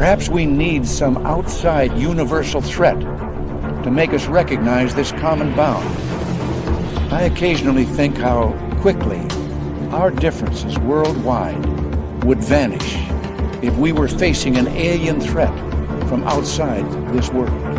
Perhaps we need some outside universal threat to make us recognize this common bound. I occasionally think how quickly our differences worldwide would vanish if we were facing an alien threat from outside this world.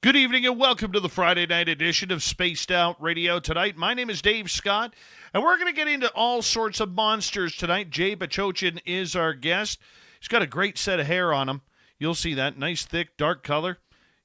Good evening and welcome to the Friday night edition of Spaced Out Radio tonight. My name is Dave Scott, and we're going to get into all sorts of monsters tonight. Jay Bachoin is our guest. He's got a great set of hair on him. You'll see that. Nice, thick, dark color.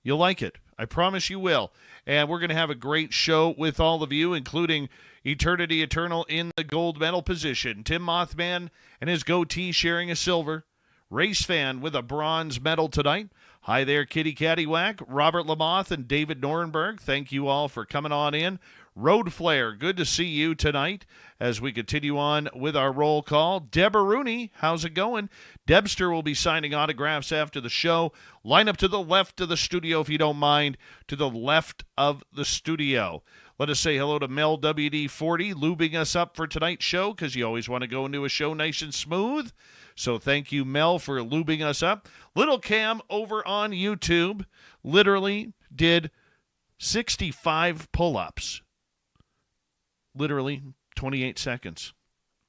You'll like it. I promise you will. And we're going to have a great show with all of you, including Eternity Eternal in the gold medal position. Tim Mothman and his goatee sharing a silver. Race fan with a bronze medal tonight. Hi there, Kitty Caddywhack, Robert Lamoth, and David Norenberg. Thank you all for coming on in. Road Flare, good to see you tonight as we continue on with our roll call. Deborah Rooney, how's it going? Debster will be signing autographs after the show. Line up to the left of the studio if you don't mind, to the left of the studio. Let us say hello to Mel WD40, lubing us up for tonight's show because you always want to go into a show nice and smooth. So thank you, Mel, for lubing us up. Little Cam over on YouTube literally did 65 pull-ups. Literally 28 seconds.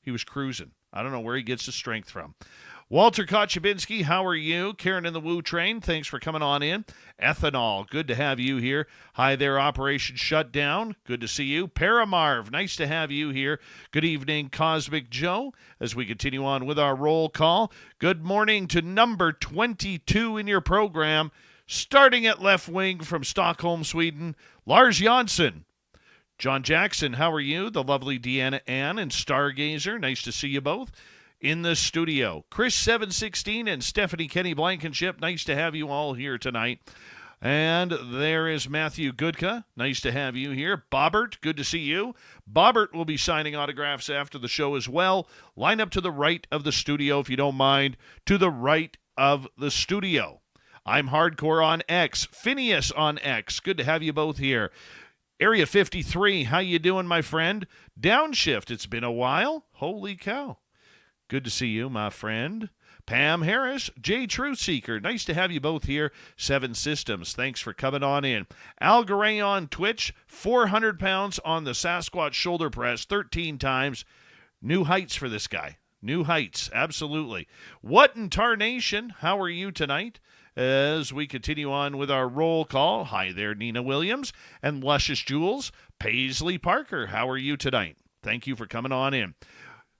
He was cruising. I don't know where he gets the strength from. Walter Kochabinski, how are you? Karen in the Woo Train, thanks for coming on in. Ethanol, good to have you here. Hi there, Operation Shutdown, good to see you. Paramarv, nice to have you here. Good evening, Cosmic Joe, as we continue on with our roll call. Good morning to number 22 in your program, starting at left wing from Stockholm, Sweden, Lars Jansson. John Jackson, how are you? The lovely Deanna Ann and Stargazer, nice to see you both in the studio. Chris 716 and Stephanie Kenny Blankenship, nice to have you all here tonight. And there is Matthew Goodka, nice to have you here. Bobbert, good to see you. Bobbert will be signing autographs after the show as well. Line up to the right of the studio if you don't mind, to the right of the studio. I'm Hardcore on X, Phineas on X, good to have you both here. Area 53, how you doing, my friend? Downshift, it's been a while. Holy cow. Good to see you, my friend. Pam Harris, J Truthseeker, nice to have you both here. Seven Systems, thanks for coming on in. Al Garay on Twitch, 400 pounds on the Sasquatch shoulder press, 13 times. New heights for this guy. New heights, absolutely. What in tarnation, how are you tonight? As we continue on with our roll call, hi there, Nina Williams and Luscious Jules. Paisley Parker, how are you tonight? Thank you for coming on in.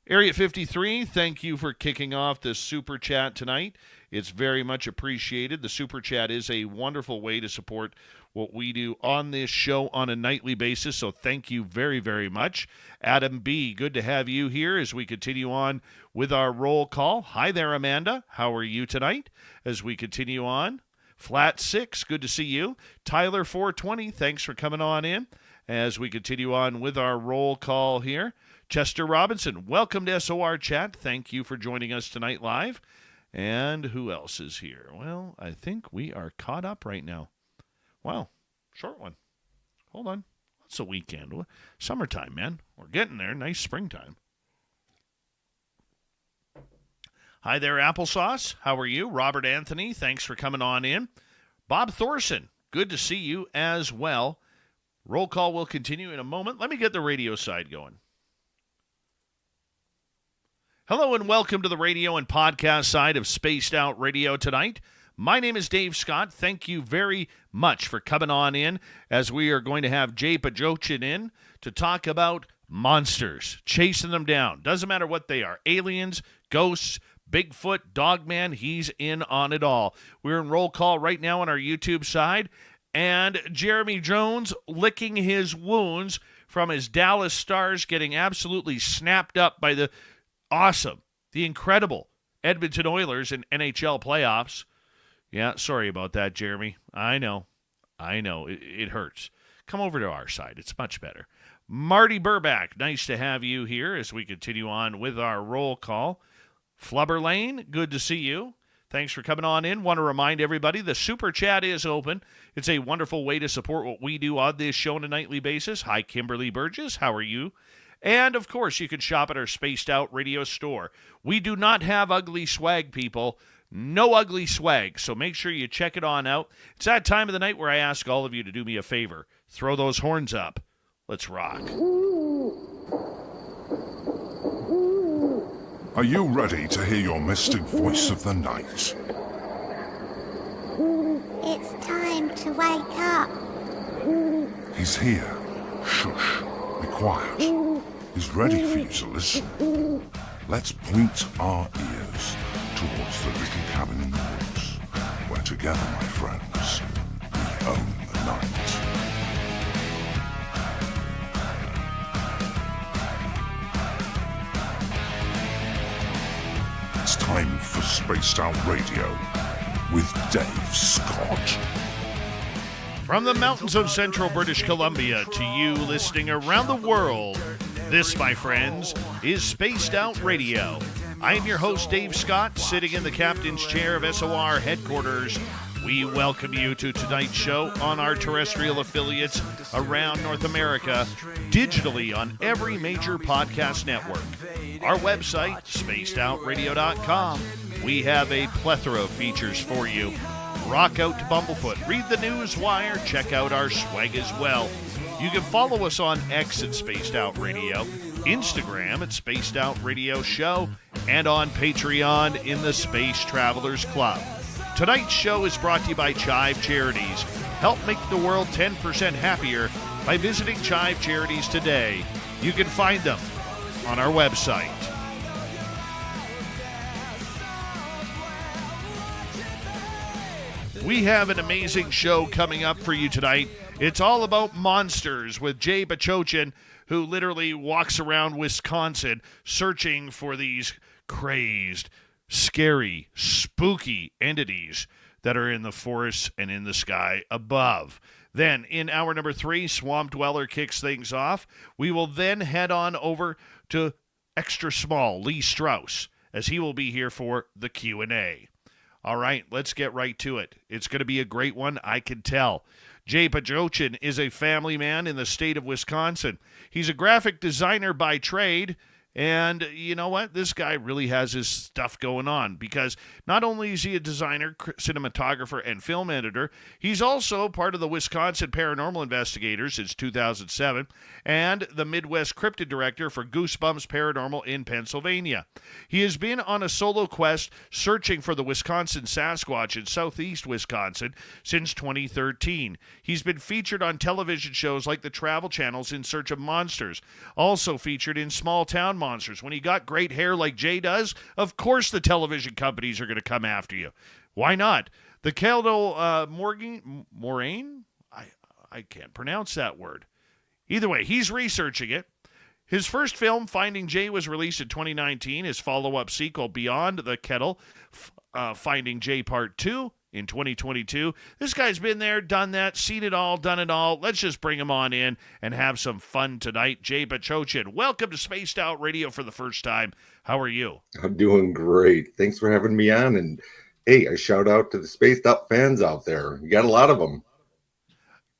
Area 53, thank you for kicking off this Super Chat tonight. It's very much appreciated. The Super Chat is a wonderful way to support what we do on this show on a nightly basis, so thank you very, very much. Adam B., good to have you here as we continue on with our roll call. Hi there, Amanda. How are you tonight as we continue on? Flat 6, good to see you. Tyler 420, thanks for coming on in as we continue on with our roll call here. Chester Robinson, welcome to SOR Chat. Thank you for joining us tonight live. And who else is here? Well, I think we are caught up right now. Wow, short one. Hold on. It's a weekend. Summertime, man. We're getting there. Nice springtime. Hi there, Applesauce. How are you? Robert Anthony, thanks for coming on in. Bob Thorson, good to see you as well. Roll call will continue in a moment. Let me get the radio side going. Hello and welcome to the radio and podcast side of Spaced Out Radio tonight. My name is Dave Scott. Thank you very much for coming on in as we are going to have Jay Bachoin in to talk about monsters, chasing them down. Doesn't matter what they are. Aliens, ghosts, Bigfoot, Dogman, he's in on it all. We're in roll call right now on our YouTube side. And Jeremy Jones licking his wounds from his Dallas Stars getting absolutely snapped up by the incredible Edmonton Oilers in NHL playoffs. Yeah, sorry about that, Jeremy. I know. It hurts. Come over to our side. It's much better. Marty Burback, nice to have you here as we continue on with our roll call. Flubber Lane, good to see you. Thanks for coming on in. Want to remind everybody the Super Chat is open. It's a wonderful way to support what we do on this show on a nightly basis. Hi, Kimberly Burgess. How are you? And, of course, you can shop at our Spaced Out Radio store. We do not have ugly swag, people. No ugly swag. So make sure you check it on out. It's that time of the night where I ask all of you to do me a favor. Throw those horns up. Let's rock. Are you ready to hear your mystic voice of the night? It's time to wake up. He's here. Shush. Be quiet. He's ready for you to listen. Let's point our ears towards the little cabin in the woods, where together, my friends, we own the night. It's time for Spaced Out Radio with Dave Scott. From the mountains of central British Columbia to you listening around the world, this, my friends, is Spaced Out Radio. I am your host, Dave Scott, sitting in the captain's chair of SOR headquarters. We welcome you to tonight's show on our terrestrial affiliates around North America, digitally on every major podcast network. Our website, spacedoutradio.com. We have a plethora of features for you. Rock out to Bumblefoot, read the news wire, check out our swag as well. You can follow us on X at Spaced Out Radio, Instagram at Spaced Out Radio Show, and on Patreon in the Space Travelers Club. Tonight's show is brought to you by Chive Charities. Help make the world 10% happier by visiting Chive Charities today. You can find them on our website. We have an amazing show coming up for you tonight. It's all about monsters with Jay Bachoin, who literally walks around Wisconsin searching for these crazed, scary, spooky entities that are in the forests and in the sky above. Then, in hour number 3, Swamp Dweller kicks things off. We will then head on over to Extra Small, Lee Strauss, as he will be here for the Q&A. All right, let's get right to it. It's going to be a great one, I can tell. Jay Bachoin is a family man in the state of Wisconsin. He's a graphic designer by trade, and you know what? This guy really has his stuff going on, because not only is he a designer, cinematographer, and film editor, he's also part of the Wisconsin Paranormal Investigators since 2007, and the Midwest Cryptid Director for Goosebumps Paranormal in Pennsylvania. He has been on a solo quest searching for the Wisconsin Sasquatch in southeast Wisconsin since 2013. He's been featured on television shows like the Travel Channel's In Search of Monsters, also featured in Small Town Monsters. When you got great hair like Jay does, of course the television companies are going to come after you. Why not? The Kettle, Moraine? I can't pronounce that word. Either way, he's researching it. His first film, Finding Jay, was released in 2019. His follow-up sequel, Beyond the Kettle, Finding Jay Part 2, in 2022. This guy's been there, done that, seen it all, done it all. Let's just bring him on in and have some fun tonight. Jay Bachoin, welcome to Spaced Out Radio for the first time. How are you? I'm doing great. Thanks for having me on. And hey, I shout out to the Spaced Out fans out there. You got a lot of them.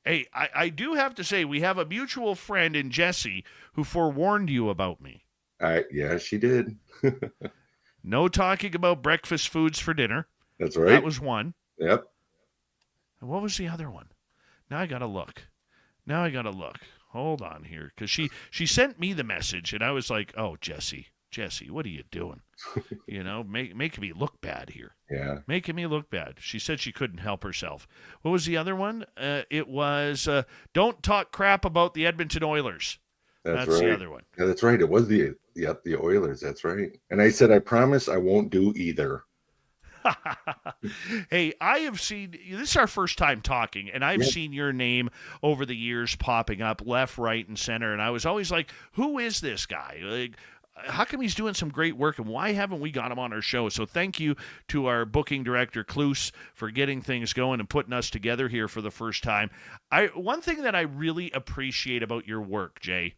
Hey, I do have to say, we have a mutual friend in Jessie who forewarned you about me. Yeah, she did. No talking about breakfast foods for dinner. That's right. That was one. Yep. And what was the other one? Now I got to look. Now I got to look. Hold on here. Because she sent me the message, and I was like, oh, Jesse, what are you doing? Making me look bad here. Yeah, Making me look bad. She said she couldn't help herself. What was the other one? It was don't talk crap about the Edmonton Oilers. that's That's the right. other one. Yeah, that's right. It was the Oilers. That's right. And I said, I promise I won't do either. Hey, I have seen this is our first time talking, and I've Yeah. seen your name over the years popping up left, right, and center. And I was always like, who is this guy? Like, how come he's doing some great work, and why haven't we got him on our show? So thank you to our booking director, Kloos, for getting things going and putting us together here for the first time. One thing that I really appreciate about your work, Jay,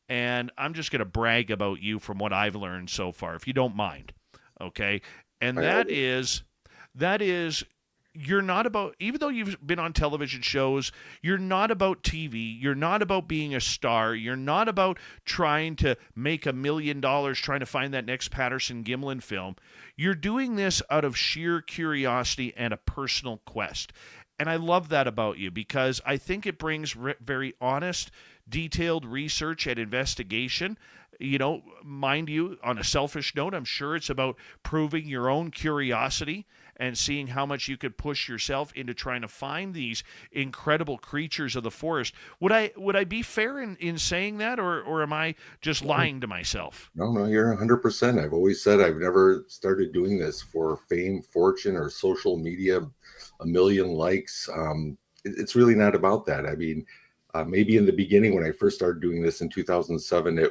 and I'm just going to brag about you from what I've learned so far, if you don't mind, okay? And that is you're not about, even though you've been on television shows, you're not about TV, you're not about being a star, you're not about trying to make $1 million trying to find that next Patterson Gimlin film. You're doing this out of sheer curiosity and a personal quest. And I love that about you because I think it brings very honest, detailed research and investigation. Mind you, on a selfish note, I'm sure it's about proving your own curiosity and seeing how much you could push yourself into trying to find these incredible creatures of the forest. Would I be fair in saying that, or am I just lying to myself? No, you're 100%. I've always said I've never started doing this for fame, fortune, or social media, 1 million likes. It's really not about that. I mean, maybe in the beginning when I first started doing this in 2007,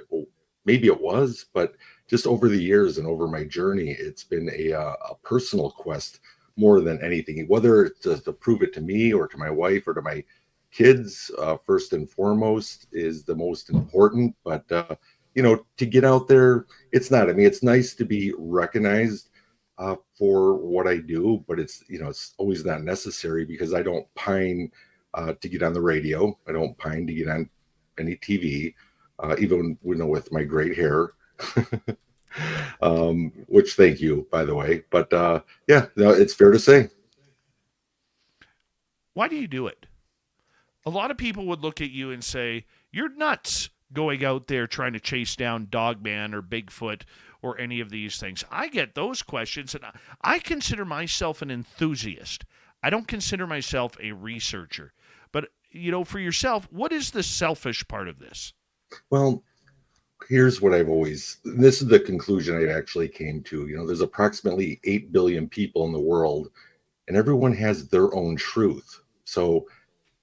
maybe it was, but just over the years and over my journey, it's been a personal quest more than anything, whether it's to prove it to me or to my wife or to my kids, first and foremost is the most important. But, to get out there, it's not, I mean, it's nice to be recognized for what I do, but it's always not necessary because I don't pine to get on the radio. I don't pine to get on any TV. Even with my great hair, which thank you, by the way. But yeah, no, it's fair to say. Why do you do it? A lot of people would look at you and say, you're nuts going out there trying to chase down Dogman or Bigfoot or any of these things. I get those questions, and I consider myself an enthusiast. I don't consider myself a researcher. But, for yourself, what is the selfish part of this? Well, here's what this is the conclusion I actually came to. There's approximately 8 billion people in the world, and everyone has their own truth. So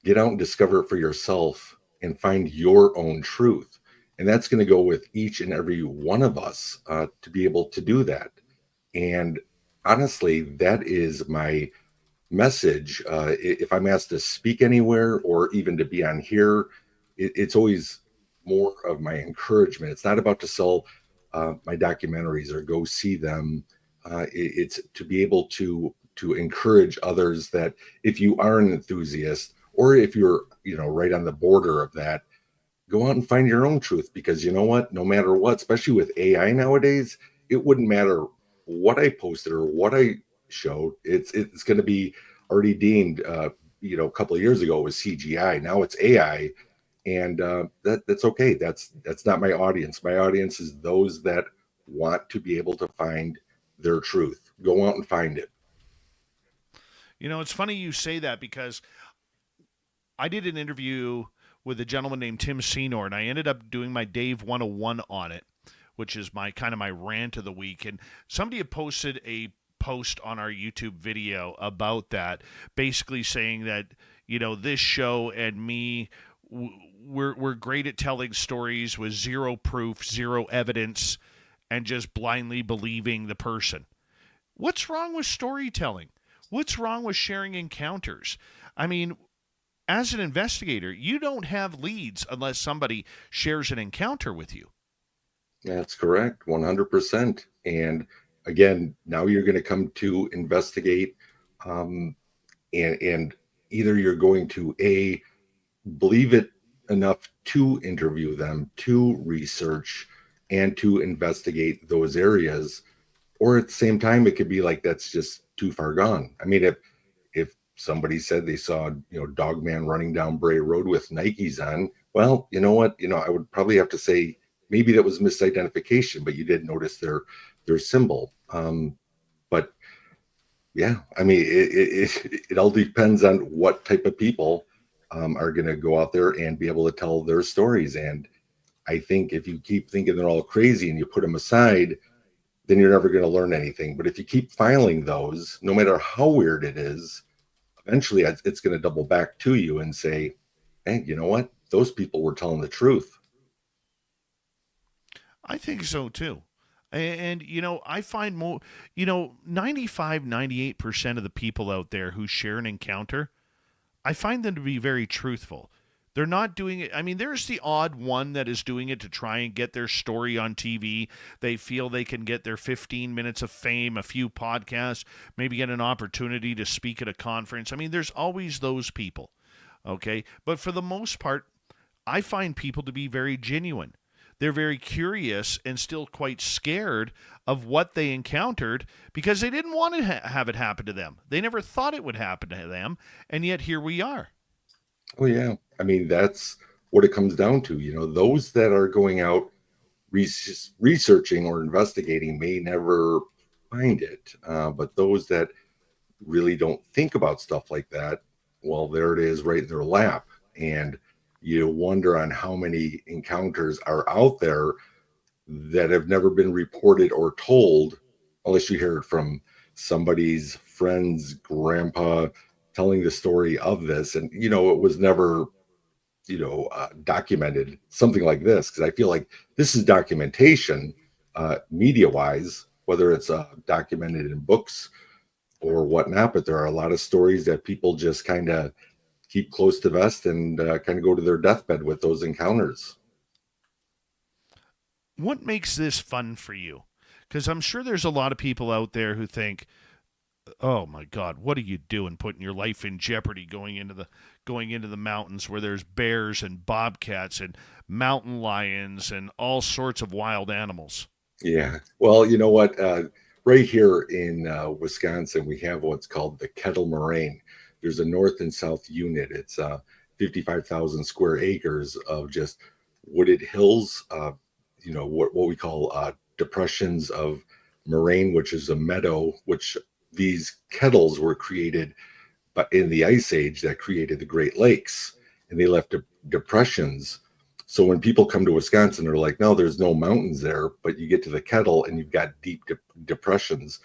get out and discover it for yourself and find your own truth. And that's going to go with each and every one of us to be able to do that. And honestly, that is my message. If I'm asked to speak anywhere or even to be on here, it's always more of my encouragement. It's not about to sell my documentaries or go see them. It's to be able to encourage others that if you are an enthusiast or if you're right on the border of that, go out and find your own truth, because you know what, no matter what, especially with AI nowadays, it wouldn't matter what I posted or what I showed. It's going to be already deemed a couple of years ago it was CGI. Now it's AI. And that's okay. That's not my audience. My audience is those that want to be able to find their truth. Go out and find it. It's funny you say that because I did an interview with a gentleman named Tim Senor, and I ended up doing my Dave 101 on it, which is my rant of the week. And somebody had posted a post on our YouTube video about that, basically saying that, this show and me, we're great at telling stories with zero proof, zero evidence, and just blindly believing the person. What's wrong with storytelling? What's wrong with sharing encounters? I mean, as an investigator, you don't have leads unless somebody shares an encounter with you. That's correct, 100%. And again, now you're going to come to investigate, and either you're going to believe it enough to interview them, to research, and to investigate those areas, or at the same time, it could be like that's just too far gone. I mean, if somebody said they saw, Dogman running down Bray Road with Nikes on. Well, you know what? I would probably have to say maybe that was misidentification, but you did notice their symbol. But yeah, I mean, it all depends on what type of people are going to go out there and be able to tell their stories. And I think if you keep thinking they're all crazy and you put them aside, then you're never going to learn anything. But if you keep filing those, no matter how weird it is, eventually it's going to double back to you and say, hey, you know what? Those people were telling the truth. I think so too. And, I find 95, 98% of the people out there who share an encounter, I find them to be very truthful. They're not doing it. I mean, there's the odd one that is doing it to try and get their story on TV. They feel they can get their 15 minutes of fame, a few podcasts, maybe get an opportunity to speak at a conference. I mean, there's always those people, okay? But for the most part, I find people to be very genuine. They're very curious and still quite scared of what they encountered because they didn't want to have it happen to them. They never thought it would happen to them, and yet here we are. Oh, yeah. I mean, that's what it comes down to. Those that are going out researching or investigating may never find it. But those that really don't think about stuff like that, well, there it is right in their lap. And you wonder on how many encounters are out there that have never been reported or told, unless you hear it from somebody's friend's grandpa telling the story of this. And, it was never, documented, something like this, because I feel like this is documentation, media wise, whether it's documented in books or whatnot. But there are a lot of stories that people just kind of keep close to vest and kind of go to their deathbed with those encounters. What makes this fun for you? Because I'm sure there's a lot of people out there who think, oh my God, what are you doing putting your life in jeopardy going into the mountains where there's bears and bobcats and mountain lions and all sorts of wild animals? Yeah. Well, you know what? Right here in Wisconsin, we have what's called the Kettle Moraine. There's a north and south unit. It's 55,000 square acres of just wooded hills, what we call depressions of moraine, which is a meadow, which these kettles were created in the Ice Age that created the Great Lakes, and they left depressions. So when people come to Wisconsin, they're like, no, there's no mountains there, but you get to the Kettle and you've got deep depressions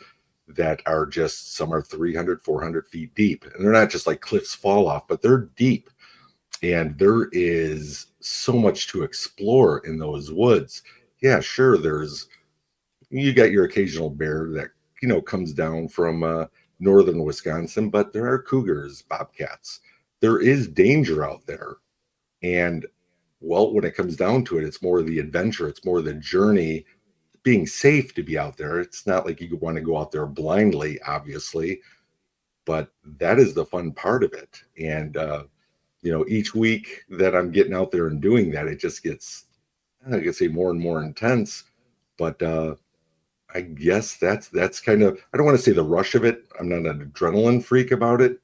that are just, some are 300, 400 feet deep. And they're not just like cliffs fall off, but they're deep. And there is so much to explore in those woods. Yeah, sure. You got your occasional bear that, comes down from northern Wisconsin, but there are cougars, bobcats. There is danger out there. And well, when it comes down to it, it's more the adventure. It's more the journey, being safe to be out there. It's not like you want to go out there blindly, obviously, but that is the fun part of it. And, each week that I'm getting out there and doing that, it just gets, I could say, more and more intense. But I guess that's kind of, I don't want to say the rush of it. I'm not an adrenaline freak about it,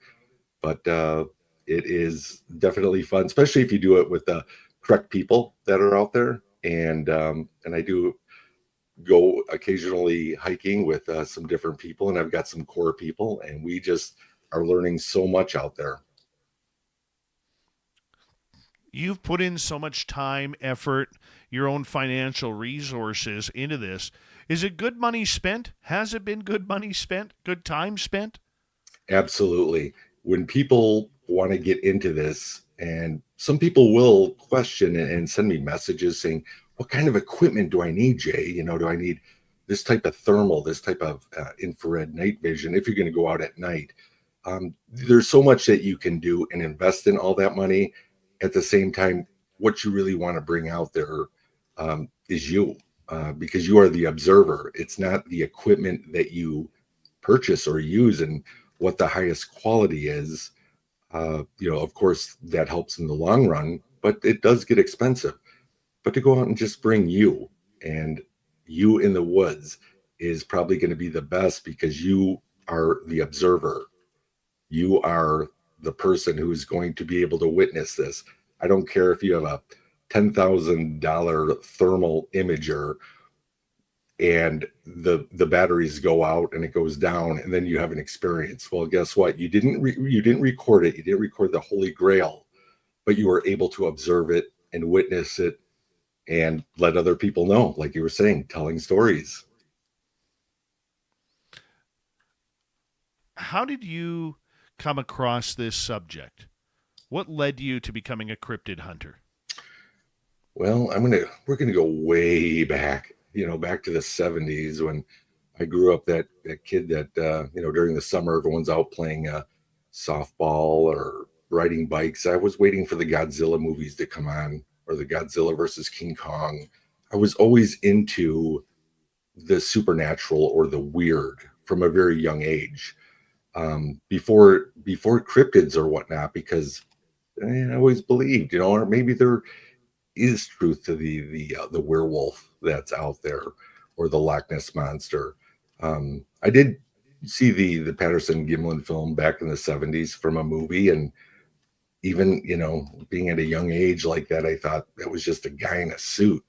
but it is definitely fun, especially if you do it with the correct people that are out there. And I do go occasionally hiking with some different people, and I've got some core people, and we just are learning so much out there. You've put in so much time, effort, your own financial resources into this. Is it good money spent? Has it been good money spent? Good time spent? Absolutely. When people want to get into this, and some people will question and send me messages saying, what kind of equipment do I need, Jay? Do I need this type of thermal, this type of infrared night vision if you're going to go out at night? There's so much that you can do and invest in all that money. At the same time, what you really want to bring out there is you, because you are the observer. It's not the equipment that you purchase or use and what the highest quality is. Of course, that helps in the long run, but it does get expensive. But to go out and just bring you, and you in the woods is probably going to be the best because you are the observer. You are the person who is going to be able to witness this. I don't care if you have a $10,000 thermal imager and the batteries go out and it goes down, and then you have an experience. Well, guess what? You didn't record it. You didn't record the Holy Grail, but you were able to observe it and witness it and let other people know, like you were saying, telling stories. How did you come across this subject? What led you to becoming a cryptid hunter? Well, we're gonna go way back, back to the 70s when I grew up. That kid that during the summer everyone's out playing softball or riding bikes. I was waiting for the Godzilla movies to come on, or the Godzilla versus King Kong. I was always into the supernatural or the weird from a very young age, before cryptids or whatnot, because I always believed, or maybe there is truth to the werewolf that's out there, or the Loch Ness monster. I did see the Patterson Gimlin film back in the 70s from a movie, and even being at a young age like that, I thought that was just a guy in a suit,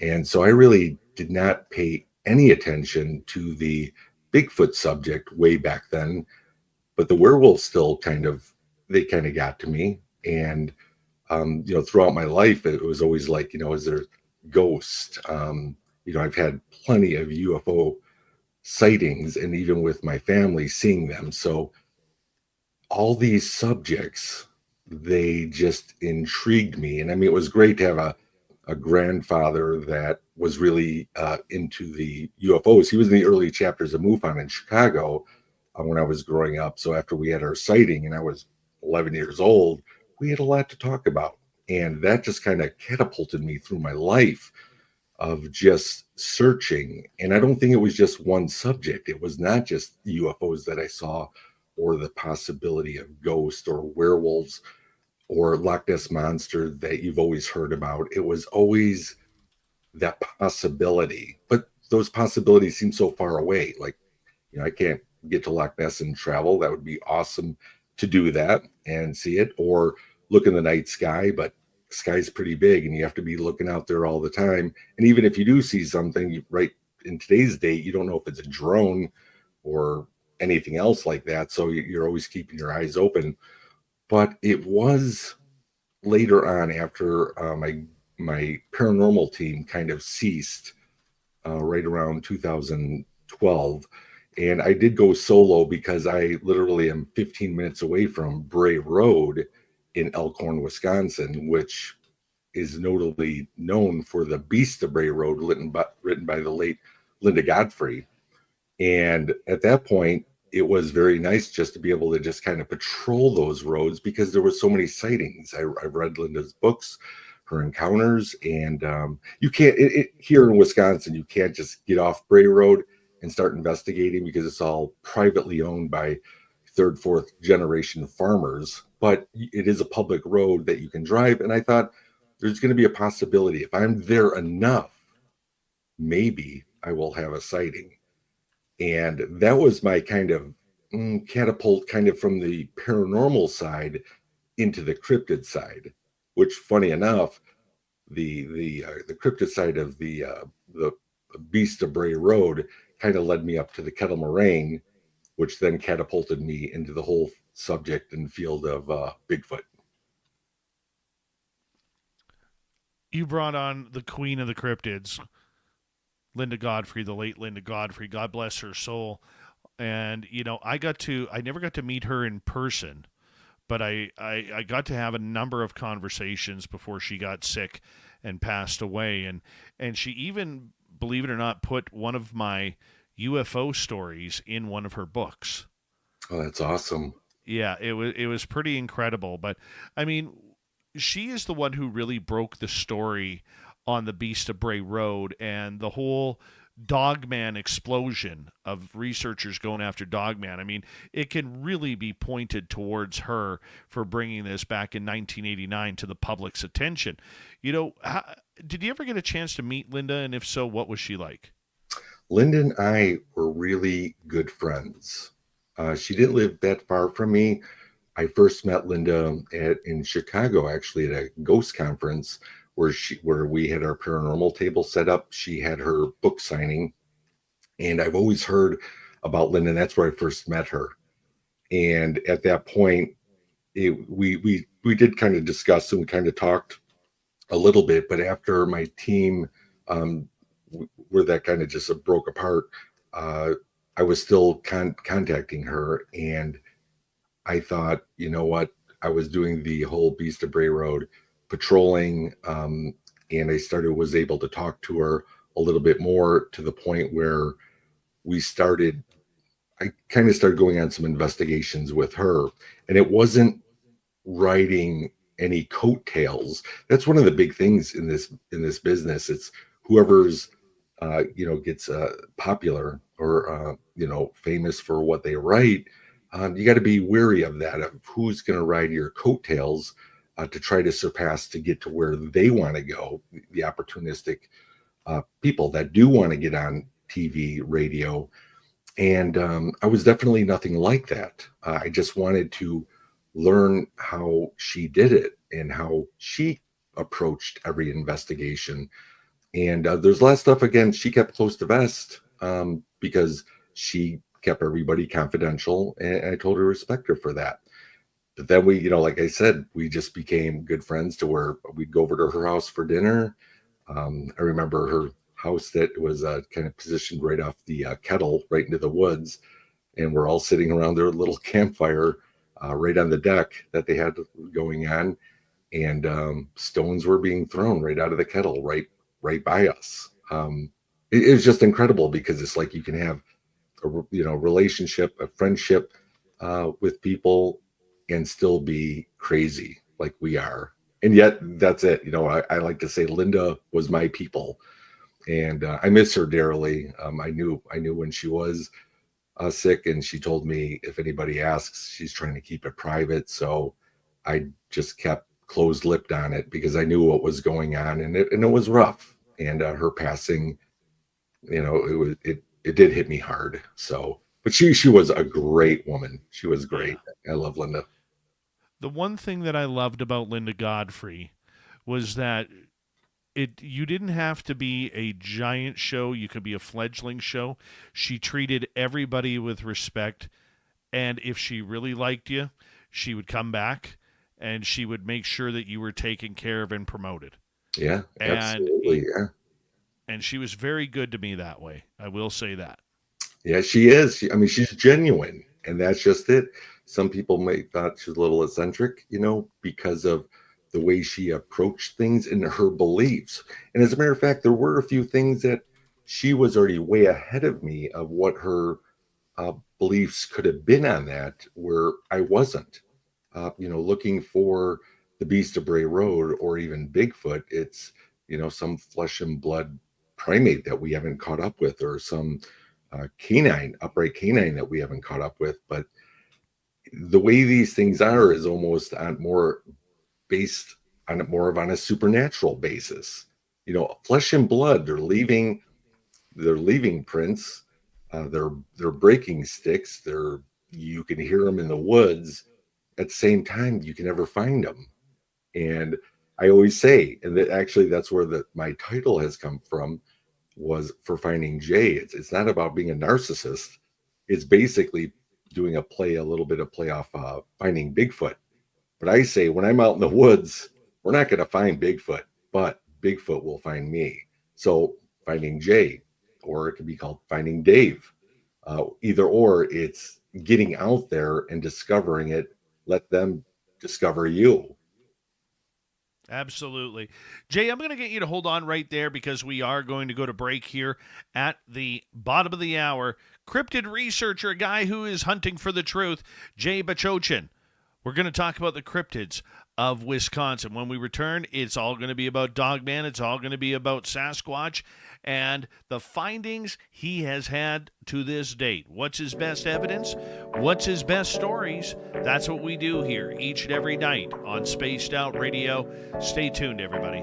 and so I really did not pay any attention to the Bigfoot subject way back then. But the werewolves still they kind of got to me, and throughout my life, it was always like, is there ghosts? I've had plenty of UFO sightings, and even with my family seeing them. So all these subjects, they just intrigued me. And I mean, it was great to have a grandfather that was really into the UFOs. He was in the early chapters of MUFON in Chicago when I was growing up. So after we had our sighting and I was 11 years old, we had a lot to talk about. And that just kind of catapulted me through my life of just searching. And I don't think it was just one subject. It was not just UFOs that I saw, or the possibility of ghosts or werewolves or Loch Ness monster that you've always heard about. It was always that possibility. But those possibilities seem so far away. Like, I can't get to Loch Ness and travel. That would be awesome to do that and see it, or look in the night sky, but the sky's pretty big and you have to be looking out there all the time. And even if you do see something, right in today's date, you don't know if it's a drone or anything else like that. So you're always keeping your eyes open. But it was later on, after my paranormal team kind of ceased, right around 2012. And I did go solo because I literally am 15 minutes away from Bray Road in Elkhorn, Wisconsin, which is notably known for the Beast of Bray Road, written by the late Linda Godfrey. And at that point, it was very nice just to be able to just kind of patrol those roads, because there were so many sightings. I've read Linda's books, her encounters, and you can't, here in Wisconsin, you can't just get off Bray Road and start investigating, because it's all privately owned by third, fourth generation farmers. But it is a public road that you can drive. And I thought, there's going to be a possibility. If I'm there enough, maybe I will have a sighting. And that was my kind of catapult, kind of from the paranormal side into the cryptid side, which, funny enough, the cryptid side of the Beast of Bray Road kind of led me up to the Kettle Moraine, which then catapulted me into the whole subject and field of Bigfoot. You brought on the queen of the cryptids, Linda Godfrey, the late Linda Godfrey. God bless her soul. And, I never got to meet her in person, but I got to have a number of conversations before she got sick and passed away. And she even, believe it or not, put one of my UFO stories in one of her books. Oh, that's awesome. Yeah, it was pretty incredible. But I mean, she is the one who really broke the story on the Beast of Bray Road and the whole Dogman explosion of researchers going after Dogman. I mean, it can really be pointed towards her for bringing this back in 1989 to the public's attention. Did you ever get a chance to meet Linda? And if so, what was she like? Linda and I were really good friends. She didn't live that far from me. I first met Linda in Chicago, actually, at a ghost conference where we had our paranormal table set up. She had her book signing, and I've always heard about Linda. And that's where I first met her. And at that point, we did kind of discuss and we kind of talked a little bit. But after my team, where that kind of just broke apart, I was still contacting her, and I thought, you know what? I was doing the whole Beast of Bray Road patrolling, and was able to talk to her a little bit more, to the point where I kind of started going on some investigations with her, and it wasn't riding any coattails. That's one of the big things in this business. It's whoever's gets popular or famous for what they write. You got to be wary of that, of who's going to ride your coattails to try to surpass, to get to where they want to go. The opportunistic people that do want to get on TV, radio. And I was definitely nothing like that. I just wanted to learn how she did it and how she approached every investigation. And there's a lot of stuff, again, she kept close to vest because she kept everybody confidential, and I told her to respect her for that. But then we, like I said, we just became good friends to where we'd go over to her house for dinner. I remember her house that was kind of positioned right off the Kettle, right into the woods, and we're all sitting around their little campfire right on the deck that they had going on, and stones were being thrown right out of the Kettle, right by us. It was just incredible, because it's like you can have a relationship, a friendship with people, and still be crazy like we are. And yet that's it. I like to say Linda was my people, and I miss her dearly. I knew when she was sick, and she told me if anybody asks, she's trying to keep it private. So I just kept closed-lipped on it, because I knew what was going on, and it was rough. And her passing, it did hit me hard. So, but she was a great woman. She was great. I love Linda. The one thing that I loved about Linda Godfrey was that you didn't have to be a giant show. You could be a fledgling show. She treated everybody with respect, and if she really liked you, she would come back, and she would make sure that you were taken care of and promoted. Yeah, absolutely. Yeah. And she was very good to me that way. I will say that. Yeah, she is. She's genuine, and that's just it. Some people may thought she was a little eccentric, because of the way she approached things and her beliefs. And as a matter of fact, there were a few things that she was already way ahead of me of what her beliefs could have been on that, where I wasn't. Looking for the Beast of Bray Road or even Bigfoot, it's, some flesh and blood primate that we haven't caught up with, or some upright canine that we haven't caught up with. But the way these things are is almost based on a supernatural basis. Flesh and blood, they're leaving prints, they're breaking sticks, you can hear them in the woods. At the same time, you can never find them. And I always say, and that's where my title has come from, was for Finding Jay. It's not about being a narcissist. It's basically doing a little bit of play off Finding Bigfoot. But I say, when I'm out in the woods, we're not going to find Bigfoot, but Bigfoot will find me. So Finding Jay, or it could be called Finding Dave. Either or, it's getting out there and discovering it. Let them discover you. Absolutely. Jay, I'm going to get you to hold on right there, because we are going to go to break here at the bottom of the hour. Cryptid researcher, a guy who is hunting for the truth, Jay Bachoin. We're going to talk about the cryptids of Wisconsin. When we return, it's all going to be about Dogman. It's all going to be about Sasquatch and the findings he has had to this date. What's his best evidence? What's his best stories? That's what we do here each and every night on Spaced Out Radio. Stay tuned, everybody.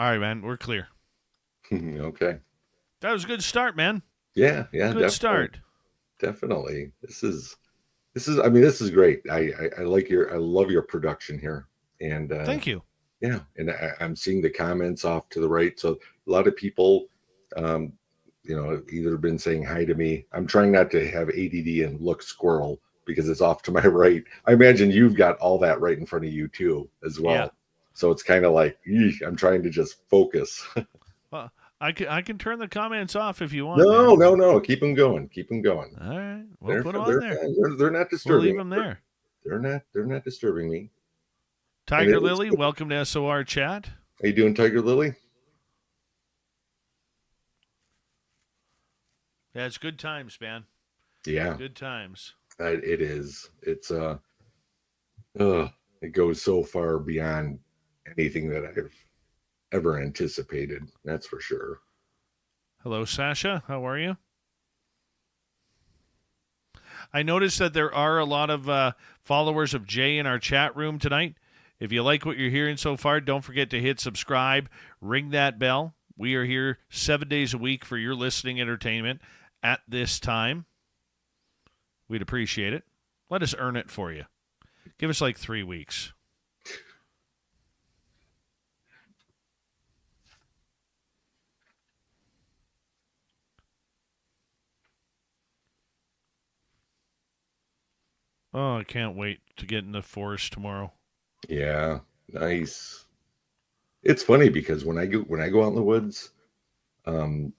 All right, man. We're clear. Okay. That was a good start, man. Yeah, Good start. definitely. I mean, this is great. I love your production here, and Thank you. yeah, and I'm seeing the comments off to the right. So a lot of people, um, either been saying hi to me. I'm trying not to have ADD and look squirrel because it's off to my right. I imagine you've got all that right in front of you too, as well. Yeah. So it's kind of like, I'm trying to just focus. Well, I can turn the comments off if you want, No, man. no. Keep them going. Keep them going. All right. We'll They're put them on they're there. fine. They're not We'll disturbing. leave them there. They're not disturbing me. Tiger Lily, welcome to SOR Chat. How you doing, Tiger Lily? Yeah, it's good times, man. Yeah, Good times. it is. It goes so far beyond anything that I've ever anticipated. That's for sure. Hello, Sasha. How are you? I noticed that there are a lot of followers of Jay in our chat room tonight. If you like what you're hearing so far, don't forget to hit subscribe, ring that bell. We are here 7 days a week for your listening entertainment at this time. We'd appreciate it. Let us earn it for you. Give us like 3 weeks. Oh, I can't wait to get in the forest tomorrow. Yeah, nice. It's funny because when I go out in the woods, and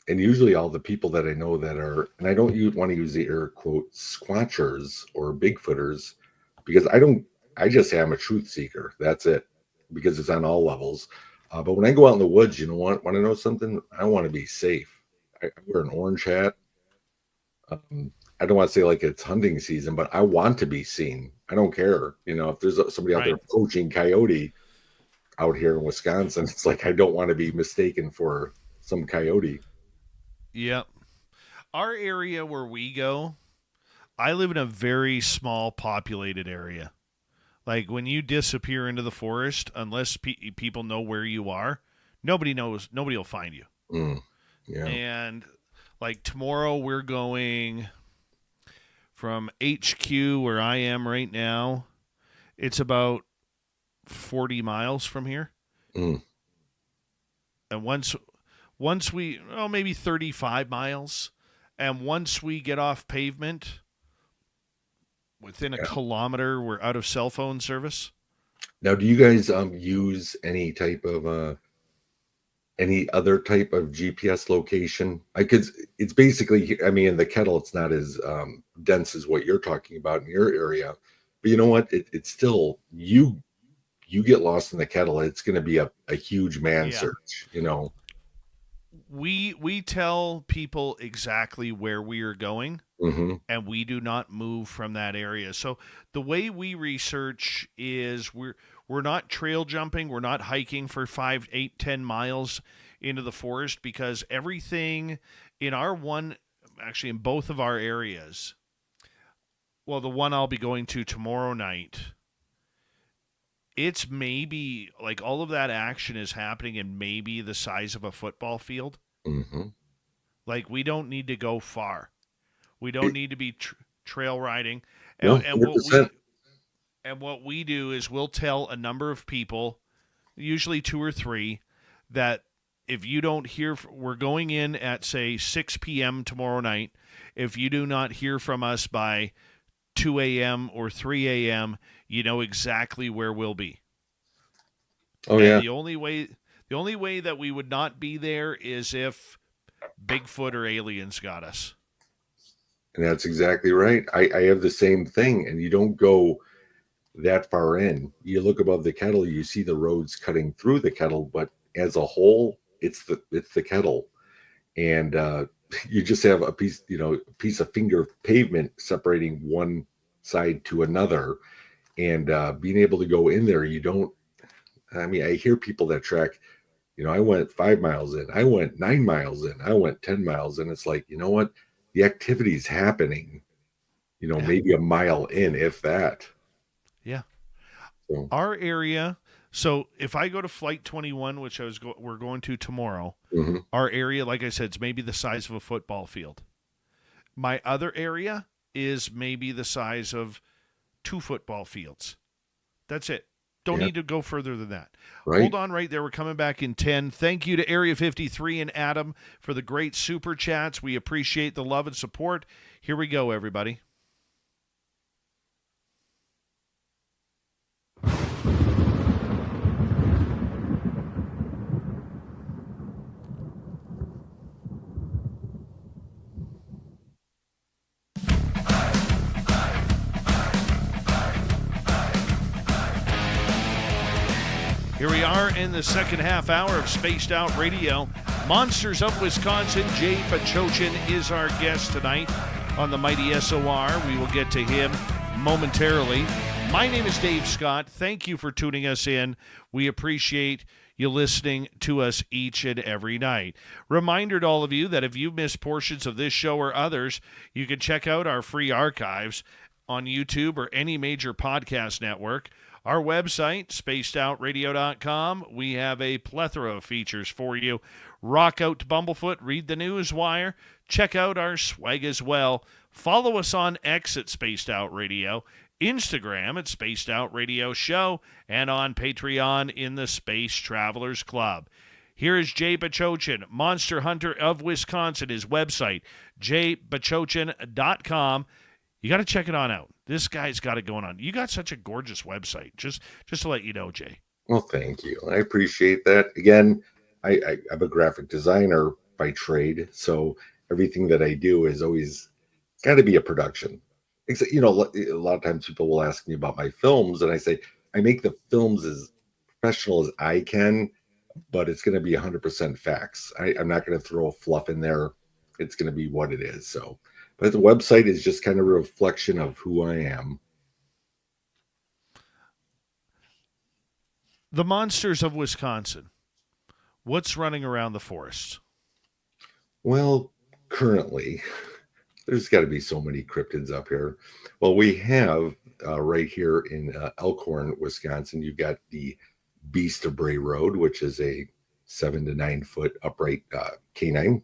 usually all the people that I know that are, and I don't want to use the air quote squatchers or Bigfooters, because I just say I'm a truth seeker. That's it, because it's on all levels. But when I go out in the woods, you know what? Want to know something? I want to be safe. I wear an orange hat. I don't want to say like it's hunting season, but I want to be seen. I don't care. If there's somebody out there Right. poaching coyote out here in Wisconsin, it's like I don't want to be mistaken for some coyote. Yep. Our area where we go, I live in a very small populated area. Like when you disappear into the forest, unless people know where you are, nobody will find you. Yeah. And like tomorrow, we're going from HQ where I am right now. It's about 40 miles from here. Mm. And once we, maybe 35 miles. And once we get off pavement, within a kilometer, we're out of cell phone service. Now, do you guys use any other type of GPS location? Because it's basically, I mean, in the Kettle, it's not as dense as what you're talking about in your area. But you know what? It's still, you get lost in the Kettle, it's going to be a huge man search, We tell people exactly where we are going, and we do not move from that area. So the way we research is we're not trail jumping, we're not hiking for 5, 8, 10 miles into the forest, because everything in in both of our areas, well, the one I'll be going to tomorrow night, it's maybe like all of that action is happening in maybe the size of a football field. Like we don't need to go far. We don't need to be trail riding. And what we do is we'll tell a number of people, usually 2 or 3, that if you don't hear, we're going in at say 6 p.m. tomorrow night. If you do not hear from us by 2 a.m. or 3 a.m., you know exactly where we'll be. Oh, and yeah. The only way that we would not be there is if Bigfoot or aliens got us. And that's exactly right. I have the same thing, and you don't go that far in. You look above the Kettle, you see the roads cutting through the Kettle, but as a whole, it's the Kettle. And you just have a piece of finger pavement separating one side to another, and being able to go in there, I hear people that track, I went 5 miles in, I went 9 miles in, I went 10 miles in. It's like, you know what? The activity's happening, maybe a mile in, if that. Yeah. So. Our area, So if I go to Flight 21, which we're going to tomorrow, Hmm. our area, like I said, it's maybe the size of a football field. My other area is maybe the size of 2 football fields. That's it. Don't Yeah, need to go further than that. Hold right. on right there. We're coming back in 10. Thank you to Area 53 and Adam for the great super chats. We appreciate the love and support. Here we go, everybody. Here we are in the second half hour of Spaced Out Radio. Monsters of Wisconsin, Jay Bachochin is our guest tonight on the Mighty SOR. We will get to him momentarily. My name is Dave Scott. Thank you for tuning us in. We appreciate you listening to us each and every night. Reminder to all of you that if you've missed portions of this show or others, you can check out our free archives on YouTube or any major podcast network. Our website, spacedoutradio.com, we have a plethora of features for you. Rock out to Bumblefoot, read the news wire, check out our swag as well. Follow us on X at Spaced Out Radio, Instagram at Spaced Out Radio Show, and on Patreon in the Space Travelers Club. Here is Jay Bachochin, Monster Hunter of Wisconsin, his website, jaybachochin.com. You got to check it on out. This guy's got it going on. You got such a gorgeous website. Just to let you know, Jay. Well, thank you. I appreciate that. Again, I'm a graphic designer by trade, so everything that I do is always got to be a production. Except, a lot of times people will ask me about my films, and I say I make the films as professional as I can, but it's going to be 100% facts. I'm not going to throw fluff in there. It's going to be what it is. So, but the website is just kind of a reflection of who I am. The Monsters of Wisconsin. What's running around the forest? Well, currently, there's got to be so many cryptids up here. Well, we have right here in Elkhorn, Wisconsin, you've got the Beast of Bray Road, which is a 7 to 9 foot upright canine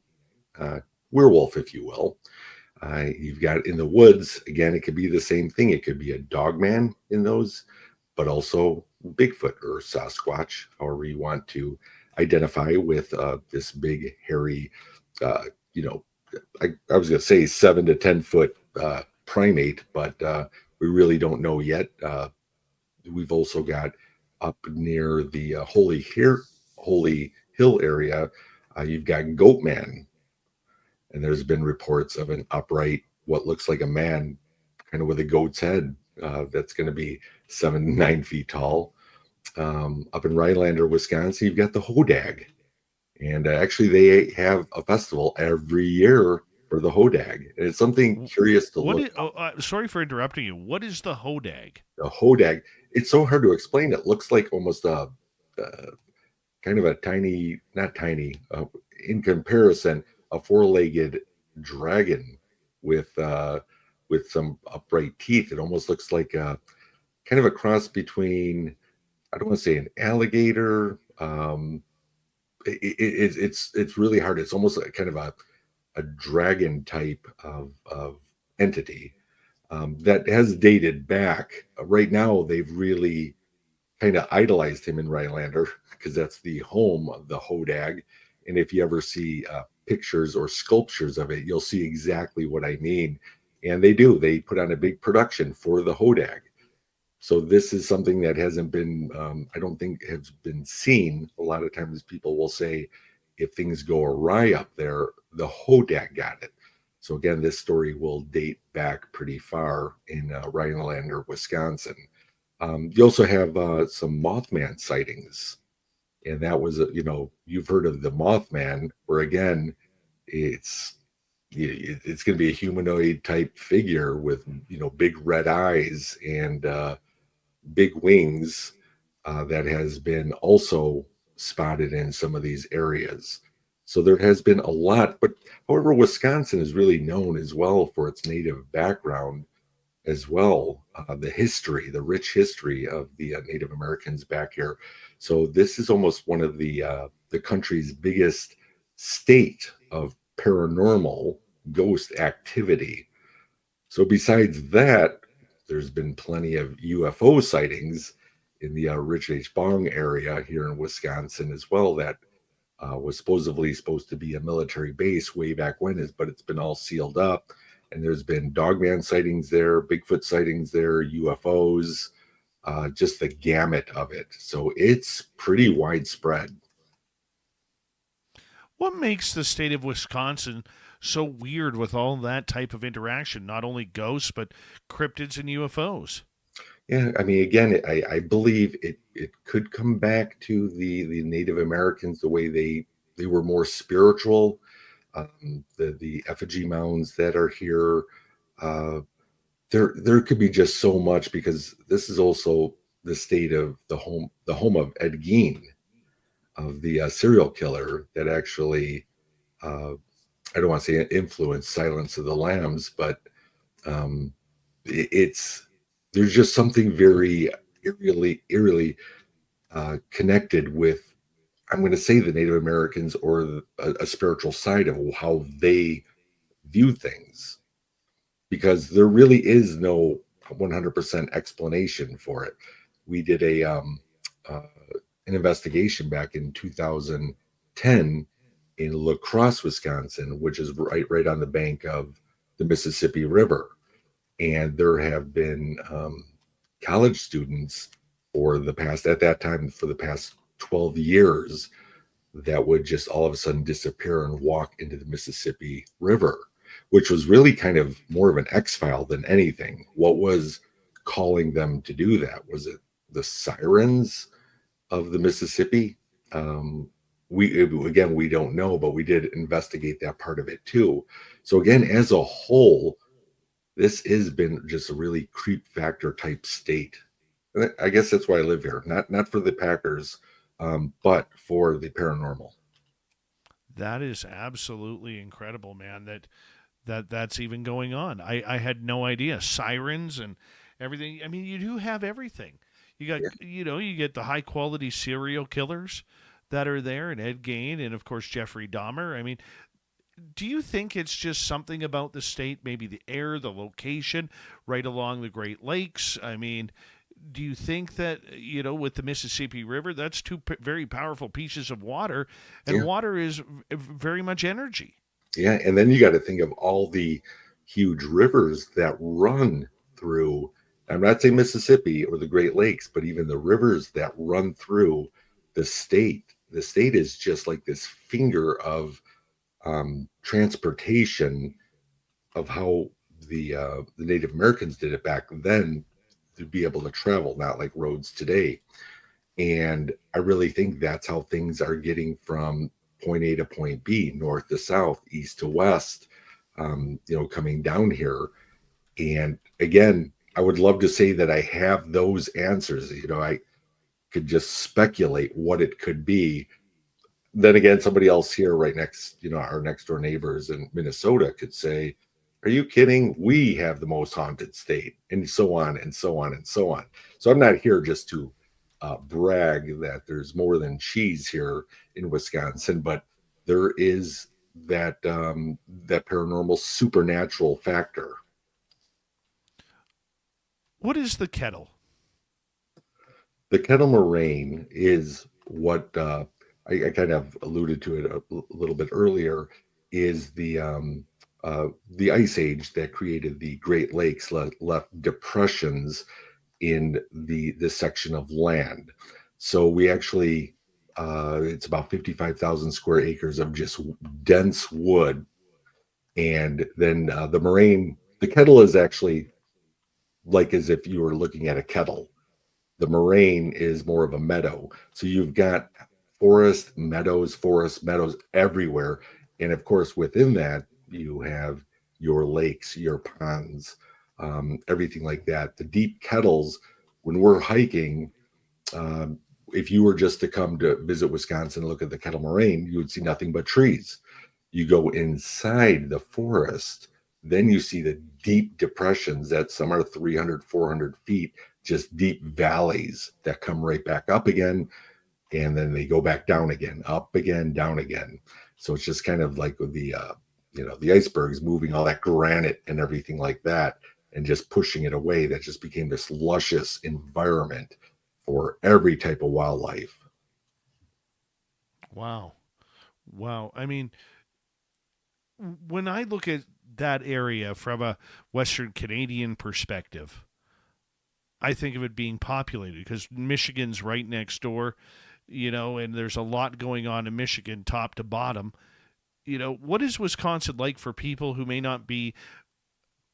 werewolf, if you will. You've got in the woods, again, it could be the same thing. It could be a Dogman in those, but also Bigfoot or Sasquatch, however you want to identify with this big, hairy, I was going to say 7 to 10 foot primate, but we really don't know yet. We've also got up near the Holy Hill area, you've got Goatman. And there's been reports of an upright, what looks like a man, kind of with a goat's head, that's going to be 7 to 9 feet tall. Up in Rhinelander, Wisconsin, you've got the Hodag. And actually, they have a festival every year for the Hodag. And it's something curious to look at. Sorry for interrupting you. What is the Hodag? The Hodag, it's so hard to explain. It looks like almost a kind of a tiny, not tiny, in comparison, a 4-legged dragon with some upright teeth. It almost looks like a kind of a cross between, I don't want to say an alligator. It's really hard. It's almost like kind of a dragon type of entity that has dated back. Right now, they've really kind of idolized him in Rhinelander because that's the home of the Hodag. And if you ever see pictures or sculptures of it, you'll see exactly what I mean. And they do. They put on a big production for the Hodag. So this is something that hasn't been, I don't think has been seen. A lot of times people will say, if things go awry up there, the Hodag got it. So again, this story will date back pretty far in Rhinelander, Wisconsin. You also have some Mothman sightings. And that was, you've heard of the Mothman, where again, it's going to be a humanoid type figure with, big red eyes and big wings that has been also spotted in some of these areas. So there has been a lot, but however, Wisconsin is really known as well for its native background. as well, the rich history of the Native Americans back here. So this is almost one of the country's biggest state of paranormal ghost activity. So besides that, there's been plenty of UFO sightings in the Richard H. Bong area here in Wisconsin as well. That was supposed to be a military base way back when, but it's been all sealed up. And there's been Dogman sightings there, Bigfoot sightings there, UFOs, just the gamut of it. So it's pretty widespread. What makes the state of Wisconsin so weird with all that type of interaction? Not only ghosts, but cryptids and UFOs. Yeah, I mean, again, I believe it could come back to the Native Americans, the way they were more spiritual. The effigy mounds that are here, uh, there could be just so much, because this is also the state of the home of Ed Gein, of the serial killer that actually, uh, I don't want to say influenced Silence of the Lambs, but um, it's there's just something very eerily connected with, I'm going to say, the Native Americans, or a spiritual side of how they view things, because there really is no 100% explanation for it. We did uh, an investigation back in 2010 in La Crosse, Wisconsin, which is right on the bank of the Mississippi River. And there have been college students at that time, for the past 12 years, that would just all of a sudden disappear and walk into the Mississippi River, which was really kind of more of an X-file than anything. What was calling them to do that? Was it the sirens of the Mississippi? We don't know, but we did investigate that part of it too. So again, as a whole, this has been just a really creep factor type state. And I guess that's why I live here. Not for the Packers, but for the paranormal. That is absolutely incredible, man. That's even going on. I had no idea. Sirens and everything. I mean, you do have everything. You got, Yeah. you get the high quality serial killers that are there, and Ed Gein, and of course Jeffrey Dahmer. I mean, do you think it's just something about the state, maybe the air, the location, right along the Great Lakes? I mean, do you think that, with the Mississippi River, that's two very powerful pieces of water, and Yeah. water is very much energy? Yeah. And then you got to think of all the huge rivers that run through. I'm not saying Mississippi or the Great Lakes, but even the rivers that run through the state. The state is just like this finger of transportation, of how the Native Americans did it back then, to be able to travel, not like roads today. And I really think that's how things are getting from point A to point B, north to south, east to west, coming down here. And again, I would love to say that I have those answers. I could just speculate what it could be. Then again, somebody else here right next, our next door neighbors in Minnesota could say, are you kidding? We have the most haunted state, and so on and so on and so on. So I'm not here just to brag that there's more than cheese here in Wisconsin, but there is that paranormal supernatural factor. What is the Kettle? The Kettle Moraine is what I kind of alluded to it a little bit earlier, is the ice age that created the Great Lakes, left depressions in this section of land. So we actually, it's about 55,000 square acres of just dense wood. And then the Kettle is actually like as if you were looking at a kettle. The moraine is more of a meadow. So you've got forest meadows everywhere. And of course, within that, you have your lakes, your ponds, everything like that. The deep kettles, when we're hiking, um, if you were just to come to visit Wisconsin and look at the Kettle Moraine, you would see nothing but trees. You go inside the forest, Then you see the deep depressions that some are 300, 400 feet, just deep valleys that come right back up again. And then they go back down again, up again, down again. So it's just kind of like with the, the icebergs moving all that granite and everything like that, and just pushing it away. That just became this luscious environment for every type of wildlife. Wow. Wow. I mean, when I look at that area from a Western Canadian perspective, I think of it being populated because Michigan's right next door, and there's a lot going on in Michigan, top to bottom. What is Wisconsin like for people who may not be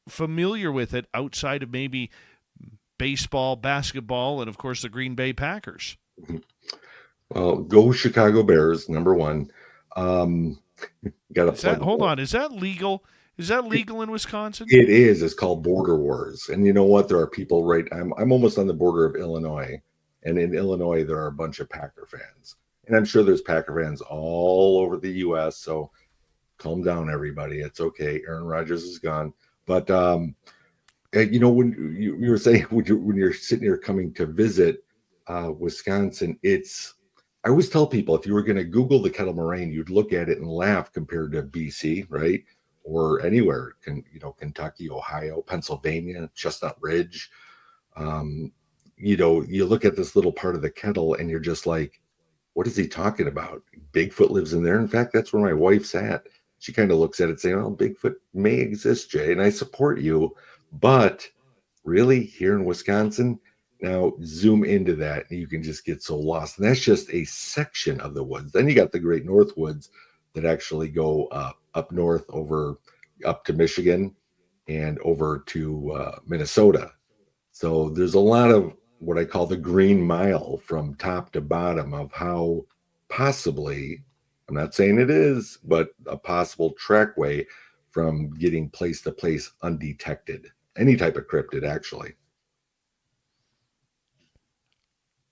familiar with it outside of maybe baseball, basketball, and of course the Green Bay Packers? Well, go Chicago Bears, number one. Hold on. Is that legal? Is that legal in Wisconsin? It is. It's called Border Wars. And you know what? There are people I'm almost on the border of Illinois. And in Illinois, there are a bunch of Packer fans. And I'm sure there's Packer fans all over the U.S. So calm down, everybody. It's okay. Aaron Rodgers is gone. But, when you were saying when you're sitting here coming to visit Wisconsin, I always tell people, if you were going to Google the Kettle Moraine, you'd look at it and laugh compared to BC, right? Or anywhere, Kentucky, Ohio, Pennsylvania, Chestnut Ridge. You look at this little part of the Kettle and you're just like, what is he talking about? Bigfoot lives in there. In fact, that's where my wife's at. She kind of looks at it saying, oh, Bigfoot may exist, Jay, and I support you. But really, here in Wisconsin, now zoom into that and you can just get so lost. And that's just a section of the woods. Then you got the Great North Woods that actually go up north up to Michigan and over to Minnesota. So there's a lot of what I call the green mile from top to bottom of how possibly, I'm not saying it is, but a possible trackway from getting place to place undetected. Any type of cryptid, actually.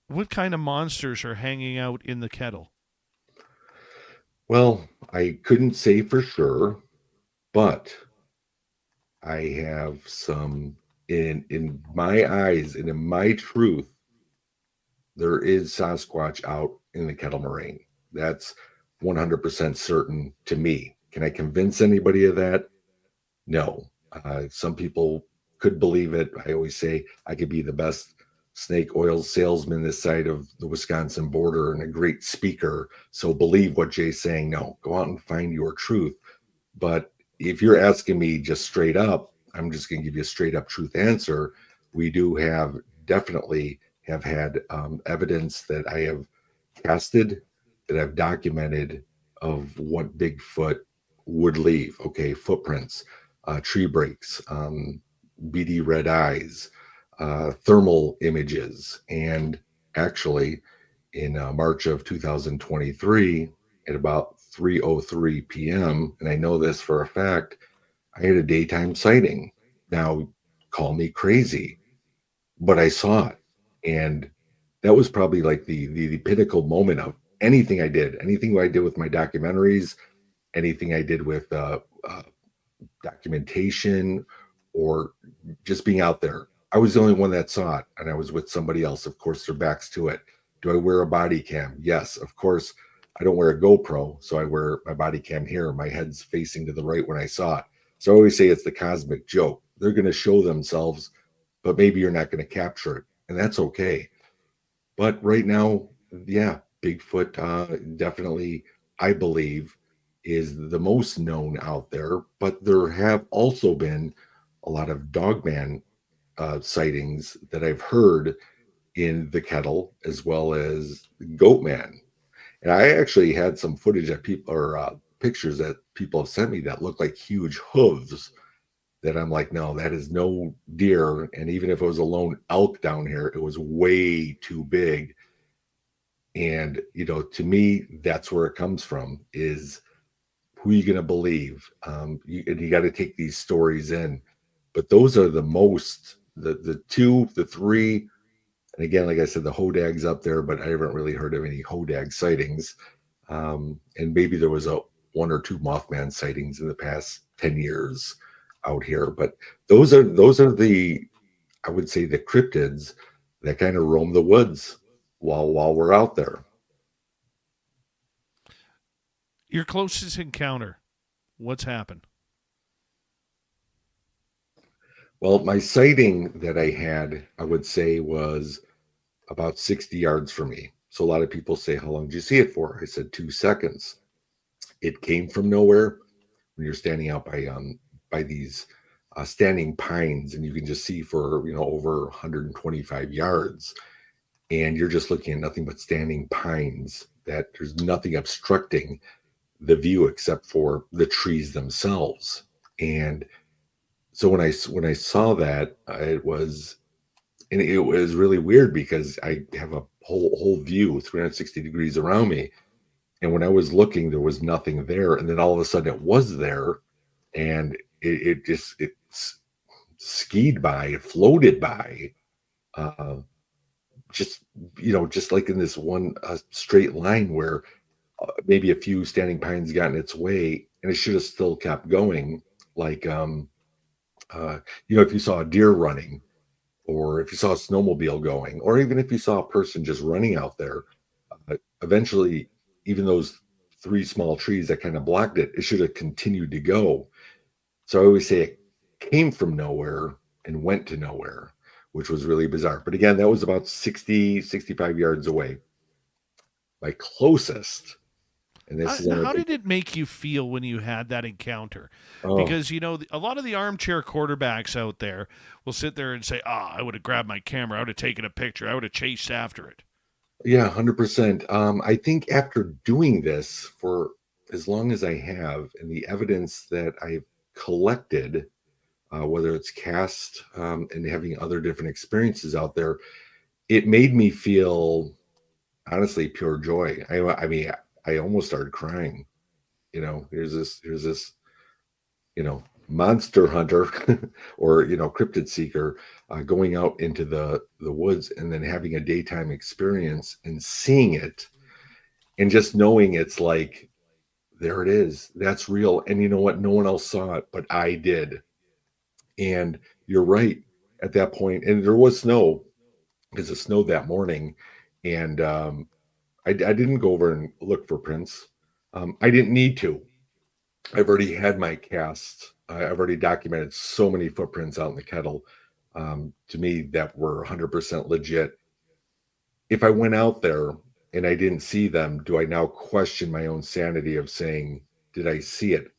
What kind of monsters are hanging out in the Kettle? Well, I couldn't say for sure, but I have some in my eyes and in my truth, there is Sasquatch out in the Kettle Moraine. That's 100% certain to me. Can I convince anybody of that? No. Some people could believe it. I always say I could be the best snake oil salesman this side of the Wisconsin border and a great speaker. So believe what Jay's saying. No, go out and find your truth. But if you're asking me just straight up, I'm just going to give you a straight up truth answer. We do definitely have had evidence that I have casted, that I've documented of what Bigfoot would leave. Okay, footprints, tree breaks, beady red eyes, thermal images. And actually, in March of 2023, at about 3:03 p.m., and I know this for a fact, I had a daytime sighting. Now, call me crazy, but I saw it. And that was probably like the pinnacle moment of anything I did with my documentaries, anything I did with documentation, or just being out there. I was the only one that saw it, and I was with somebody else. Of course, their backs to it. Do I wear a body cam? Yes, of course. I don't wear a GoPro, so I wear my body cam here. My head's facing to the right when I saw it. So I always say it's the cosmic joke. They're going to show themselves, but maybe you're not going to capture it, and that's okay. But right now, yeah, Bigfoot definitely, I believe, is the most known out there. But there have also been a lot of Dogman sightings that I've heard in the Kettle, as well as Goatman. And I actually had some footage that pictures that people have sent me that look like huge hooves, that I'm like, no, that is no deer. And even if it was a lone elk down here, it was way too big. And, to me, that's where it comes from, is who you going to believe. You got to take these stories in. But those are the most, the two, the three. And again, like I said, the Hodag's up there, but I haven't really heard of any Hodag sightings. And maybe there was one or two Mothman sightings in the past 10 years. out here. But those are the, I would say, the cryptids that kind of roam the woods while we're out there. Your closest encounter, what's happened? Well, my sighting that I had, I would say, was about 60 yards from me. So a lot of people say, how long did you see it for? I said 2 seconds. It came from nowhere. When you're standing out by these standing pines, and you can just see for over 125 yards, and you're just looking at nothing but standing pines, that there's nothing obstructing the view except for the trees themselves. And so when I saw that, it was really weird because I have a whole view 360 degrees around me, and when I was looking, there was nothing there, and then all of a sudden it was there, and it just skied by, it floated by, uh, just just like in this one straight line where maybe a few standing pines got in its way, and it should have still kept going. Like if you saw a deer running, or if you saw a snowmobile going, or even if you saw a person just running out there, eventually, even those three small trees that kind of blocked it, it should have continued to go. So I always say it came from nowhere and went to nowhere, which was really bizarre. But again, that was about 65 yards away. My closest, and this is How did it make you feel when you had that encounter? oh Because, a lot of the armchair quarterbacks out there will sit there and say, I would have grabbed my camera. I would have taken a picture. I would have chased after it. yeah, 100%. I think after doing this for as long as I have, and the evidence that I've collected, whether it's cast and having other different experiences out there, it made me feel honestly pure joy. I mean, I almost started crying. Here's this, monster hunter or cryptid seeker going out into the woods, and then having a daytime experience and seeing it, and just knowing it's like, there it is, that's real. And you know what, no one else saw it, but I did. And you're right, at that point, and there was snow, because it snowed that morning, and I didn't go over and look for prints. I didn't need to. I've already had my cast. I've already documented so many footprints out in the Kettle, to me, that were 100% legit. If I went out there and I didn't see them, do I now question my own sanity of saying, did I see it?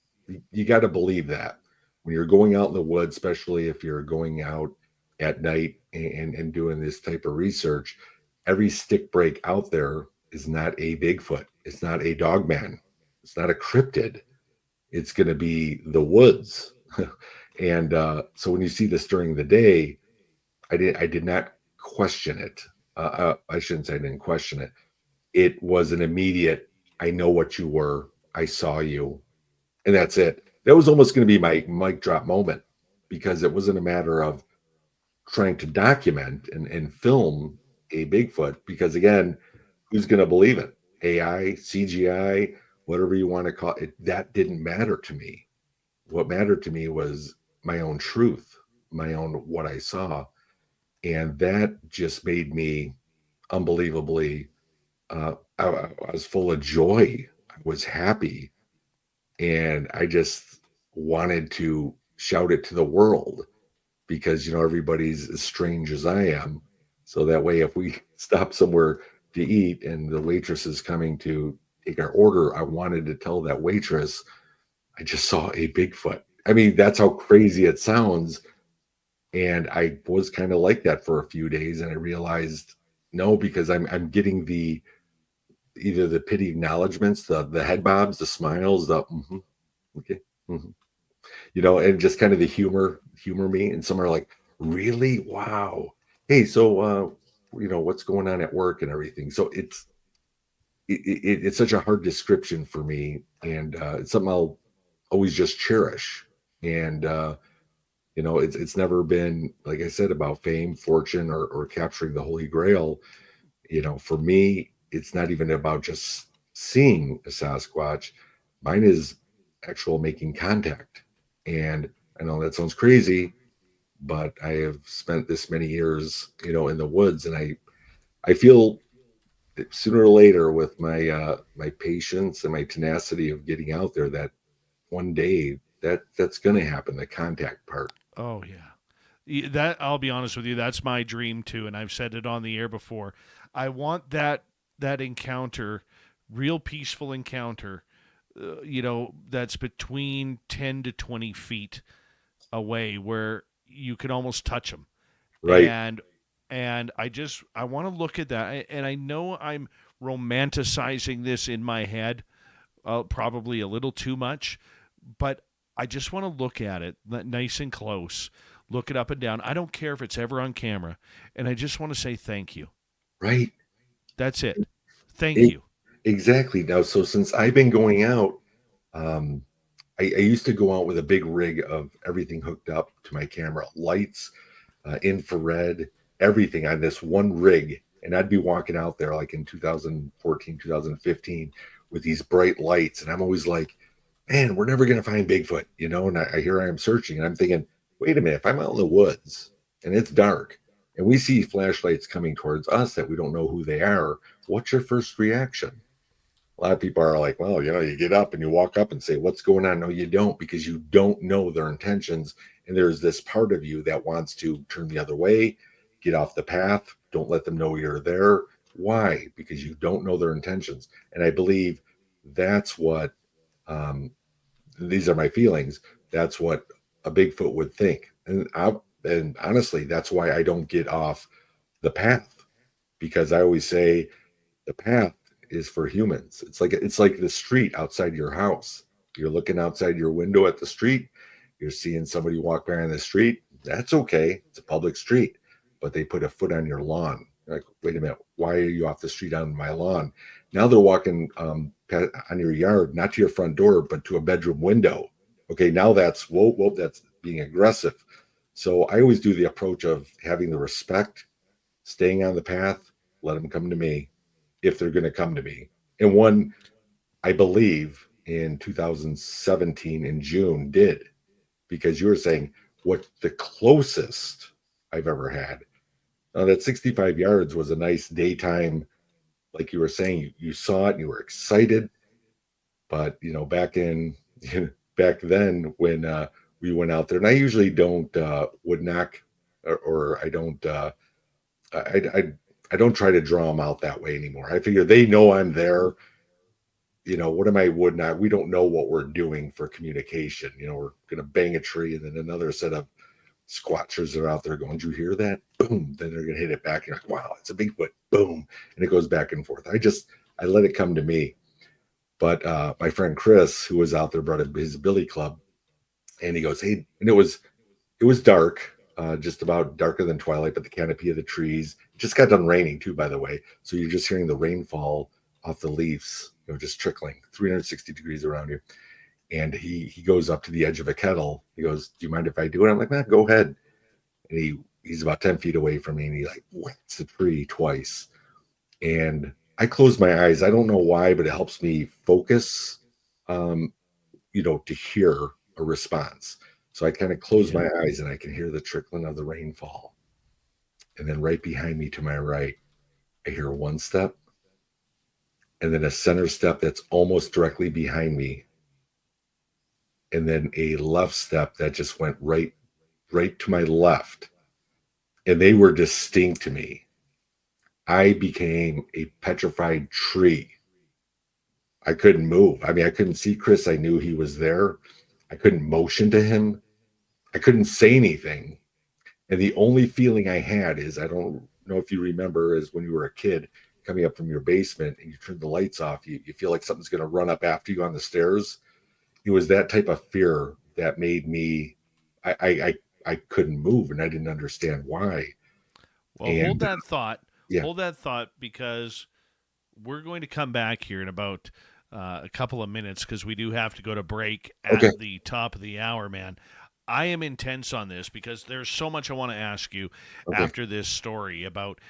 You got to believe that. When you're going out in the woods, especially if you're going out at night and doing this type of research, every stick break out there is not a Bigfoot. It's not a Dogman. It's not a cryptid. It's going to be the woods. And so when you see this during the day, I did not question it. I shouldn't say I didn't question it. It was an immediate, I know what you were. I saw you. And that's it. That was almost going to be my mic drop moment, because it wasn't a matter of trying to document and film a Bigfoot, because again, who's going to believe it? AI, CGI, whatever you want to call it, that didn't matter to me. What mattered to me was my own truth, my own what I saw. And that just made me unbelievably, I was full of joy. I was happy. And I just wanted to shout it to the world, because, everybody's as strange as I am. So that way, if we stop somewhere to eat and the waitress is coming to take our order, I wanted to tell that waitress, I just saw a Bigfoot. I mean, that's how crazy it sounds. And I was kind of like that for a few days. And I realized, no, because I'm getting either the pity acknowledgments, the head bobs, the smiles, the okay, and just kind of the humor me. And some are like, really? Wow. Hey, so what's going on at work and everything. So it's such a hard description for me, and it's something I'll always just cherish. And it's never been, like I said, about fame, fortune, or capturing the Holy Grail. For me, it's not even about just seeing a Sasquatch. Mine is actual making contact. And I know that sounds crazy, but I have spent this many years, in the woods, and I feel that sooner or later, with my patience and my tenacity of getting out there, that one day that's going to happen. The contact part. Oh yeah. That, I'll be honest with you, that's my dream too, and I've said it on the air before. I want that encounter, real peaceful encounter, that's between 10 to 20 feet away, where you can almost touch them. Right. And I want to look at that, and I know I'm romanticizing this in my head, probably a little too much, but I just want to look at it nice and close, look it up and down. I don't care if it's ever on camera, and I just want to say thank you. Right. That's it. Thank E- you. Exactly. Now, so since I've been going out, um, I used to go out with a big rig of everything hooked up to my camera, lights, infrared, everything on this one rig. And I'd be walking out there like in 2014, 2015 with these bright lights. And I'm always like, man, we're never going to find Bigfoot, And I hear I am searching and I'm thinking, wait a minute, if I'm out in the woods and it's dark and we see flashlights coming towards us that we don't know who they are, what's your first reaction? A lot of people are like, well, you get up and you walk up and say, what's going on? No, you don't, because you don't know their intentions. And there's this part of you that wants to turn the other way, get off the path, don't let them know you're there. Why? Because you don't know their intentions. And I believe that's what, these are my feelings. That's what a Bigfoot would think. And honestly, that's why I don't get off the path, because I always say the path is for humans. It's like the street outside your house. You're looking outside your window at the street. You're seeing somebody walk by on the street. That's okay. It's a public street, but they put a foot on your lawn. You're like, wait a minute, why are you off the street on my lawn? Now they're walking on your yard, not to your front door, but to a bedroom window. Okay, now that's whoa, that's being aggressive. So I always do the approach of having the respect, staying on the path, let them come to me if they're going to come to me. And one, I believe, in 2017 in June did, because you were saying what the closest I've ever had. Now, that 65 yards was a nice daytime, like you were saying, you saw it and you were excited. But, back then when we went out there, and I usually don't would knock or I don't, I don't try to draw them out that way anymore. I figure they know I'm there. What am I would not? We don't know what we're doing for communication. We're going to bang a tree, and then another set of squatchers are out there going, "Did you hear that? Boom!" Then they're going to hit it back. You're like, "Wow, it's a Bigfoot!" Boom, and it goes back and forth. I let it come to me. But my friend Chris, who was out there, brought his billy club, and he goes, "Hey," and it was dark, just about darker than twilight, but the canopy of the trees. It just got done raining too, by the way. So you're just hearing the rainfall off the leaves, just trickling 360 degrees around you. And he goes up to the edge of a kettle. He goes, "Do you mind if I do it?" I'm like, "Man, go ahead." And he's about 10 feet away from me, and he like whacks the tree twice. And I close my eyes. I don't know why, but it helps me focus, to hear a response. So I kind of close my eyes and I can hear the trickling of the rainfall. And then right behind me to my right, I hear one step, and then a center step that's almost directly behind me. And then a left step that just went right to my left. And they were distinct to me. I became a petrified tree. I couldn't move. I mean, I couldn't see Chris. I knew he was there. I couldn't motion to him. I couldn't say anything. And the only feeling I had is, I don't know if you remember, is when you were a kid coming up from your basement and you turn the lights off, you feel like something's going to run up after you on the stairs. It was that type of fear that made me, I couldn't move, and I didn't understand why. Well, And hold that thought. yeah. Hold that thought, because we're going to come back here in about a couple of minutes, because we do have to go to break at Okay. the top of the hour, man. I am intense on this because there's so much I want to ask you Okay. after this story about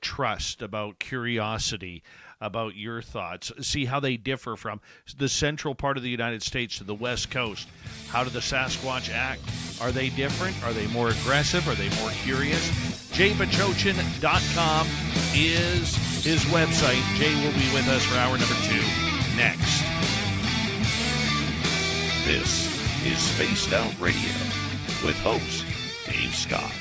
trust, about curiosity, about your thoughts. See how they differ from the central part of the United States to the West Coast. How do the Sasquatch act? Are they different? Are they more aggressive? Are they more curious? JayBachochin.com is his website. Jay will be with us for hour number 2 next. This is Spaced Out Radio with host Dave Scott.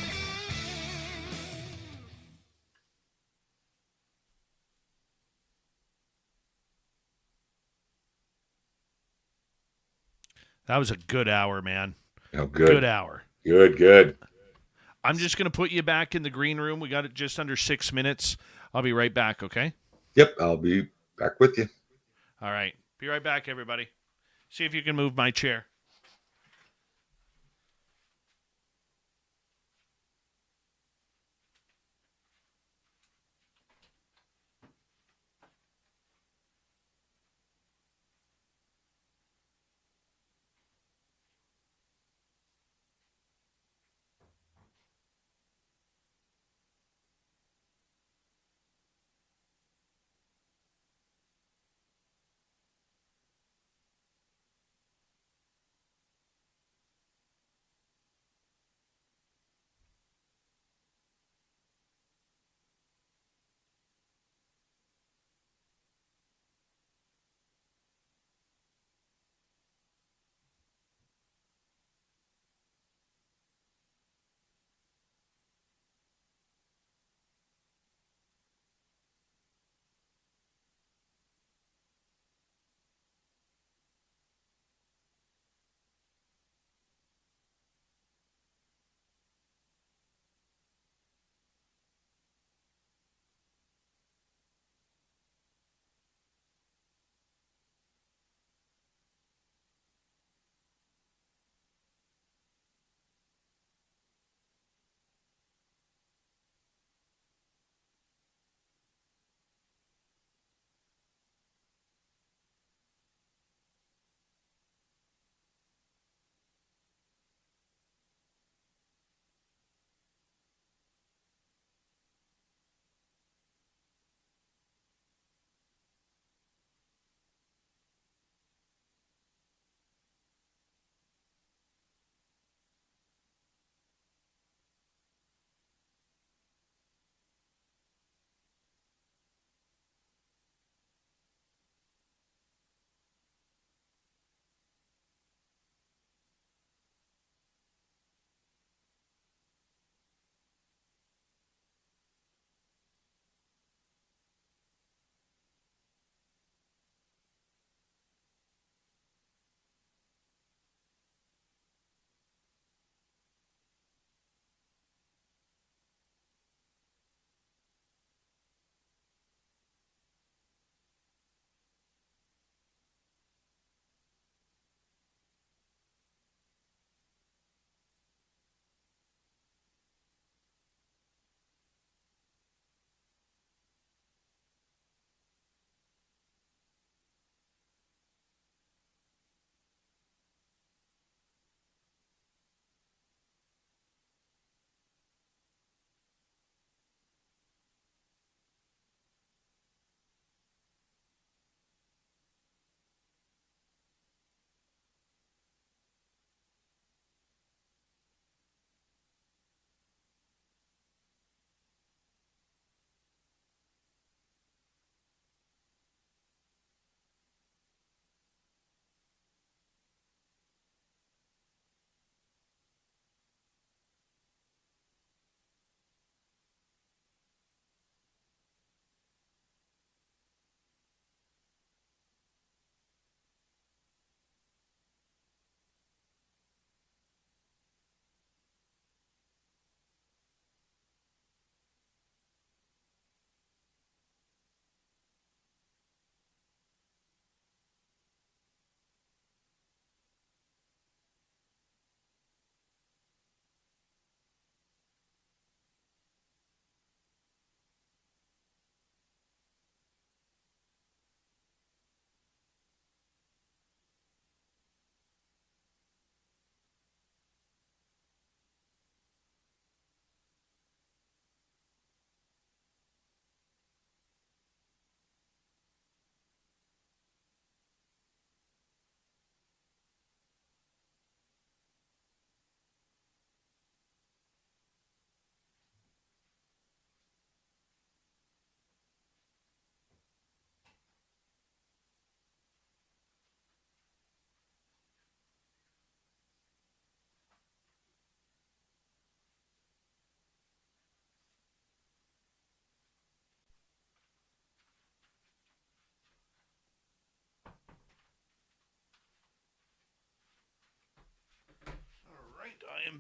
That was a good hour, man. Oh, good. Good hour. Good. I'm just going to put you back in the green room. We got it just under 6 minutes. I'll be right back, okay? Yep, I'll be back with you. All right. Be right back, everybody. See if you can move my chair.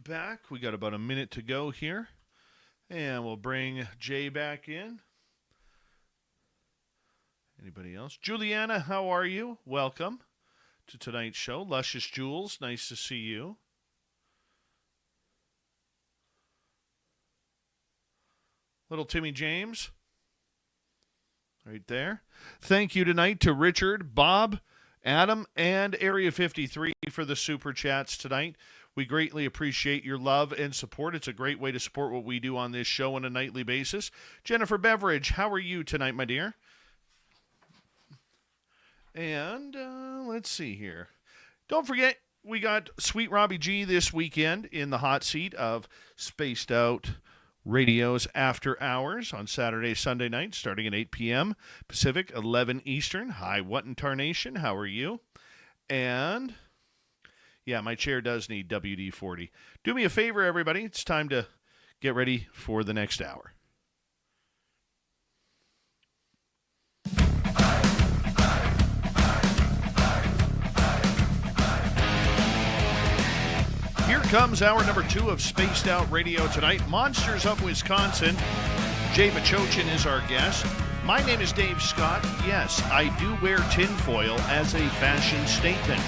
back. We got about a minute to go here. And we'll bring Jay back in. Anybody else? Juliana, how are you? Welcome to tonight's show. Luscious Jules, nice to see you. Little Timmy James, right there. Thank you tonight to Richard, Bob, Adam, and Area 53 for the super chats tonight. We greatly appreciate your love and support. It's a great way to support what we do on this show on a nightly basis. Jennifer Beveridge, how are you tonight, my dear? And let's see here. Don't forget, we got Sweet Robbie G this weekend in the hot seat of Spaced Out Radio's After Hours on Saturday, Sunday night, starting at 8 p.m. Pacific, 11 Eastern. Hi, what in tarnation? How are you? And, yeah, my chair does need WD-40. Do me a favor, everybody. It's time to get ready for the next hour. Here comes hour number 2 of Spaced Out Radio tonight. Monsters of Wisconsin. Jay Bachoin is our guest. My name is Dave Scott. Yes, I do wear tinfoil as a fashion statement.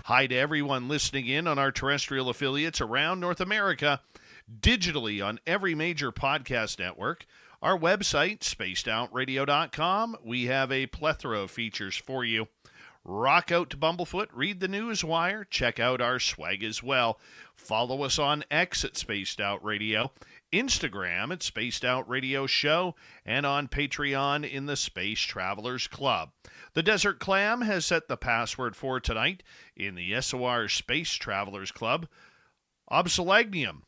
Hi to everyone listening in on our terrestrial affiliates around North America, digitally on every major podcast network. Our website, spacedoutradio.com. We have a plethora of features for you. Rock out to Bumblefoot, read the Newswire, check out our swag as well. Follow us on X at Spaced Out Radio, Instagram at Spaced Out Radio Show, and on Patreon in the Space Travelers Club. The Desert Clam has set the password for tonight in the SOR Space Travelers Club. Obsolagnium.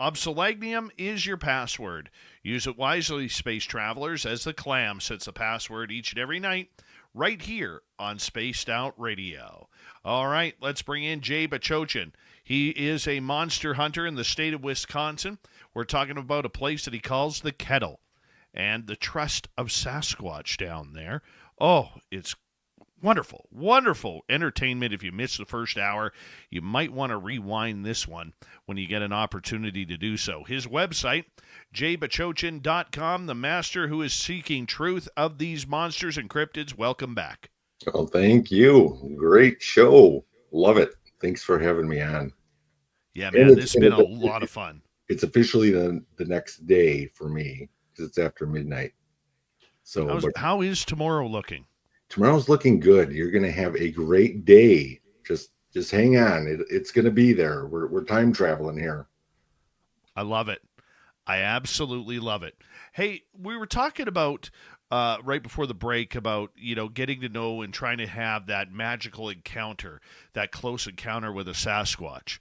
Obsolagnium is your password. Use it wisely, Space Travelers, as the Clam sets the password each and every night, right here on Spaced Out Radio. All right, let's bring in Jay Bachoin. He is a monster hunter in the state of Wisconsin. We're talking about a place that he calls the Kettle and the Trust of Sasquatch down there. Oh, it's wonderful, wonderful entertainment. If you missed the first hour, you might want to rewind this one when you get an opportunity to do so. His website, jaybachochin.com, the master who is seeking truth of these monsters and cryptids. Welcome back. Oh, thank you. Great show. Love it. Thanks for having me on. Yeah, man, this has been a lot of fun. It's officially the next day for me because it's after midnight. So how is tomorrow looking? Tomorrow's looking good. You're going to have a great day. Just hang on. It's going to be there. We're time traveling here. I love it. I absolutely love it. Hey, we were talking about right before the break about, getting to know and trying to have that magical encounter, that close encounter with a Sasquatch.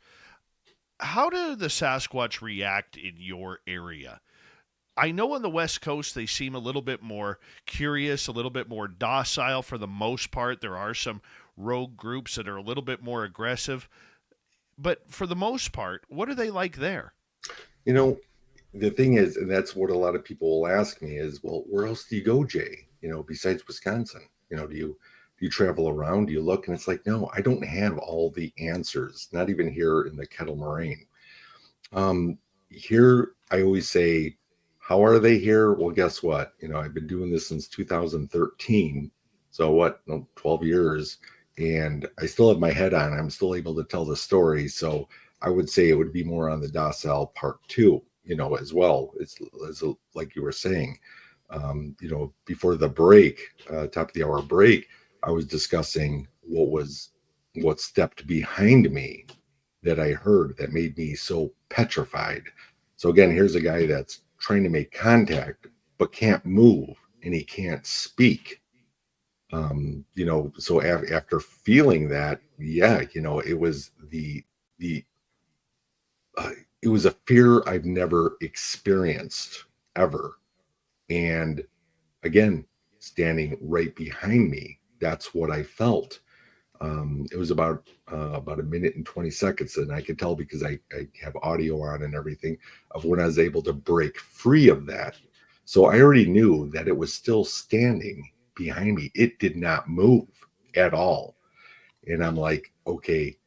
How do the Sasquatch react in your area? I know on the West Coast they seem a little bit more curious, a little bit more docile for the most part. There are some rogue groups that are a little bit more aggressive. But for the most part, what are they like there? The thing is, and that's what a lot of people will ask me is, well, where else do you go, Jay? Besides Wisconsin, do you travel around? Do you look? And it's like, no, I don't have all the answers, not even here in the Kettle, Moraine. Here, I always say, how are they here? Well, guess what? I've been doing this since 2013. So 12 years. And I still have my head on. I'm still able to tell the story. So I would say it would be more on the docile part too, as well. It's like you were saying, before the break, top of the hour break, I was discussing what stepped behind me that I heard that made me so petrified. So again, here's a guy that's trying to make contact, but can't move and he can't speak. So after feeling that, it was it was a fear I've never experienced ever. And again, standing right behind me, that's what I felt. It was about a minute and 20 seconds. And I could tell because I have audio on and everything of when I was able to break free of that. So I already knew that it was still standing behind me. It did not move at all. And I'm like, okay,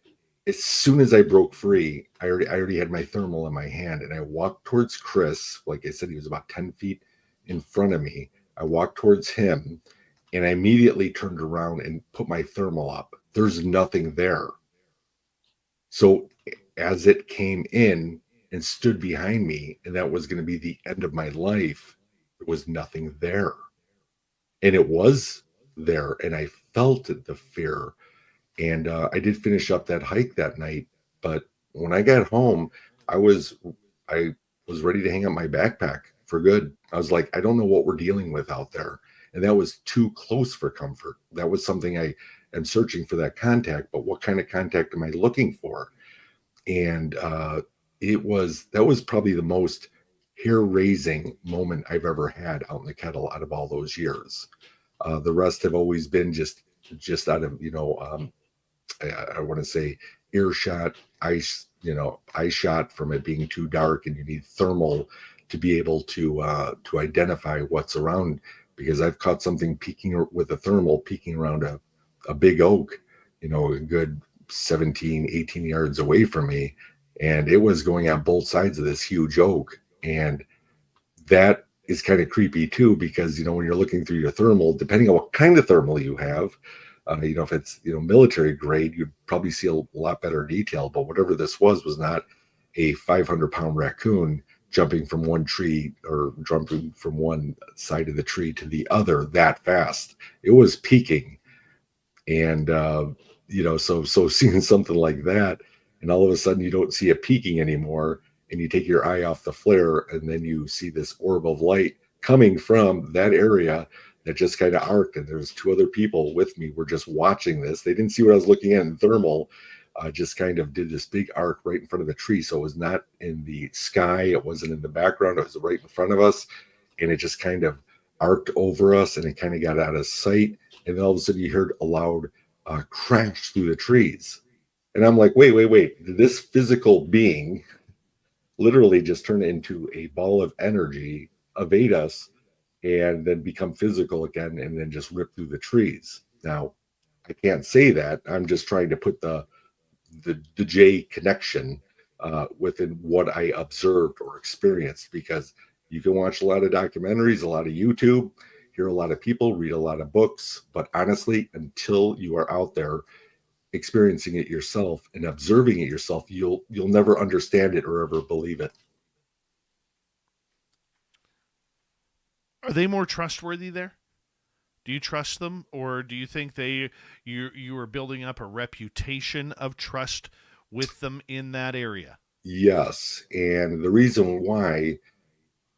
as soon as I broke free, I already had my thermal in my hand, and I walked towards Chris. Like I said, he was about 10 feet in front of me. I walked towards him, and I immediately turned around and put my thermal up. There's nothing there. So as it came in and stood behind me, and that was going to be the end of my life, there was nothing there. And it was there, and I felt the fear. And I did finish up that hike that night, but when I got home, I was I was ready to hang up my backpack for good. I was like, I don't know what we're dealing with out there, and that was too close for comfort. That was something I am searching for, that contact, but what kind of contact am I looking for? And that was probably the most hair-raising moment I've ever had out in the Kettle out of all those years. The rest have always been just out of I want to say earshot, eye shot from it being too dark, and you need thermal to be able to identify what's around. Because I've caught something peeking with a thermal peeking around a big oak, a good 17, 18 yards away from me, and it was going on both sides of this huge oak. And that is kind of creepy too, because when you're looking through your thermal, depending on what kind of thermal you have, if it's military grade, you'd probably see a lot better detail. But whatever this was not a 500-pound raccoon jumping from one tree or jumping from one side of the tree to the other that fast. It was peaking, and so seeing something like that, and all of a sudden you don't see it peaking anymore, and you take your eye off the flare, and then you see this orb of light coming from that area that just kind of arced. And there's two other people with me. We're just watching this. They didn't see what I was looking at in thermal. Just kind of did this big arc right in front of the tree. So it was not in the sky. It wasn't in the background. It was right in front of us. And it just kind of arced over us, and it kind of got out of sight. And then all of a sudden you heard a loud crash through the trees. And I'm like, wait. Did this physical being literally just turn into a ball of energy, evade us, and then become physical again, and then just rip through the trees? Now, I can't say that. I'm just trying to put the J connection within what I observed or experienced, because you can watch a lot of documentaries, a lot of YouTube, hear a lot of people, read a lot of books, but honestly, until you are out there experiencing it yourself and observing it yourself, you'll never understand it or ever believe it. Are they more trustworthy there? Do you trust them, or do you think you are building up a reputation of trust with them in that area? Yes, and the reason why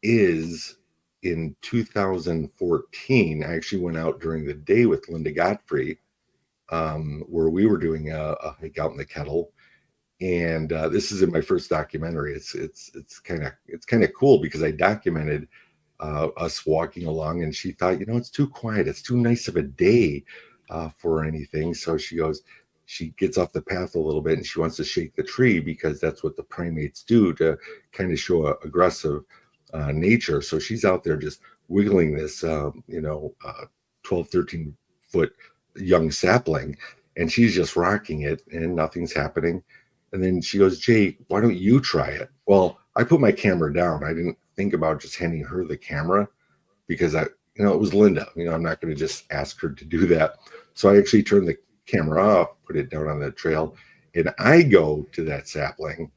is in 2014, I actually went out during the day with Linda Godfrey, where we were doing a hike out in the Kettle. And this is in my first documentary. It's kind of cool, because I documented us walking along, and she thought, it's too quiet. It's too nice of a day for anything. So she gets off the path a little bit, and she wants to shake the tree, because that's what the primates do to kind of show a aggressive nature. So she's out there just wiggling this, 12, 13 foot young sapling, and she's just rocking it, and nothing's happening. And then she goes, Jay, why don't you try it? Well, I put my camera down. I didn't think about just handing her the camera, because it was Linda. I'm not going to just ask her to do that. So I actually turned the camera off, put it down on the trail, and I go to that sapling,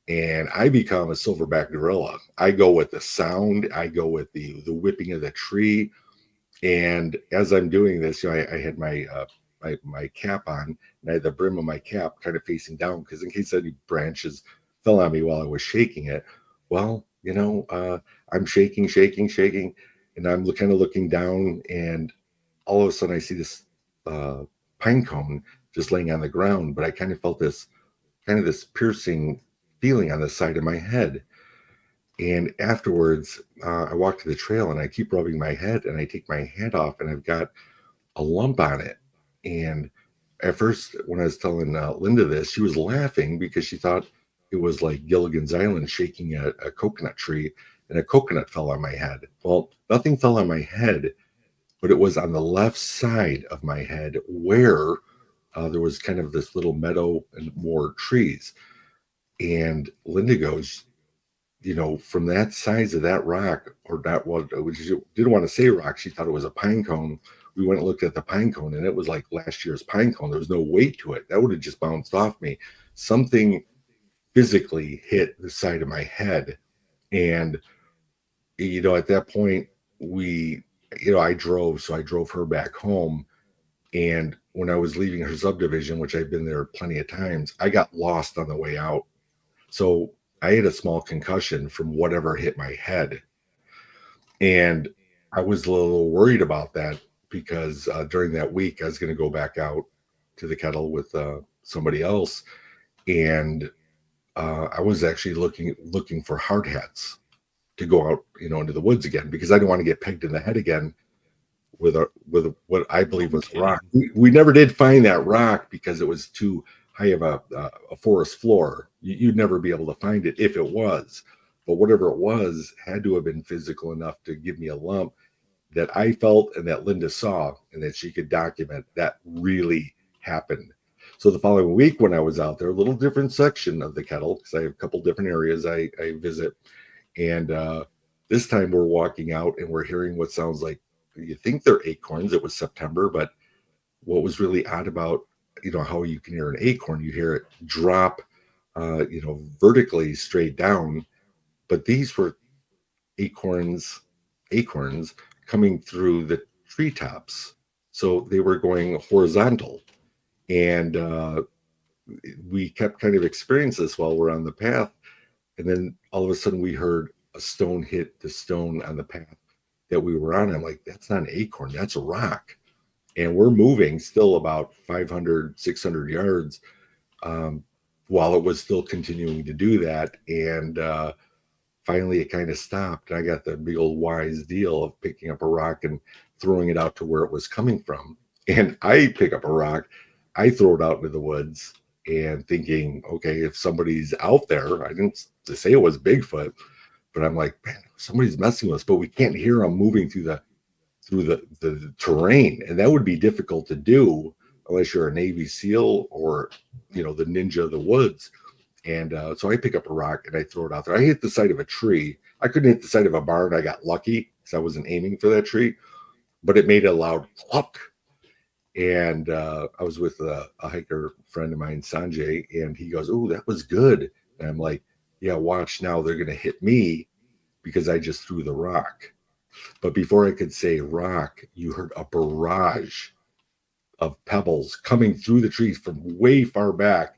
and I become a silverback gorilla. I go with the sound. I go with the whipping of the tree. And as I'm doing this, I had my cap on, and I had the brim of my cap kind of facing down, because in case any branches fell on me while I was shaking it. Well, I'm shaking, and I'm kind of looking down, and all of a sudden I see this pine cone just laying on the ground, but I kind of felt this piercing feeling on the side of my head. And afterwards, I walk to the trail, and I keep rubbing my head, and I take my hat off, and I've got a lump on it. And at first, when I was telling Linda this, she was laughing, because she thought it was like Gilligan's Island shaking a coconut tree, and a coconut fell on my head. Well, nothing fell on my head, but it was on the left side of my head, where there was kind of this little meadow and more trees. And Linda goes, from that size of that rock, or not, well, she didn't want to say rock. She thought it was a pine cone. We went and looked at the pine cone, and it was like last year's pine cone. There was no weight to it. That would have just bounced off me. Something physically hit the side of my head. And, at that point, I drove. So I drove her back home. And when I was leaving her subdivision, which I've been there plenty of times, I got lost on the way out. So I had a small concussion from whatever hit my head. And I was a little worried about that because during that week, I was going to go back out to the Kettle with somebody else. And I was actually looking for hard hats to go out, into the woods again, because I didn't want to get pegged in the head again with what I believe was rock. We never did find that rock because it was too high of a forest floor. You'd never be able to find it if it was. But whatever it was had to have been physical enough to give me a lump that I felt and that Linda saw, and that she could document that really happened. So the following week when I was out there, a little different section of the Kettle, because I have a couple different areas I visit. And this time we're walking out and we're hearing what sounds like, you think they're acorns. It was September, but what was really odd about, how you can hear an acorn, you hear it drop, vertically straight down. But these were acorns coming through the treetops. So they were going horizontal. And we kept kind of experiencing this while we're on the path. And then all of a sudden we heard a stone hit the stone on the path that we were on. I'm like, that's not an acorn, that's a rock. And we're moving still about 500, 600 yards while it was still continuing to do that. And finally it kind of stopped. And I got the big old wise deal of picking up a rock and throwing it out to where it was coming from. And I pick up a rock, I throw it out into the woods and thinking, okay, if somebody's out there, I didn't say it was Bigfoot, but I'm like, man, somebody's messing with us, but we can't hear them moving through the terrain. And that would be difficult to do unless you're a Navy SEAL or, the ninja of the woods. And so I pick up a rock and I throw it out there. I hit the side of a tree. I couldn't hit the side of a barn. I got lucky because I wasn't aiming for that tree, but it made a loud cluck. And I was with a hiker friend of mine, Sanjay, and he goes, "Oh, that was good." And I'm like, "Yeah, watch now. They're going to hit me because I just threw the rock." But before I could say rock, you heard a barrage of pebbles coming through the trees from way far back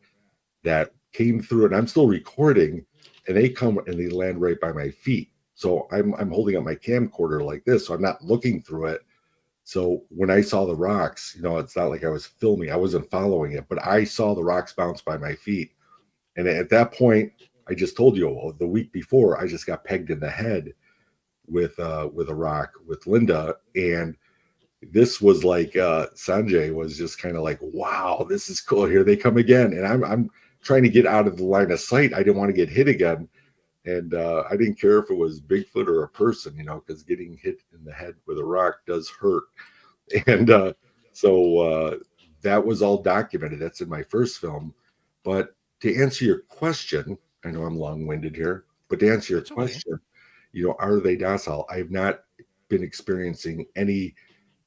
that came through. And I'm still recording, and they come and they land right by my feet. So I'm holding up my camcorder like this, so I'm not looking through it. So when I saw the rocks, it's not like I was filming. I wasn't following it, but I saw the rocks bounce by my feet. And at that point, I just told you, the week before, I just got pegged in the head with a rock with Linda. And this was like, Sanjay was just kind of like, wow, this is cool. Here they come again. And I'm trying to get out of the line of sight. I didn't want to get hit again. And I didn't care if it was Bigfoot or a person, because getting hit in the head with a rock does hurt. And so that was all documented. That's in my first film. But to answer your question, I know I'm long-winded here, but to answer your question, are they docile? I've not been experiencing any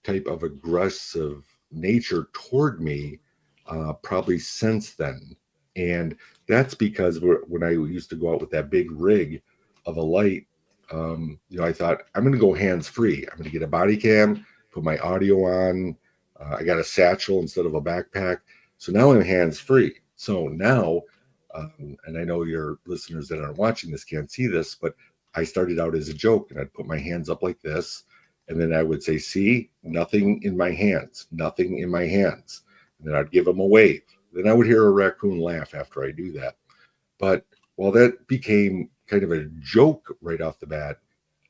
type of aggressive nature toward me probably since then. And that's because when I used to go out with that big rig of a light, I thought, I'm going to go hands-free. I'm going to get a body cam, put my audio on. I got a satchel instead of a backpack. So now I'm hands-free. So now, and I know your listeners that aren't watching this can't see this, but I started out as a joke, and I'd put my hands up like this. And then I would say, see, nothing in my hands, nothing in my hands. And then I'd give them a wave. Then I would hear a raccoon laugh after I do that. But while that became kind of a joke right off the bat,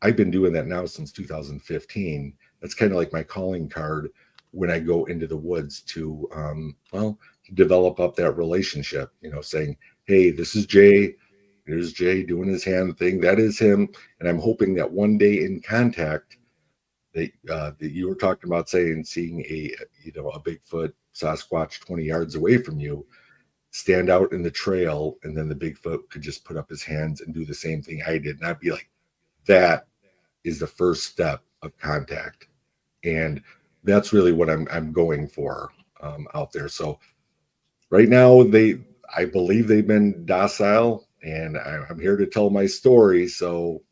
I've been doing that now since 2015. That's kind of like my calling card when I go into the woods to develop up that relationship, saying, hey, this is Jay. Here's Jay doing his hand thing. That is him. And I'm hoping that one day in contact that you were talking about seeing a Bigfoot Sasquatch 20 yards away from you, stand out in the trail, and then the Bigfoot could just put up his hands and do the same thing I did. And I'd be like, that is the first step of contact. And that's really what I'm going for out there. So right now, I believe they've been docile, and I'm here to tell my story. So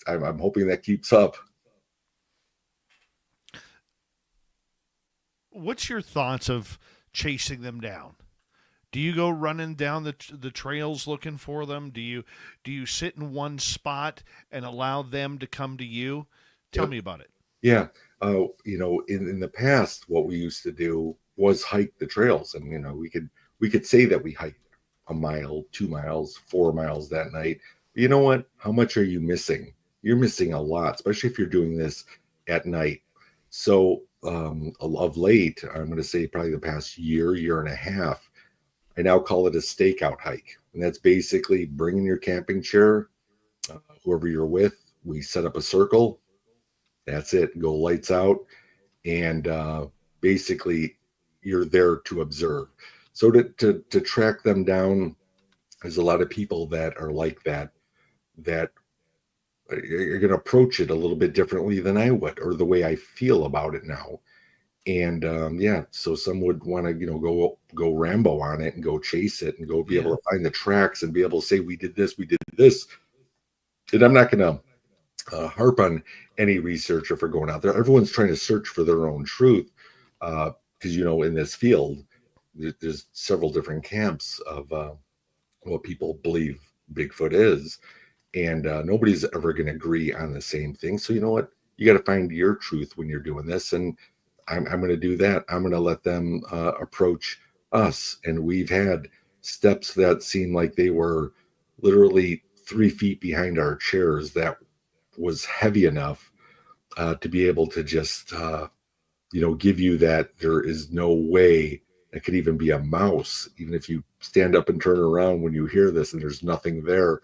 I'm hoping that keeps up. What's your thoughts of chasing them down? Do you go running down the trails looking for them? Do you sit in one spot and allow them to come to you? Tell me about it. Yeah. In the past, what we used to do was hike the trails, and we could say that we hiked a mile, 2 miles, 4 miles that night. But you know what? How much are you missing? You're missing a lot, especially if you're doing this at night. So of late, I'm going to say probably the past year and a half, I now call it a stakeout hike. And that's basically bringing your camping chair, whoever you're with, we set up a circle. That's it. Go lights out. And basically, you're there to observe. So to track them down, there's a lot of people that are like that you're going to approach it a little bit differently than I would, or the way I feel about it now. And so some would want to, go Rambo on it and go chase it and go be able to find the tracks and be able to say, we did this. And I'm not going to harp on any researcher for going out there. Everyone's trying to search for their own truth because, in this field, there's several different camps of what people believe Bigfoot is. And nobody's ever going to agree on the same thing. So you know what? You got to find your truth when you're doing this. And I'm going to do that. I'm going to let them approach us. And we've had steps that seemed like they were literally 3 feet behind our chairs. That was heavy enough to be able to just, give you that there is no way it could even be a mouse, even if you stand up and turn around when you hear this and there's nothing there.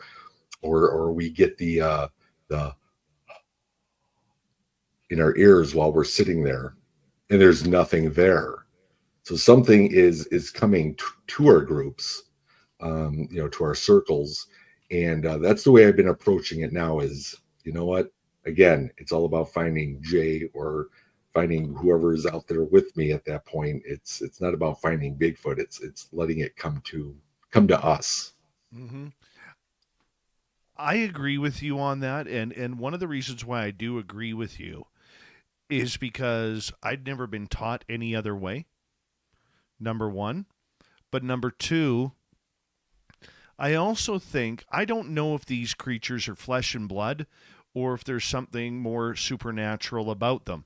Or we get the in our ears while we're sitting there and there's nothing there. So something is coming to our groups, to our circles. And that's the way I've been approaching it now is, you know what? Again, it's all about finding Jay or finding whoever is out there with me at that point. It's not about finding Bigfoot. It's letting it come to us. Mm-hmm. I agree with you on that, and one of the reasons why I do agree with you is because I'd never been taught any other way, number one. But number two, I also think, I don't know if these creatures are flesh and blood or if there's something more supernatural about them.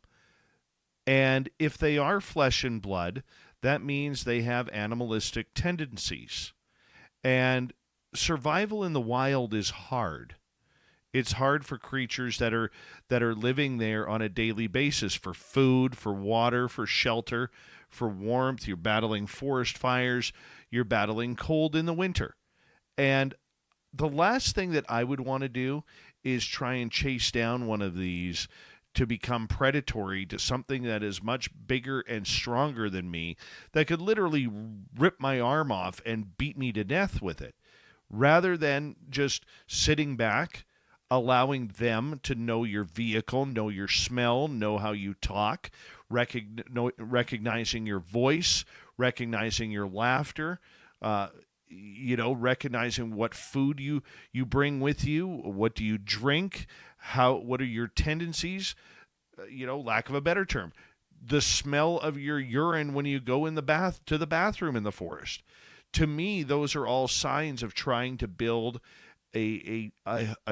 And if they are flesh and blood, that means they have animalistic tendencies. And survival in the wild is hard. It's hard for creatures that are living there on a daily basis for food, for water, for shelter, for warmth. You're battling forest fires. You're battling cold in the winter. And the last thing that I would want to do is try and chase down one of these to become predatory to something that is much bigger and stronger than me that could literally rip my arm off and beat me to death with it. Rather than just sitting back, allowing them to know your vehicle, know your smell, know how you talk, recognizing your voice, recognizing your laughter, recognizing what food you bring with you, what do you drink, what are your tendencies, lack of a better term, the smell of your urine when you go to the bathroom in the forest. To me, those are all signs of trying to build a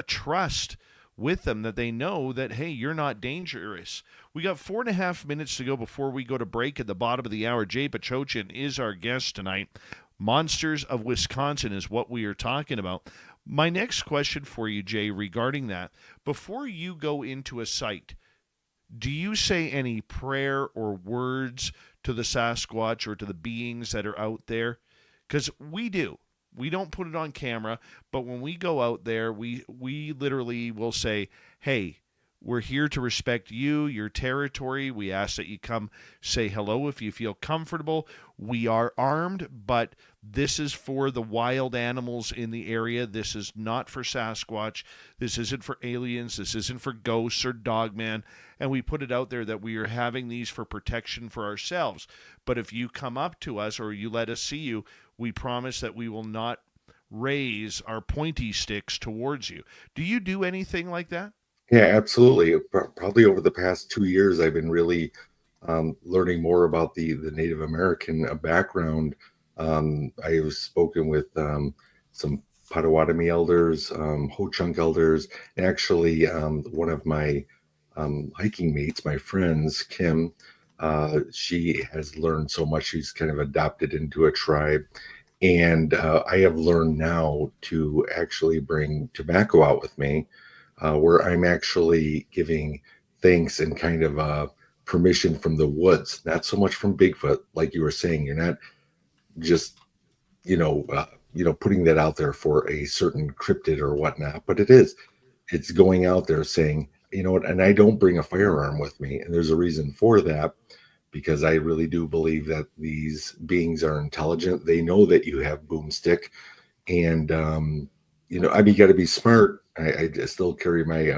trust with them that they know that, hey, you're not dangerous. We got 4.5 minutes to go before we go to break at the bottom of the hour. Jay Bachochin is our guest tonight. Monsters of Wisconsin is what we are talking about. My next question for you, Jay, regarding that, before you go into a site, do you say any prayer or words to the Sasquatch or to the beings that are out there? Because we do. We don't put it on camera, but when we go out there, we literally will say, hey, We're here to respect you, your territory. We ask that you come say hello if you feel comfortable. We are armed, but this is for the wild animals in the area. This is not for Sasquatch. This isn't for aliens. This isn't for ghosts or Dogman. And we put it out there that we are having these for protection for ourselves. But if you come up to us or you let us see you, we promise that we will not raise our pointy sticks towards you. Do you do anything like that? Yeah, absolutely. Probably over the past 2 years, I've been really learning more about the Native American background. I have spoken with some Potawatomi elders, Ho-Chunk elders, and actually one of my hiking mates, my friends, Kim, she has learned so much. She's kind of adopted into a tribe. And I have learned now to actually bring tobacco out with me, where I'm actually giving thanks and kind of permission from the woods, not so much from Bigfoot, like you were saying. You're not just, putting that out there for a certain cryptid or whatnot, but it's going out there saying, you know what, and I don't bring a firearm with me. And there's a reason for that, because I really do believe that these beings are intelligent. They know that you have boomstick, and you got to be smart. I still carry my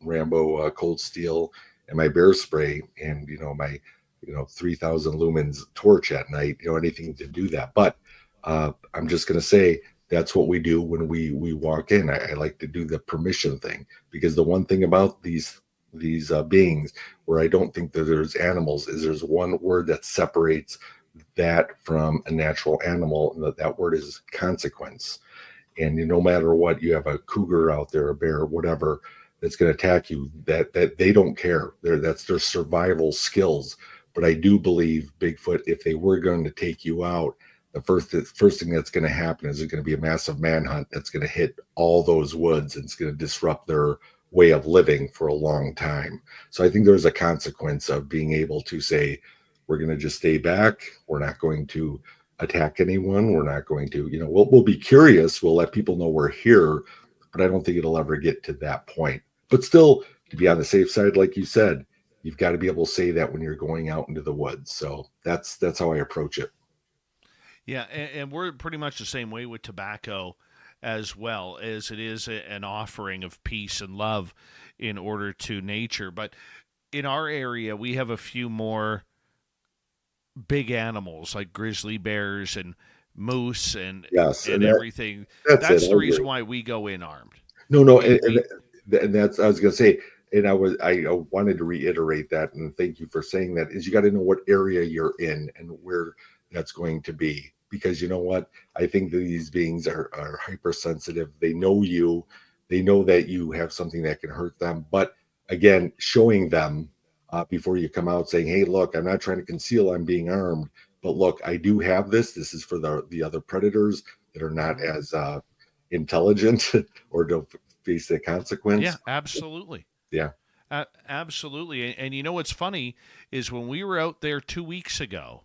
Rambo cold steel and my bear spray, and my 3,000 lumens torch at night. Anything to do that. But I'm just gonna say that's what we do when we walk in. I like to do the permission thing, because the one thing about these beings where I don't think that there's animals is there's one word that separates that from a natural animal, and that word is consequence. And no matter what, you have a cougar out there, a bear, whatever, that's going to attack you, that they don't care. That's their survival skills. But I do believe Bigfoot, if they were going to take you out, the first thing that's going to happen is there's going to be a massive manhunt that's going to hit all those woods, and it's going to disrupt their way of living for a long time. So I think there's a consequence of being able to say, we're going to just stay back. We're not going to attack anyone. We're not going to, we'll be curious. We'll let people know we're here, but I don't think it'll ever get to that point. But still, to be on the safe side, like you said, you've got to be able to say that when you're going out into the woods. So that's how I approach it. Yeah, and we're pretty much the same way with tobacco as well, as it is an offering of peace and love in order to nature. But in our area, we have a few more big animals like grizzly bears and moose and Yes, and everything. That's the reason why we go in armed. No, and that's, I was going to say, and I wanted to reiterate that, and thank you for saying that, is you got to know what area you're in and where that's going to be. Because you know what? I think that these beings are hypersensitive. They know you. They know that you have something that can hurt them. But again, showing them before you come out saying, hey, look, I'm not trying to conceal I'm being armed. But look, I do have this. This is for the other predators that are not as intelligent or don't face the consequence. Yeah, absolutely. Yeah. Absolutely. And you know what's funny is when we were out there 2 weeks ago,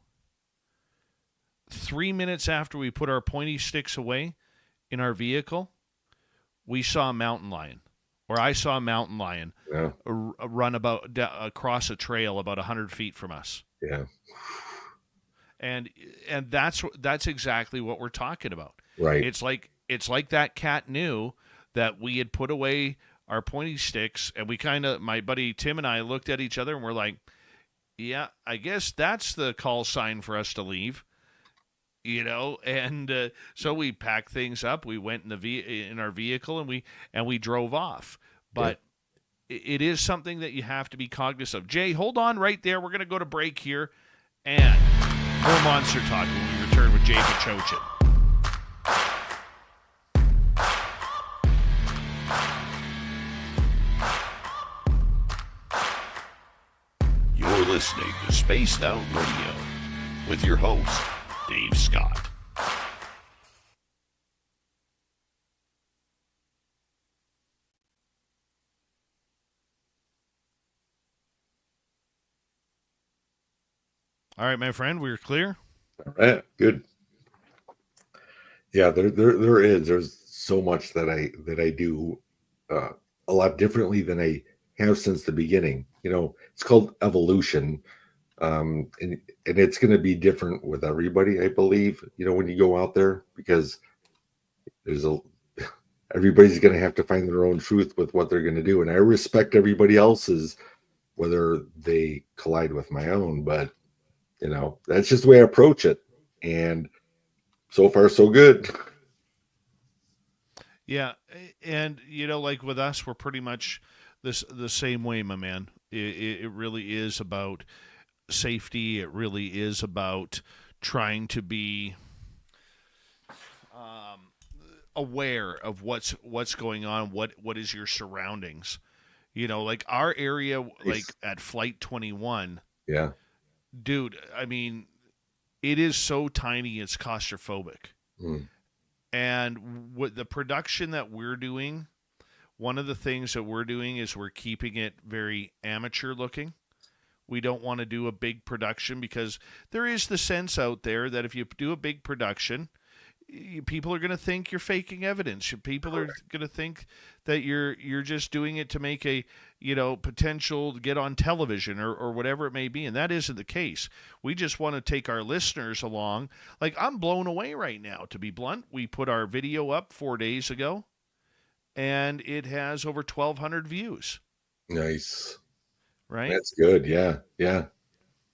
3 minutes after we put our pointy sticks away in our vehicle, we saw a mountain lion, or I saw a mountain lion run across a trail about 100 feet from us. Yeah. And that's exactly what we're talking about. Right. It's like that cat knew that we had put away our pointy sticks, and we my buddy Tim and I looked at each other and we're like, yeah, I guess that's the call sign for us to leave. And so we packed things up. We went in our vehicle and we drove off. But it is something that you have to be cognizant of. Jay, hold on right there. We're going to go to break here, and more Monster Talk when we return with Jay Bachoin. You're listening to Spaced Out Radio with your host, Dave Scott. All right, my friend, we're clear. All right, good. Yeah, there's so much that I do a lot differently than I have since the beginning. It's called evolution. And it's going to be different with everybody, I believe, when you go out there, because everybody's going to have to find their own truth with what they're going to do. And I respect everybody else's, whether they collide with my own, but that's just the way I approach it. And so far, so good. Yeah. And, like with us, we're pretty much the same way, my man. It really is about safety. It really is about trying to be aware of what's going on, what is your surroundings. Like our area, like at Flight 21, Yeah. dude, I mean, it is so tiny, it's claustrophobic. And with the production that we're doing, one of the things that we're doing is we're keeping it very amateur looking. We don't want to do a big production because there is the sense out there that if you do a big production, people are going to think you're faking evidence. People are going to think that you're just doing it to make a potential to get on television or whatever it may be, and that isn't the case. We just want to take our listeners along. Like, I'm blown away right now, to be blunt. We put our video up 4 days ago, and it has over 1,200 views. Nice. Right? That's good. Yeah. Yeah.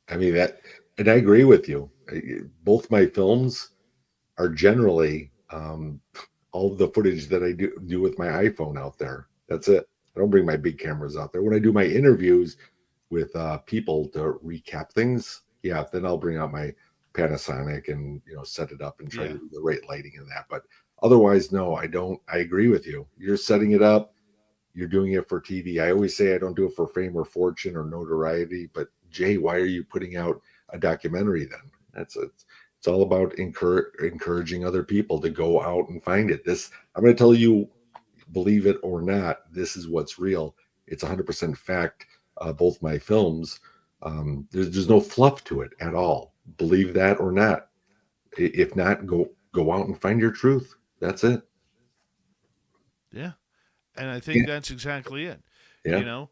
I mean, and I agree with you. Both my films are generally all of the footage that I do with my iPhone out there. That's it. I don't bring my big cameras out there. When I do my interviews with people to recap things, yeah, then I'll bring out my Panasonic and set it up and try to do the right lighting and that. But otherwise, no, I don't. I agree with you. You're setting it up. You're doing it for TV. I always say I don't do it for fame or fortune or notoriety. But Jay, why are you putting out a documentary then? It's all about encouraging other people to go out and find it. I'm going to tell you, believe it or not, this is what's real. It's 100% fact. Both my films, there's no fluff to it at all. Believe that or not. If not, go out and find your truth. That's it. Yeah. And I think that's exactly it. Yeah.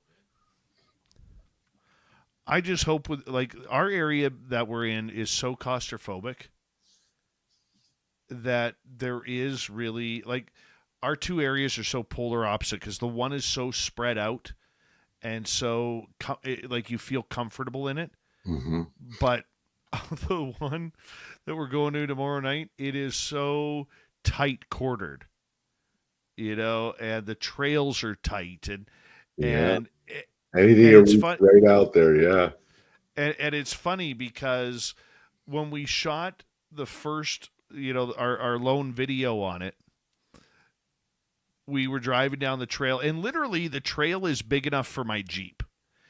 I just hope with our area that we're in is so claustrophobic that there is really our two areas are so polar opposite because the one is so spread out and so you feel comfortable in it. Mm-hmm. But the one that we're going to tomorrow night, it is so tight quartered, and the trails are tight and anything right out there, yeah. And it's funny because when we shot the first, our lone video on it, we were driving down the trail, and literally the trail is big enough for my Jeep.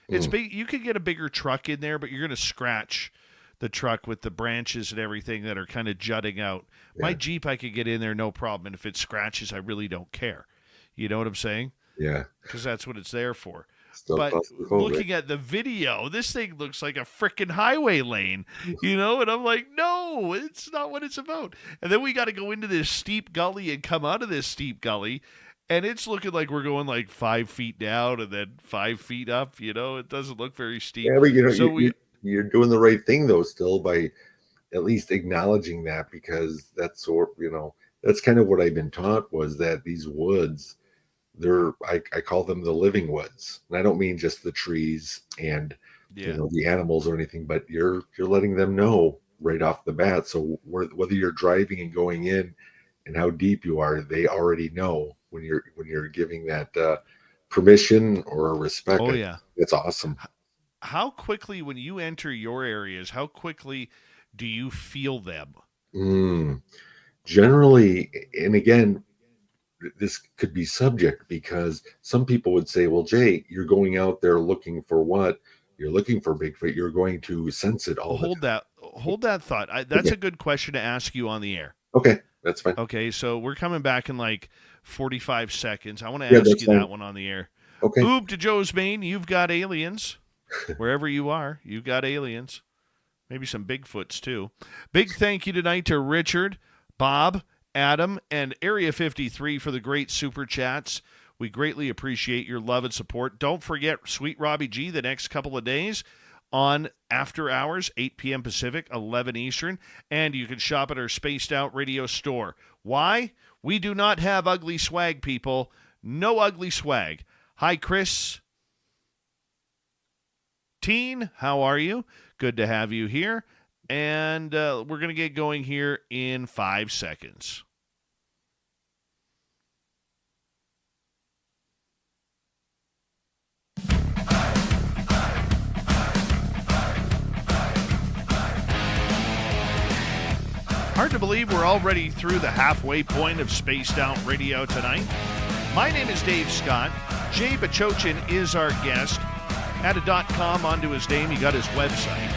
It's big. You could get a bigger truck in there, but you're going to scratch the truck with the branches and everything that are kind of jutting out. Yeah. My Jeep, I could get in there no problem, and if it scratches, I really don't care. You know what I'm saying? Yeah. Because that's what it's there for. Still but looking at the video, this thing looks like a freaking highway lane, and I'm like, no, it's not what it's about. And then we got to go into this steep gully and come out of this steep gully, and it's looking like we're going like 5 feet down and then 5 feet up. It doesn't look very steep. Yeah, but you're doing the right thing though, still, by at least acknowledging that, because that's that's kind of what I've been taught, was that these woods, I call them the living woods, and I don't mean just the trees and the animals or anything, but you're letting them know right off the bat. So whether you're driving and going in and how deep you are, they already know when you're giving that permission or respect. Oh yeah, it's awesome. How quickly, when you enter your areas, how quickly do you feel them? Generally, and again, this could be subject, because some people would say, well, Jay, you're going out there looking for what? You're looking for Bigfoot. You're going to sense it all. Hold that thought. That's a good question to ask you on the air. Okay, that's fine. Okay, so we're coming back in like 45 seconds. I want to ask you that one on the air. Okay. Oob to Joe's Maine, you've got aliens. Wherever you are, you've got aliens. Maybe some Bigfoots, too. Big thank you tonight to Richard, Bob, Adam, and Area 53 for the great super chats. We greatly appreciate your love and support. Don't forget Sweet Robbie G the next couple of days on After Hours, 8 p.m. Pacific, 11 Eastern, and you can shop at our Spaced Out Radio store. Why? We do not have ugly swag, people. No ugly swag. Hi, Chris. Teen, how are you? Good to have you here. And we're going to get going here in 5 seconds. Hard to believe we're already through the halfway point of Spaced Out Radio tonight. My name is Dave Scott. Jay Bachochin is our guest. Add a .com onto his name. He got his website,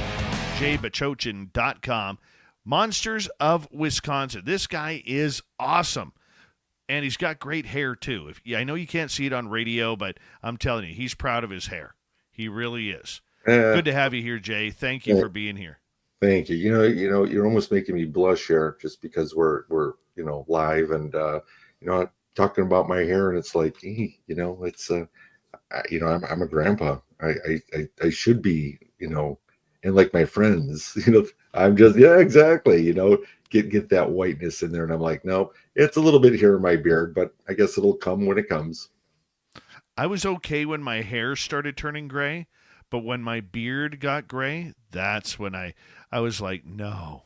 jaybachochin.com. Monsters of Wisconsin. This guy is awesome. And he's got great hair, too. I know you can't see it on radio, but I'm telling you, he's proud of his hair. He really is. Good to have you here, Jay. Thank you for being here. Thank you. You're almost making me blush here just because we're live and talking about my hair, and it's like, it's I'm a grandpa. I should be, and like my friends, I'm just, exactly, get that whiteness in there, and I'm like, no, it's a little bit here in my beard, but I guess it'll come when it comes. I was okay when my hair started turning gray, but when my beard got gray, that's when I was like, no,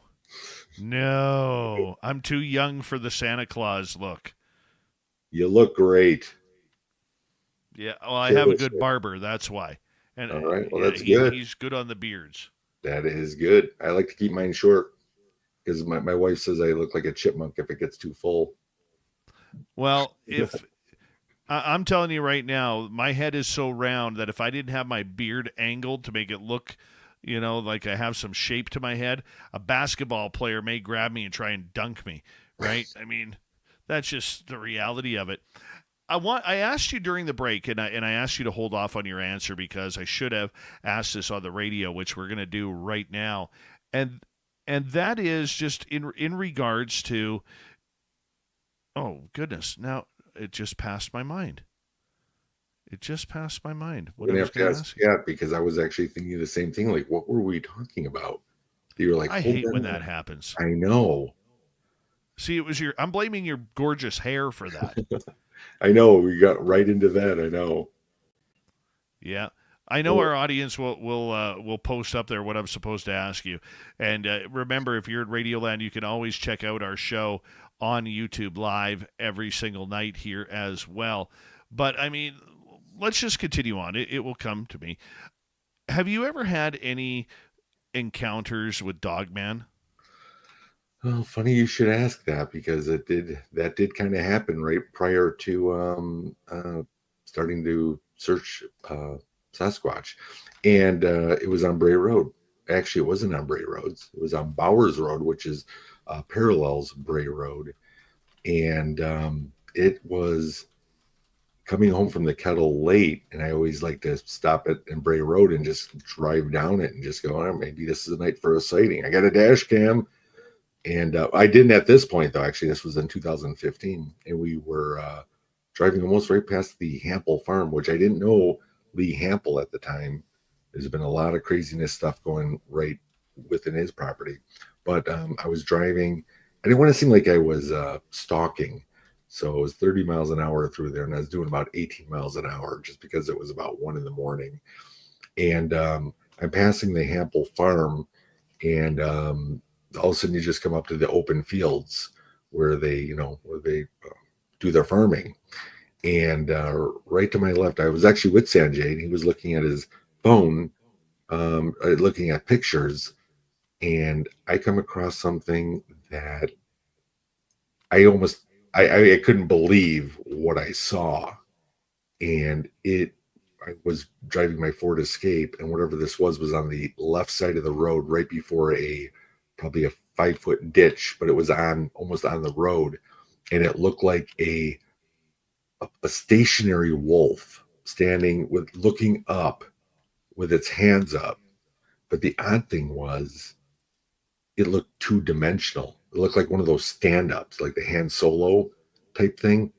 I'm too young for the Santa Claus look. You look great. Yeah, well, I have a good barber, that's why. And all right, well, that's good. He's good on the beards. That is good. I like to keep mine short because my wife says I look like a chipmunk if it gets too full. Well, I'm telling you right now, my head is so round that if I didn't have my beard angled to make it look, like I have some shape to my head, a basketball player may grab me and try and dunk me, right? I mean, that's just the reality of it. I asked you during the break, and I asked you to hold off on your answer because I should have asked this on the radio, which we're going to do right now, and that is just in regards to. Oh goodness! Now it just passed my mind. What I was going to ask? Yeah, because I was actually thinking the same thing. Like, what were we talking about? You're like, I hate when that happens. I know. See, I'm blaming your gorgeous hair for that. I know, we got right into that. I know. Yeah, I know. Our audience will post up there what I'm supposed to ask you. And remember, if you're at Radioland, you can always check out our show on YouTube live every single night here as well. But I mean, let's just continue on. It will come to me. Have you ever had any encounters with Dogman? Well, funny you should ask that because that did kind of happen right prior to starting to search Sasquatch, and it was on Bray Road. Actually, it wasn't on Bray Roads. It was on Bowers Road, which is parallels Bray Road, and it was coming home from the Kettle late, and I always like to stop at Bray Road and just drive down it and just go, maybe this is the night for a sighting. I got a dash cam. And I didn't at this point, though. Actually, this was in 2015. And we were driving almost right past the Hample farm, which I didn't know Lee Hample at the time. There's been a lot of craziness stuff going right within his property. But I was driving. I didn't want to seem like I was stalking. So it was 30 miles an hour through there. And I was doing about 18 miles an hour just because it was about 1 a.m. And I'm passing the Hample farm. And all of a sudden you just come up to the open fields where they do their farming. And right to my left, I was actually with Sanjay, and he was looking at his phone, looking at pictures. And I come across something that I couldn't believe what I saw. And I was driving my Ford Escape, and whatever this was on the left side of the road, right before probably a 5-foot ditch, but it was almost on the road, and it looked like a stationary wolf standing looking up with its hands up. But the odd thing was, it looked 2-dimensional. It looked like one of those stand-ups, like the Han Solo type thing.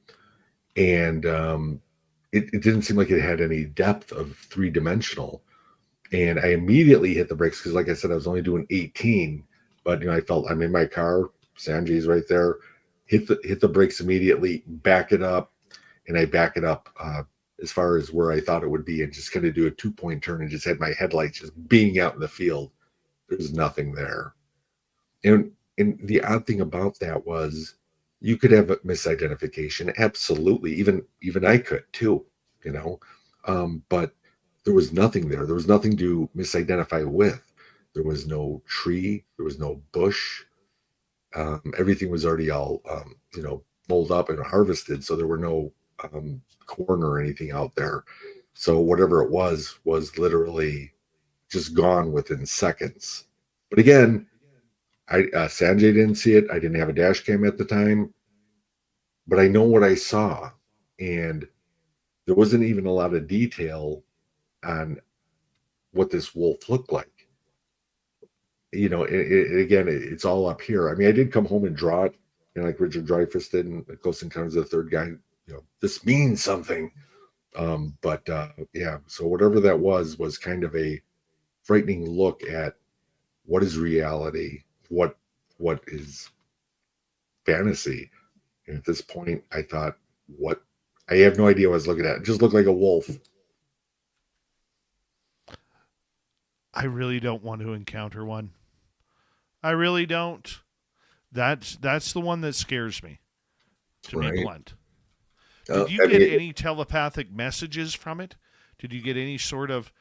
And it didn't seem like it had any depth of three-dimensional. And I immediately hit the brakes because, like I said, I was only doing 18, but I felt I'm in my car. Sanjay's right there. Hit the brakes immediately, back it up, and I back it up as far as where I thought it would be, and just kind of do a 2-point turn and just had my headlights just being out in the field. There's nothing there. And the odd thing about that was you could have a misidentification. Absolutely. Even I could too, but there was nothing there. There was nothing to misidentify with. There was no tree. There was no bush. Everything was already all, rolled up and harvested. So there were no corn or anything out there. So whatever it was literally just gone within seconds. But again, Sanjay didn't see it. I didn't have a dash cam at the time, but I know what I saw, and there wasn't even a lot of detail on what this wolf looked like. Again, it's all up here. I mean, I did come home and draw it, like Richard Dreyfuss did in Close Encounters of the Third Guy. This means something. Yeah. So whatever that was kind of a frightening look at what is reality, what is fantasy. And at this point, I thought, what? I have no idea what I was looking at. It just looked like a wolf. I really don't want to encounter one. I really don't. That's the one that scares me, to be blunt. Did you get any telepathic messages from it? Did you get any sort of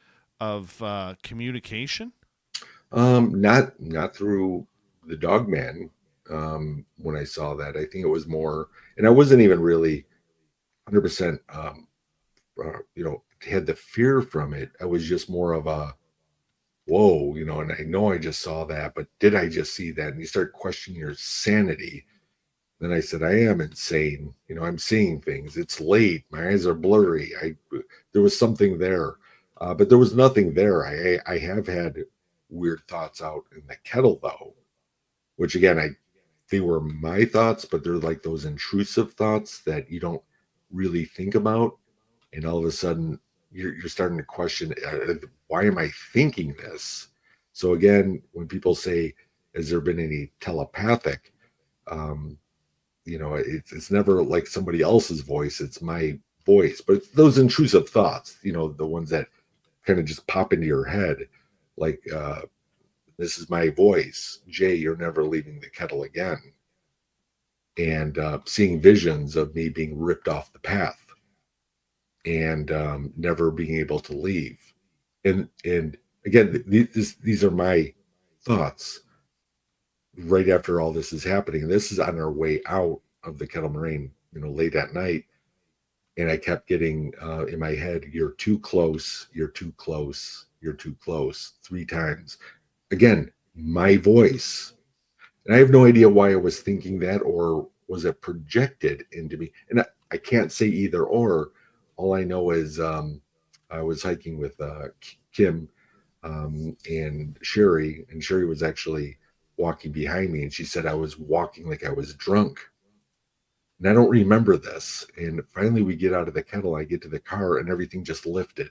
communication? Not through the Dogman. When I saw that, I think it was more, and I wasn't even really 100%, had the fear from it. I was just more of a, whoa, and I know I just saw that, but did I just see that? And you start questioning your sanity. Then I said, I am insane. I'm seeing things. It's late. My eyes are blurry. There was something there, but there was nothing there. I have had weird thoughts out in the Kettle, though, which again, they were my thoughts, but they're like those intrusive thoughts that you don't really think about, and all of a sudden you're starting to question, why am I thinking this? So again, when people say, has there been any telepathic, it's never like somebody else's voice, it's my voice. But it's those intrusive thoughts, the ones that kind of just pop into your head, like, this is my voice, Jay, you're never leaving the Kettle again. And seeing visions of me being ripped off the path and never being able to leave. And again, these are my thoughts right after all this is happening. This is on our way out of the Kettle Moraine, late at night. And I kept getting in my head, you're too close, you're too close, you're too close, 3 times. Again, my voice. And I have no idea why I was thinking that, or was it projected into me? And I can't say either or. All I know is I was hiking with Kim and Sherry was actually walking behind me, and she said I was walking like I was drunk. And I don't remember this. And finally we get out of the Kettle, I get to the car, and everything just lifted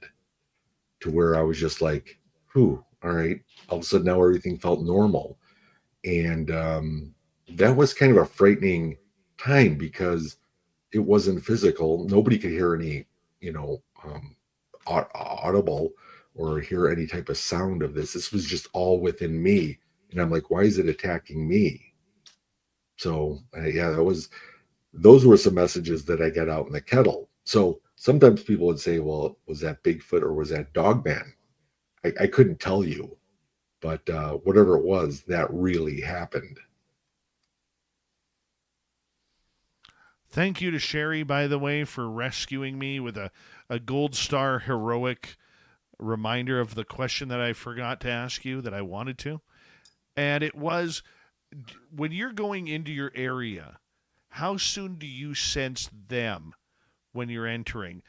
to where I was just like, whew, all right. All of a sudden now everything felt normal. And that was kind of a frightening time because it wasn't physical. Nobody could hear any, audible or hear any type of sound of this. This was just all within me. And I'm like, why is it attacking me? So those were some messages that I got out in the Kettle. So sometimes people would say, well, was that Bigfoot or was that Dogman? I couldn't tell you, but whatever it was, that really happened. Thank you to Sherry, by the way, for rescuing me with a gold star heroic reminder of the question that I forgot to ask you that I wanted to. And it was, when you're going into your area, how soon do you sense them when you're entering?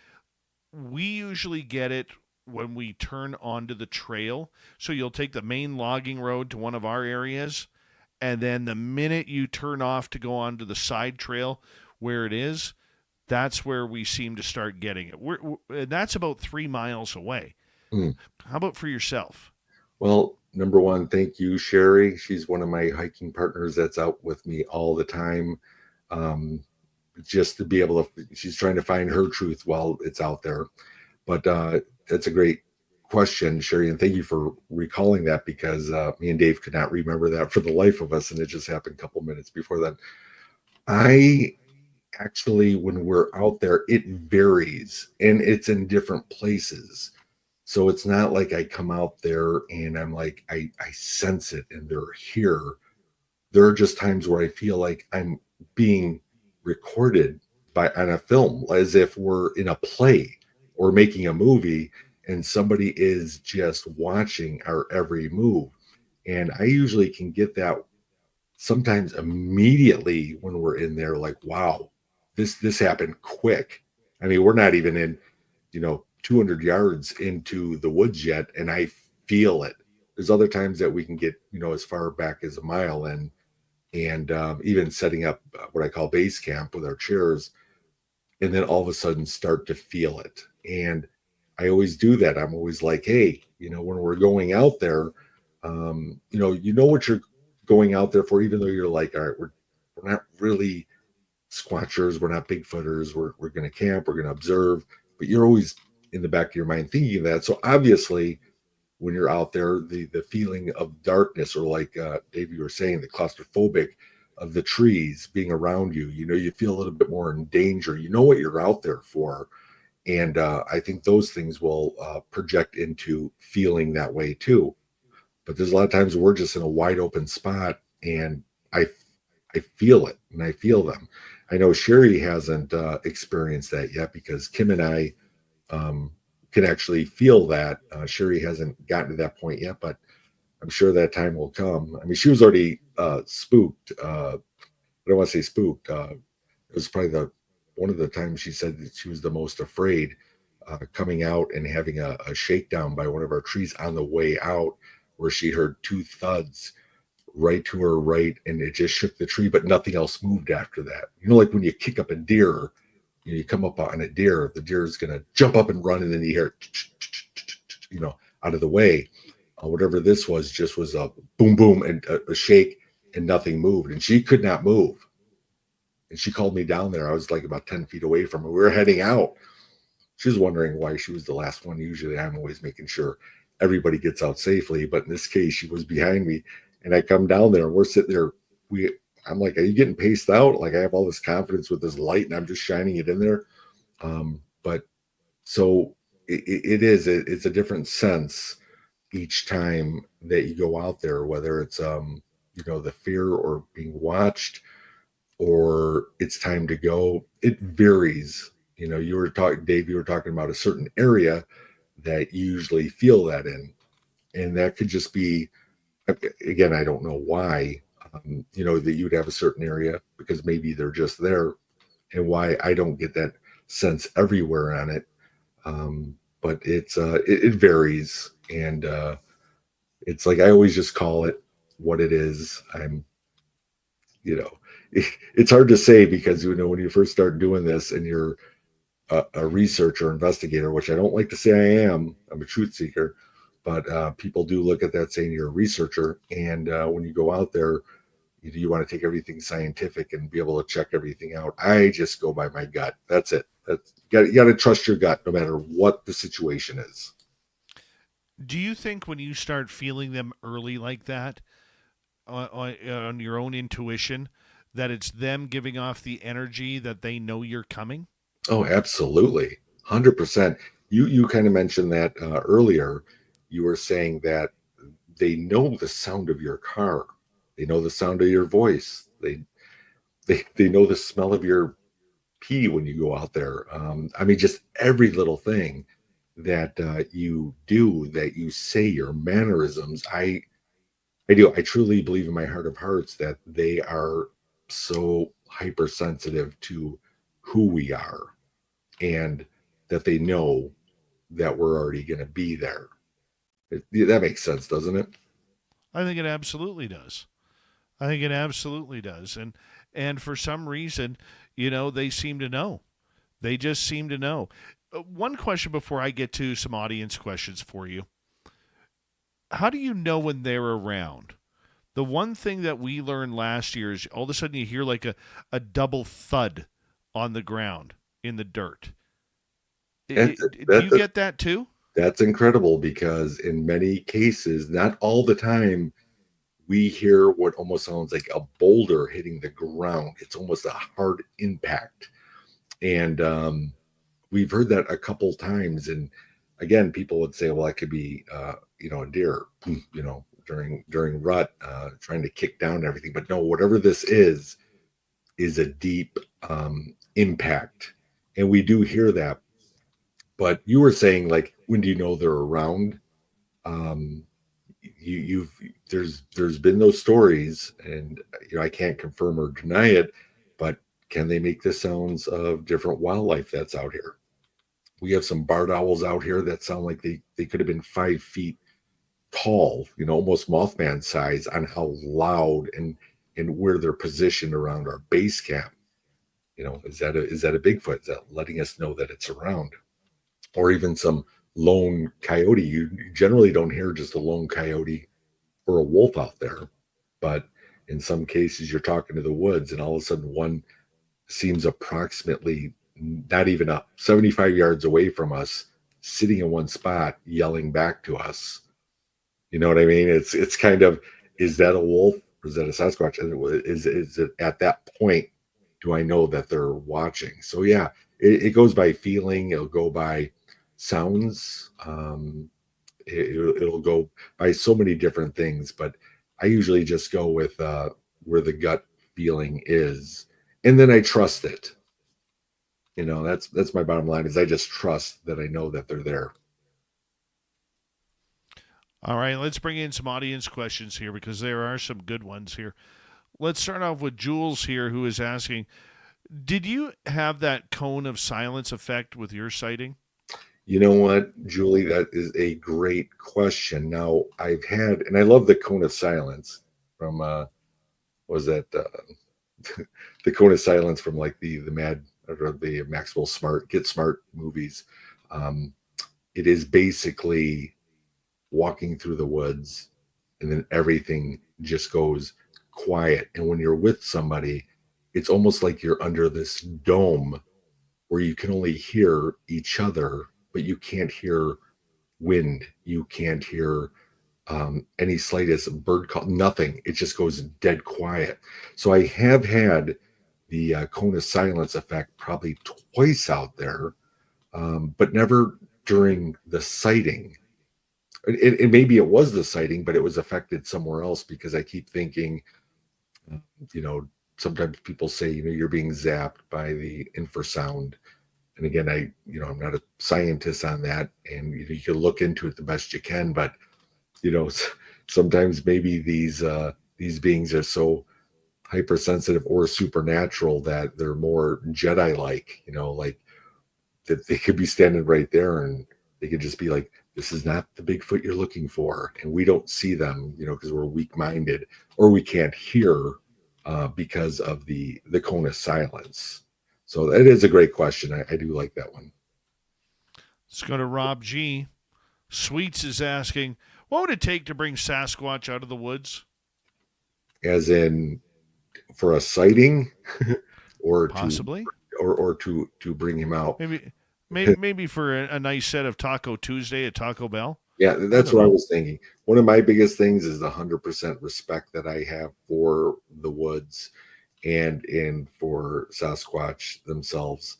We usually get it when we turn onto the trail. So you'll take the main logging road to one of our areas, and then the minute you turn off to go onto the side trail where it is, that's where we seem to start getting it. That's about 3 miles away. Mm. How about for yourself? Well, number one, thank you, Sherry. She's one of my hiking partners that's out with me all the time. Um, just to be able to, she's trying to find her truth while it's out there. But that's a great question, Sherry, and thank you for recalling that, because me and Dave could not remember that for the life of us, and it just happened a couple minutes before that. I actually, when we're out there, it varies, and it's in different places. So it's not like I come out there and I'm like, I sense it and they're here. There are just times where I feel like I'm being recorded by on a film, as if we're in a play or making a movie, and somebody is just watching our every move. And I usually can get that sometimes immediately when we're in there, like, wow, this happened quick. I mean, we're not even in, 200 yards into the woods yet, and I feel it. There's other times that we can get, as far back as a mile in, and even setting up what I call base camp with our chairs, and then all of a sudden start to feel it. And I always do that. I'm always like, hey, when we're going out there, you know what you're going out there for, even though you're like, all right, we're not really squatchers, we're not Bigfooters, we're going to camp, we're going to observe, but you're always in the back of your mind thinking that. So obviously, when you're out there, the feeling of darkness, or like Dave, you were saying, the claustrophobic of the trees being around you, you feel a little bit more in danger. You know what you're out there for. And I think those things will project into feeling that way too. But there's a lot of times we're just in a wide open spot, and I feel it, and I feel them. I know Sherry hasn't experienced that yet, because Kim and I can actually feel that. Sherry hasn't gotten to that point yet, but I'm sure that time will come. I mean, she was already spooked. I don't want to say spooked. It was probably one of the times she said that she was the most afraid, coming out and having a shakedown by one of our trees on the way out, where she heard two thuds right to her right, and it just shook the tree, but nothing else moved after that. Like when you kick up a deer, you come up on a deer, the deer is going to jump up and run, and then you hear, out of the way. Whatever this was, just was a boom, boom, and a shake, and nothing moved, and she could not move. And she called me down there. I was like about 10 feet away from her. We were heading out. She was wondering why she was the last one. Usually I'm always making sure everybody gets out safely, but in this case, she was behind me, and I come down there, and we're sitting there. I'm like, are you getting paced out? Like, I have all this confidence with this light, and I'm just shining it in there. But so it's a different sense each time that you go out there, whether it's, the fear or being watched, or it's time to go. It varies. You were talking, Dave, you were talking about a certain area that you usually feel that in. And that could just be, again, I don't know why, that you'd have a certain area, because maybe they're just there, and why I don't get that sense everywhere on it. But it varies. And it's like, I always just call it what it is. It's hard to say, because, when you first start doing this and you're a researcher, investigator, which I don't like to say I am. I'm a truth seeker, but people do look at that saying you're a researcher. And when you go out there, you want to take everything scientific and be able to check everything out. I just go by my gut. That's it. You got to trust your gut no matter what the situation is. Do you think when you start feeling them early like that, on your own intuition, that it's them giving off the energy that they know you're coming? Oh, absolutely. 100%. You kind of mentioned that earlier. You were saying that they know the sound of your car. They know the sound of your voice. They know the smell of your pee when you go out there. I mean, just every little thing that you do, that you say, your mannerisms. I do. I truly believe in my heart of hearts that they are so hypersensitive to who we are, and that they know that we're already going to be there. That makes sense, doesn't it? I think it absolutely does. I think it absolutely does. And for some reason, they seem to know. They just seem to know. One question before I get to some audience questions for you. How do you know when they're around? The one thing that we learned last year is all of a sudden you hear like a double thud on the ground in the dirt. That's, Do you that's, get that too? that's incredible because in many cases, not all the time, we hear what almost sounds like a boulder hitting the ground. It's almost a hard impact. And we've heard that a couple times. And again, people would say, well, that could be, a deer, during rut, trying to kick down everything. But no, whatever this is a deep impact. And we do hear that. But you were saying, like, when do you know they're around? Um, you've there's been those stories, and I can't confirm or deny it, but can they make the sounds of different wildlife that's out here? We have some barred owls out here that sound like they could have been 5 feet tall, almost Mothman size, on how loud and where they're positioned around our base camp. Is that a Bigfoot? Is that letting us know that it's around? Or even some lone coyote. You generally don't hear just a lone coyote or a wolf out there, but in some cases you're talking to the woods and all of a sudden one seems approximately not even up 75 yards away from us, sitting in one spot yelling back to us. You know what I mean? It's kind of, is that a wolf or is that a Sasquatch? And is it at that point, do I know that they're watching? So yeah, it goes by feeling, it'll go by sounds, it'll go by so many different things, but I usually just go with where the gut feeling is, and then I trust it. That's my bottom line, is I just trust that I know that they're there. All right, let's bring in some audience questions here because there are some good ones here. Let's start off with Jules here, who is asking, did you have that cone of silence effect with your sighting? You know what, Julie, that is a great question. Now, I've had, and I love the cone of silence from, was that the cone of silence from like the Mad or the Maxwell Smart, Get Smart movies. It is basically walking through the woods and then everything just goes quiet. And when you're with somebody, it's almost like you're under this dome where you can only hear each other, but you can't hear wind. You can't hear any slightest bird call, nothing. It just goes dead quiet. So I have had the cone of silence effect probably twice out there, but never during the sighting. And maybe it was the sighting, but it was affected somewhere else, because I keep thinking, sometimes people say, you're being zapped by the infrasound. And again, I'm not a scientist on that, and you can look into it the best you can, but sometimes maybe these beings are so hypersensitive or supernatural that they're more Jedi-like, like that they could be standing right there and they could just be like, this is not the Bigfoot you're looking for, and we don't see them, because we're weak-minded or we can't hear because of the cone of silence. So that is a great question. I do like that one. Let's go to Rob G. Sweets is asking, what would it take to bring Sasquatch out of the woods? As in, for a sighting, or possibly, to bring him out. Maybe for a nice set of Taco Tuesday at Taco Bell. Yeah, that's what I was thinking. One of my biggest things is the 100% respect that I have for the woods and for Sasquatch themselves.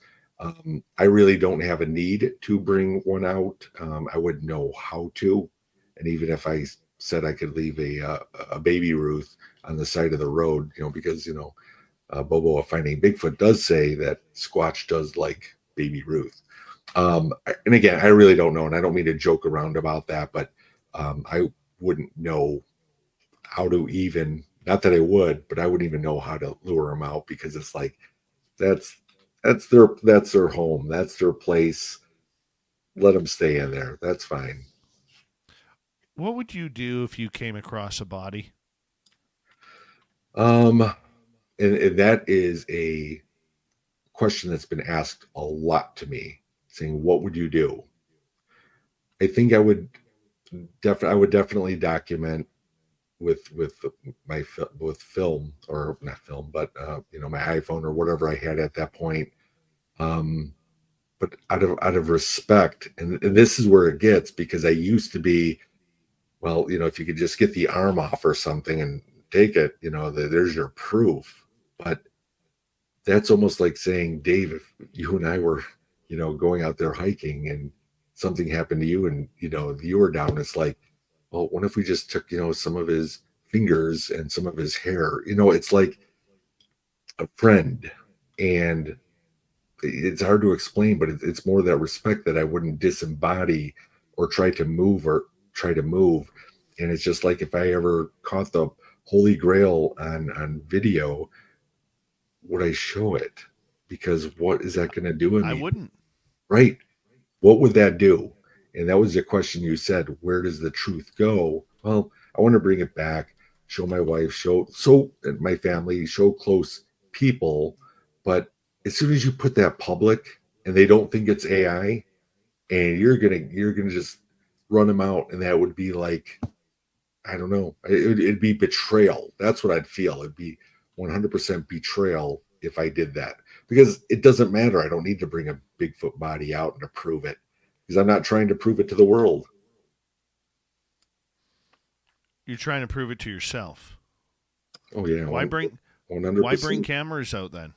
I really don't have a need to bring one out. I wouldn't know how to. And even if I said I could leave a baby Ruth on the side of the road, because, Bobo of Finding Bigfoot does say that Squatch does like baby Ruth. And again, I really don't know, and I don't mean to joke around about that, but I wouldn't know how to even, not that I would, but I wouldn't even know how to lure them out, because it's like, that's their home. That's their place. Let them stay in there. That's fine. What would you do if you came across a body? And that is a question that's been asked a lot to me, saying, "What would you do?" I think I would definitely document with with film, or not film, but my iPhone or whatever I had at that point. Um, but out of respect, and this is where it gets, because I used to be, well, if you could just get the arm off or something and take it, there's your proof. But that's almost like saying, Dave, if you and I were, going out there hiking and something happened to you, and you were down, it's like, well, what if we just took, some of his fingers and some of his hair? It's like a friend. And it's hard to explain, but it's more that respect that I wouldn't disembody or try to move. And it's just like, if I ever caught the Holy Grail on video, would I show it? Because what is that going to do in I me? wouldn't. Right. What would that do? And that was the question you said. Where does the truth go? Well, I want to bring it back, show my wife, and my family, show close people. But as soon as you put that public and they don't think it's AI, and you're gonna just run them out, and that would be like, I don't know. It'd be betrayal. That's what I'd feel. It'd be 100% betrayal if I did that, because it doesn't matter. I don't need to bring a Bigfoot body out and to prove it, because I'm not trying to prove it to the world. You're trying to prove it to yourself. Oh yeah, Why bring 100%. cameras out then?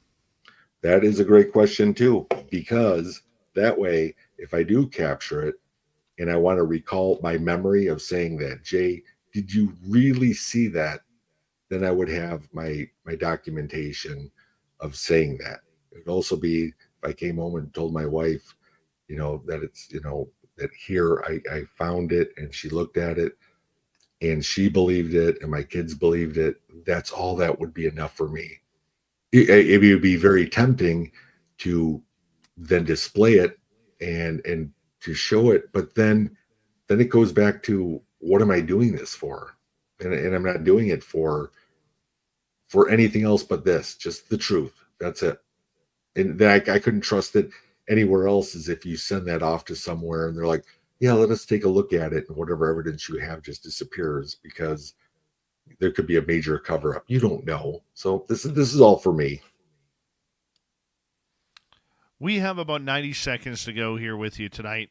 That is a great question too, because that way, if I do capture it and I want to recall my memory of saying that, Jay, did you really see that? Then I would have my documentation of saying that. It would also be, if I came home and told my wife, that it's, that here I found it, and she looked at it and she believed it and my kids believed it. That's all that would be enough for me. It would be very tempting to then display it and to show it, but then it goes back to, what am I doing this for? And I'm not doing it for anything else but this, just the truth. That's it. And then I couldn't trust it anywhere else, as if you send that off to somewhere and they're like, yeah, let us take a look at it, and whatever evidence you have just disappears, because there could be a major cover up. You don't know. So this is all for me. We have about 90 seconds to go here with you tonight,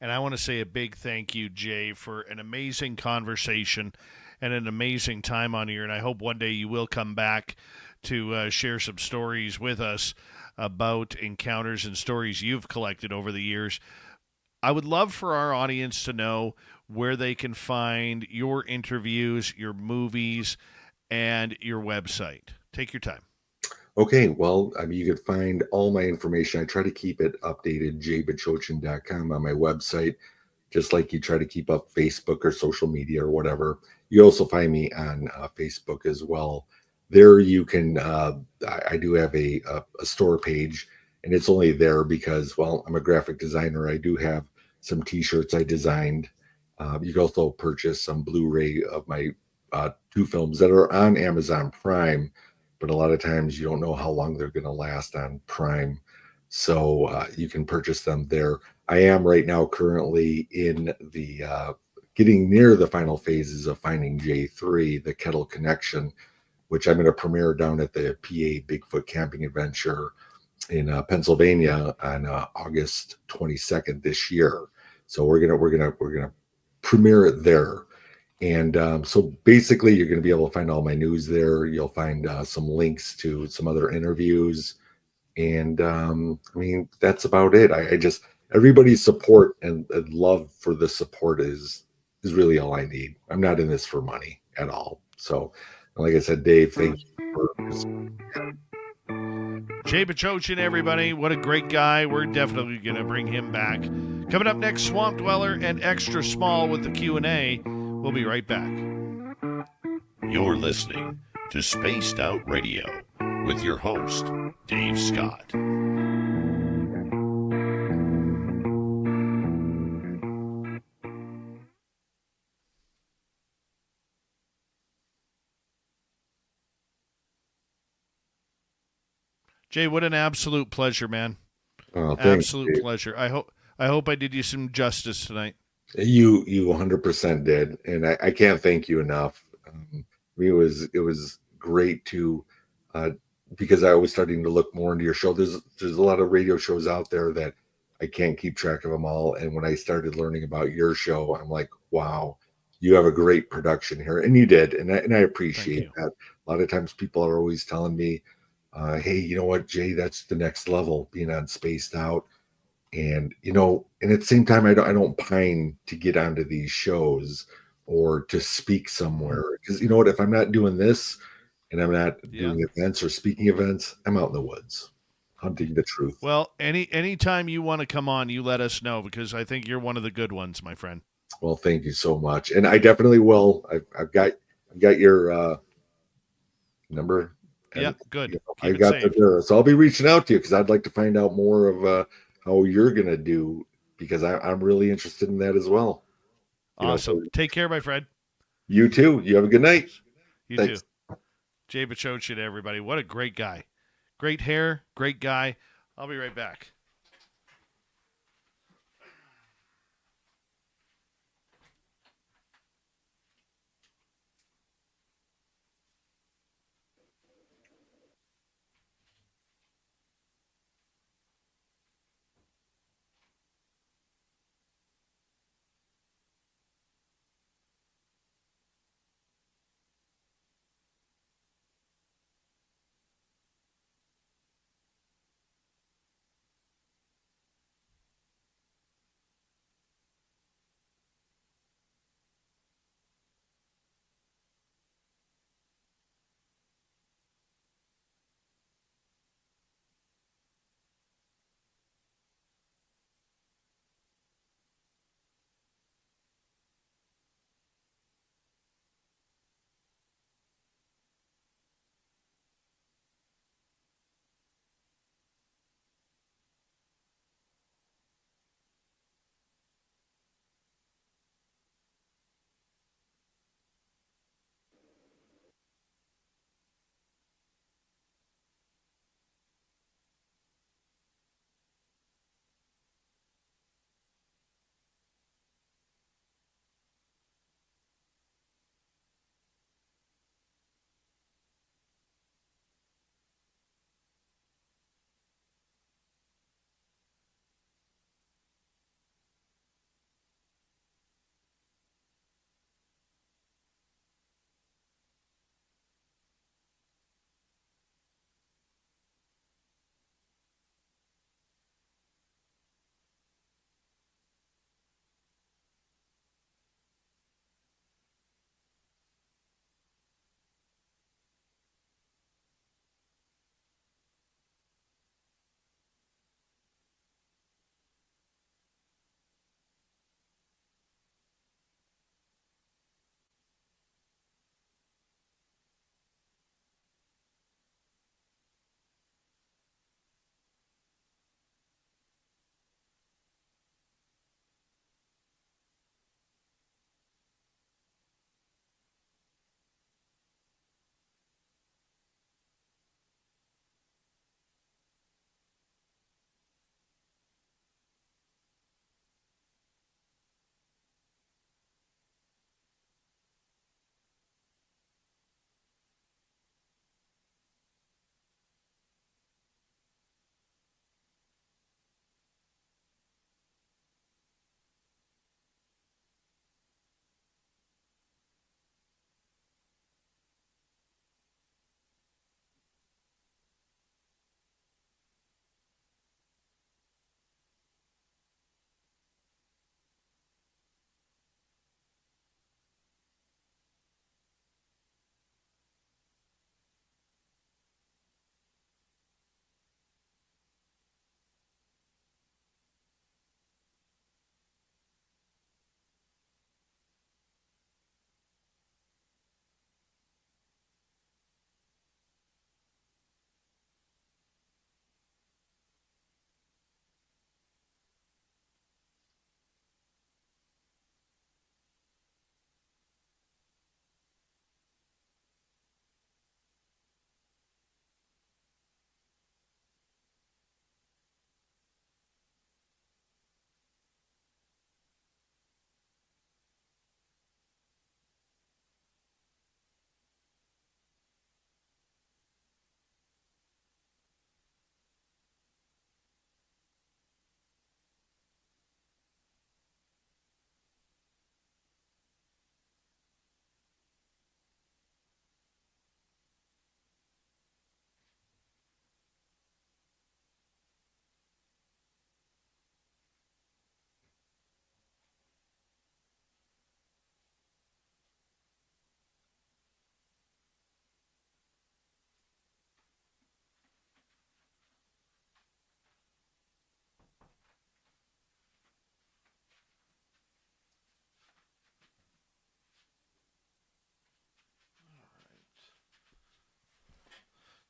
and I want to say a big thank you, Jay, for an amazing conversation and an amazing time on here, and I hope one day you will come back to share some stories with us about encounters and stories you've collected over the years. I would love for our audience to know where they can find your interviews, your movies, and your website. Take your time. Okay, well, I mean, you could find all my information. I try to keep it updated, jaybachochin.com, on my website, just like you try to keep up Facebook or social media or whatever. You also find me on Facebook as well. There you can, I do have a store page, and it's only there because, well, I'm a graphic designer. I do have some t-shirts I designed. You can also purchase some Blu-ray of my two films that are on Amazon Prime, but a lot of times you don't know how long they're going to last on Prime. So you can purchase them there. I am right now currently in the getting near the final phases of Finding J3, the Kettle Connection, which I'm going to premiere down at the PA Bigfoot Camping Adventure in Pennsylvania on August 22nd this year. So we're gonna premiere it there. And so basically, you're going to be able to find all my news there. You'll find some links to some other interviews. And I mean, that's about it. I just, everybody's support and love for the support is really all I need. I'm not in this for money at all. So, like I said, Dave, thank you for Jay Bachochin, everybody. What a great guy. We're definitely going to bring him back. Coming up next, Swamp Dweller and Extra Small with the Q&A. We'll be right back. You're listening to Spaced Out Radio with your host, Dave Scott. Jay, what an absolute pleasure, man. Oh, thanks, Absolute Dave. pleasure. I hope I did you some justice tonight. You 100% did, and I can't thank you enough. It was great to uh, because I was starting to look more into your show. There's a lot of radio shows out there that I can't keep track of them all, and when I started learning about your show, I'm like, wow, you have a great production here, and you did, and I Thank appreciate you. that. A lot of times, people are always telling me, "Hey, you know what, Jay? That's the next level, being on Spaced Out." And and at the same time, I don't pine to get onto these shows or to speak Mhm. somewhere, because you know what, if I'm not doing this and I'm not Yeah. doing events or speaking events, I'm out in the woods hunting the truth. Well, anytime you want to come on, you let us know because I think you're one of the good ones, my friend. Well, thank you so much, and I definitely will. I've got your number, Yeah, and good. I Keep it got the saved. there, so I'll be reaching out to you because I'd like to find out more of how you're gonna do, because I'm really interested in that as well. So Awesome. Take care, my friend. you too. You have a good night. You too. Thanks. Jay Bachochin, everybody. What a great guy. Great hair, great guy. I'll be right back.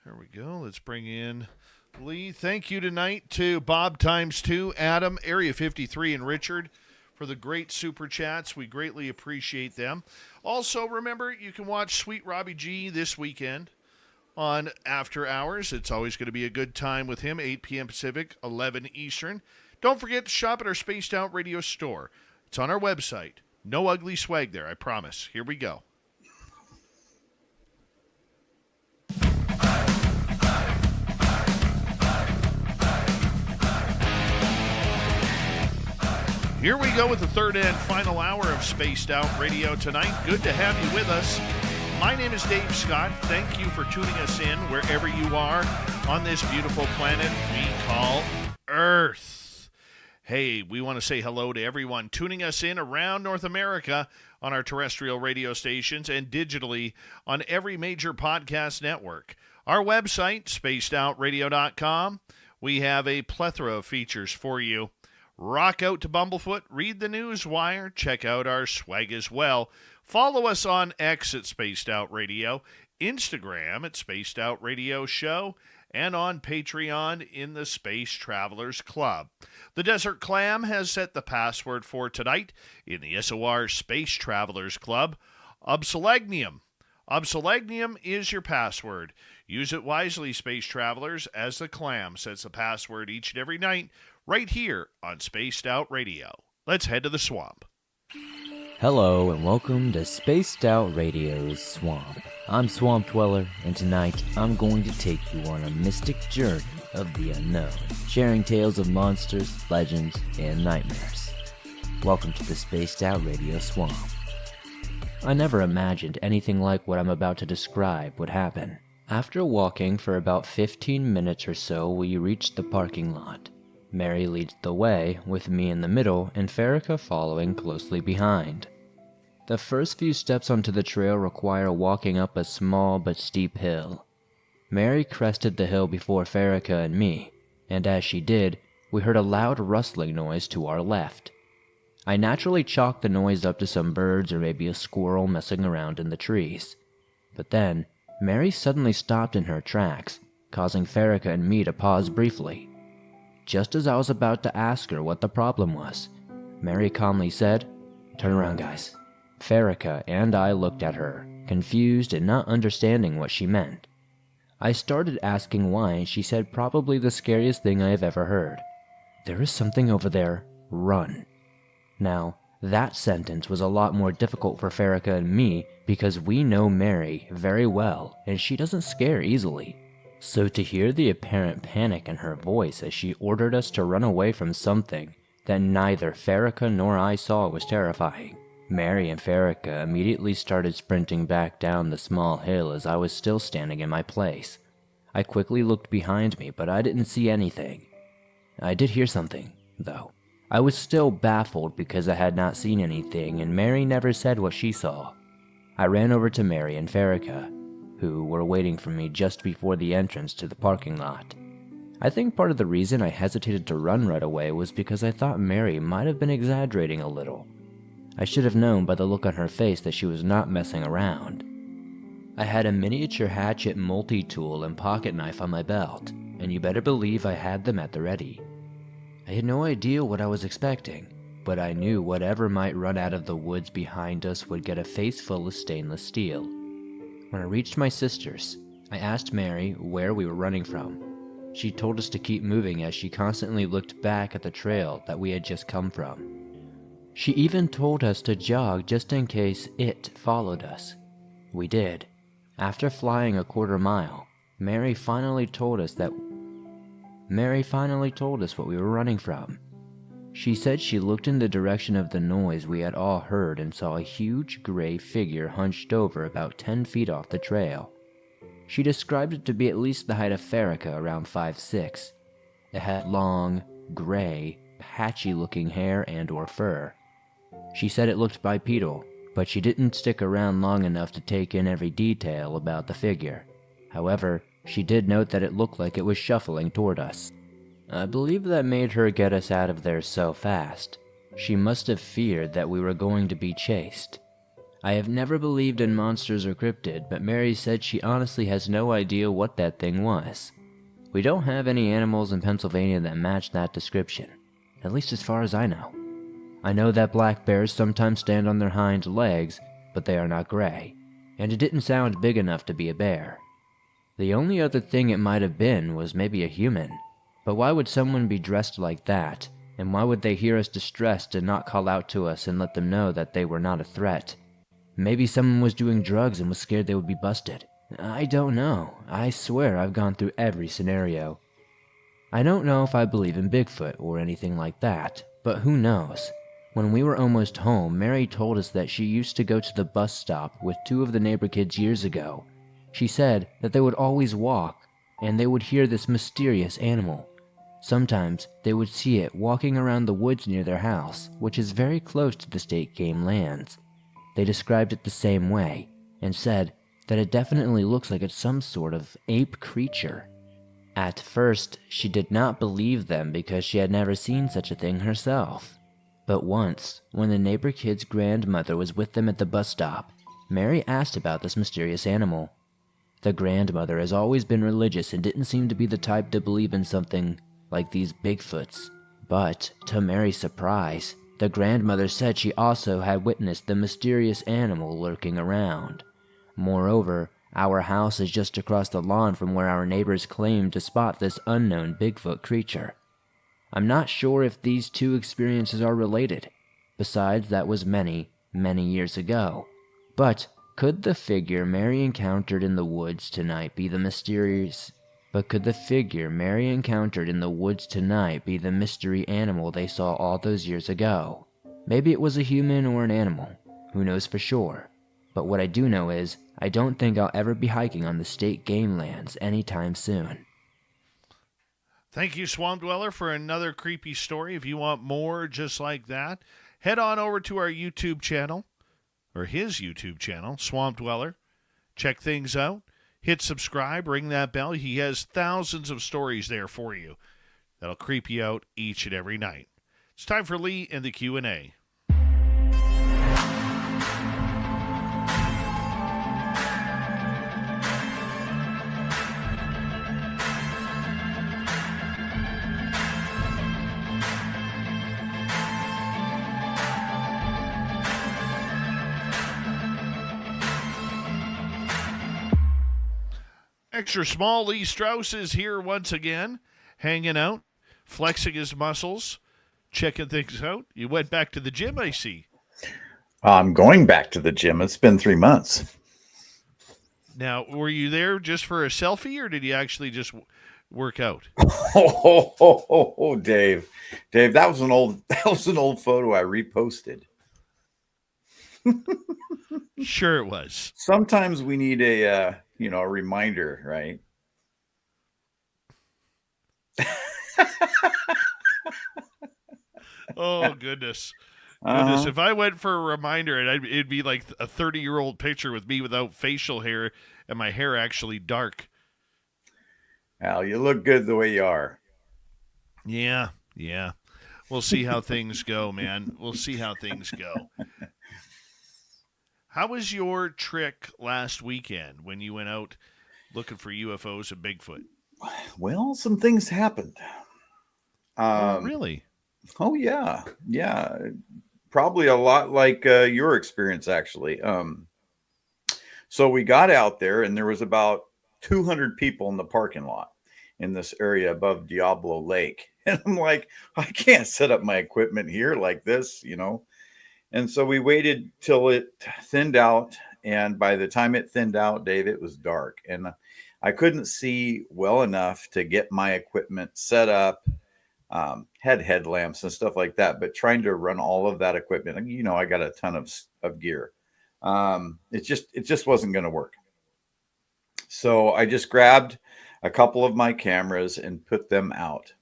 There we go. Let's bring in Lee. Thank you tonight to Bob ×2, Adam, Area 53, and Richard for the great super chats. We greatly appreciate them. Also, remember, you can watch Sweet Robbie G this weekend on After Hours. It's always going to be a good time with him, 8 p.m. Pacific, 11 Eastern. Don't forget to shop at our Spaced Out Radio store. It's on our website. No ugly swag there, I promise. Here we go. Here we go with the third and final hour of Spaced Out Radio tonight. Good to have you with us. My name is Dave Scott. Thank you for tuning us in wherever you are on this beautiful planet we call Earth. Hey, we want to say hello to everyone tuning us in around North America on our terrestrial radio stations and digitally on every major podcast network. Our website, spacedoutradio.com. We have a plethora of features for you. Rock out to Bumblefoot, read the news wire, check out our swag as well. Follow us on X at Spaced Out Radio, Instagram at Spaced Out Radio Show, and on Patreon in the Space Travelers Club. The Desert Clam has set the password for tonight in the SOR Space Travelers Club, Obsolagnium. Obsolagnium is your password. Use it wisely, Space Travelers, as the Clam sets the password each and every night right here on Spaced Out Radio. Let's head to the swamp. Hello and welcome to Spaced Out Radio's Swamp. I'm Swamp Dweller, and tonight I'm going to take you on a mystic journey of the unknown, sharing tales of monsters, legends, and nightmares. Welcome to the Spaced Out Radio Swamp. I never imagined anything like what I'm about to describe would happen. After walking for about 15 minutes or so, we reached the parking lot. Mary leads the way, with me in the middle and Farrakha following closely behind. The first few steps onto the trail require walking up a small but steep hill. Mary crested the hill before Farrakha and me, and as she did, we heard a loud rustling noise to our left. I naturally chalked the noise up to some birds or maybe a squirrel messing around in the trees. But then, Mary suddenly stopped in her tracks, causing Farrakha and me to pause briefly. Just as I was about to ask her what the problem was, Mary calmly said, "Turn around, guys." Farrakha and I looked at her, confused and not understanding what she meant. I started asking why, and she said probably the scariest thing I have ever heard. "There is something over there. Run." Now, that sentence was a lot more difficult for Farrakha and me because we know Mary very well, and she doesn't scare easily. So to hear the apparent panic in her voice as she ordered us to run away from something that neither Farrakha nor I saw was terrifying. Mary and Farrakha immediately started sprinting back down the small hill as I was still standing in my place. I quickly looked behind me, but I didn't see anything. I did hear something, though. I was still baffled because I had not seen anything, and Mary never said what she saw. I ran over to Mary and Farrakha, who were waiting for me just before the entrance to the parking lot. I think part of the reason I hesitated to run right away was because I thought Mary might have been exaggerating a little. I should have known by the look on her face that she was not messing around. I had a miniature hatchet multi-tool and pocket knife on my belt, and you better believe I had them at the ready. I had no idea what I was expecting, but I knew whatever might run out of the woods behind us would get a face full of stainless steel. When I reached my sister's, I asked Mary where we were running from. She told us to keep moving as she constantly looked back at the trail that we had just come from. She even told us to jog just in case it followed us. We did. After flying a quarter mile, Mary finally told us what we were running from. She said she looked in the direction of the noise we had all heard and saw a huge gray figure hunched over about 10 feet off the trail. She described it to be at least the height of Farrakha, around 5'6". It had long, gray, patchy-looking hair and/or fur. She said it looked bipedal, but she didn't stick around long enough to take in every detail about the figure. However, she did note that it looked like it was shuffling toward us. I believe that made her get us out of there so fast. She must have feared that we were going to be chased. I have never believed in monsters or cryptid, but Mary said she honestly has no idea what that thing was. We don't have any animals in Pennsylvania that match that description, at least as far as I know. I know that black bears sometimes stand on their hind legs, but they are not gray, and it didn't sound big enough to be a bear. The only other thing it might have been was maybe a human, but why would someone be dressed like that, and why would they hear us distressed and not call out to us and let them know that they were not a threat? Maybe someone was doing drugs and was scared they would be busted. I don't know. I swear I've gone through every scenario. I don't know if I believe in Bigfoot or anything like that, but who knows? When we were almost home, Mary told us that she used to go to the bus stop with 2 of the neighbor kids years ago. She said that they would always walk, and they would hear this mysterious animal. Sometimes they would see it walking around the woods near their house, which is very close to the state game lands. They described it the same way, and said that it definitely looks like it's some sort of ape creature. At first, she did not believe them because she had never seen such a thing herself. But once, when the neighbor kid's grandmother was with them at the bus stop, Mary asked about this mysterious animal. The grandmother has always been religious and didn't seem to be the type to believe in something like these Bigfoots. But, to Mary's surprise, the grandmother said she also had witnessed the mysterious animal lurking around. Moreover, our house is just across the lawn from where our neighbors claimed to spot this unknown Bigfoot creature. I'm not sure if these 2 experiences are related. Besides, that was many, many years ago. But could the figure Mary encountered in the woods tonight be the mystery animal they saw all those years ago? Maybe it was a human or an animal. Who knows for sure? But what I do know is, I don't think I'll ever be hiking on the state game lands anytime soon. Thank you, Swamp Dweller, for another creepy story. If you want more just like that, head on over to our YouTube channel, or his YouTube channel, Swamp Dweller. Check things out. Hit subscribe, ring that bell. He has thousands of stories there for you that'll creep you out each and every night. It's time for Lee and the Q&A. Extra small Lee Strauss is here once again, hanging out, flexing his muscles, checking things out. You went back to the gym, I see. I'm going back to the gym. It's been 3 months. Now, were you there just for a selfie, or did you actually just work out? Dave, that was an old photo I reposted. Sure it was. Sometimes we need a reminder, right? Oh, goodness. Goodness, if I went for a reminder, it'd be like a 30-year-old picture with me without facial hair and my hair actually dark. Al, you look good the way you are. Yeah. We'll see how things go, man. We'll see how things go. How was your trick last weekend when you went out looking for UFOs and Bigfoot? Well, some things happened. Really? Oh, yeah. Probably a lot like your experience, actually. So we got out there, and there was about 200 people in the parking lot in this area above Diablo Lake. And I'm like, I can't set up my equipment here like this, And so we waited till it thinned out. And by the time it thinned out, Dave, it was dark. And I couldn't see well enough to get my equipment set up, had headlamps and stuff like that. But trying to run all of that equipment, I got a ton of gear. It just wasn't going to work. So I just grabbed a couple of my cameras and put them out,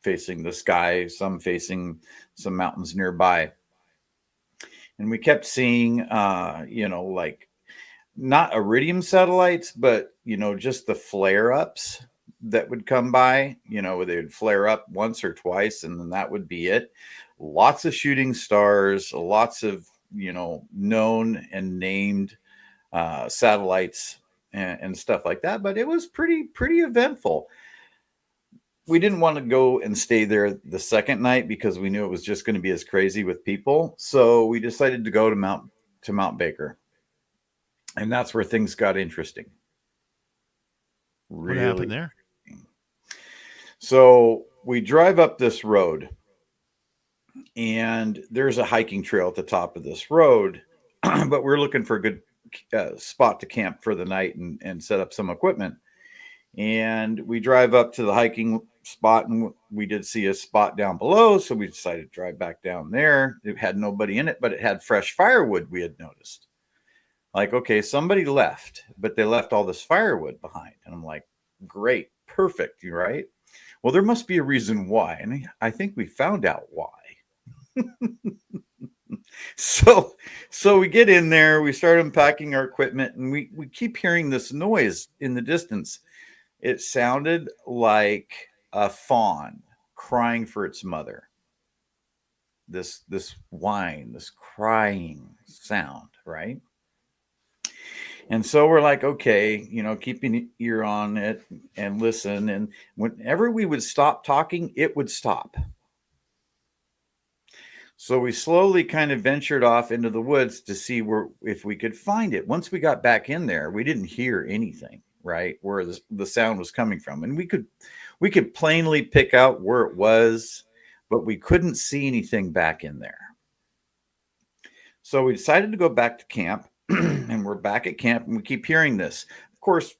facing the sky, some facing some mountains nearby. And we kept seeing, like not iridium satellites, but, just the flare ups that would come by, they would flare up once or twice, and then that would be it. Lots of shooting stars, lots of, known and named satellites and stuff like that. But it was pretty eventful. We didn't want to go and stay there the second night because we knew it was just going to be as crazy with people. So we decided to go to Mount Baker, and that's where things got interesting. What happened there? So we drive up this road, and there's a hiking trail at the top of this road, but we're looking for a good spot to camp for the night and set up some equipment. And we drive up to the hiking spot, and we did see a spot down below, so we decided to drive back down there. It had nobody in it, but it had fresh firewood, we had noticed. Like, okay, somebody left, but they left all this firewood behind. And I'm like, great, perfect, right? Well, there must be a reason why. And I think we found out why. So we get in there, we start unpacking our equipment, and we keep hearing this noise in the distance. It sounded like a fawn crying for its mother. This whine, this crying sound, right? And so we're like, okay, keep an ear on it and listen. And whenever we would stop talking, it would stop. So we slowly kind of ventured off into the woods to see if we could find it. Once we got back in there, we didn't hear anything, right? Where the sound was coming from. And we could plainly pick out where it was, but we couldn't see anything back in there. So we decided to go back to camp, and we're back at camp, and we keep hearing this. Of course,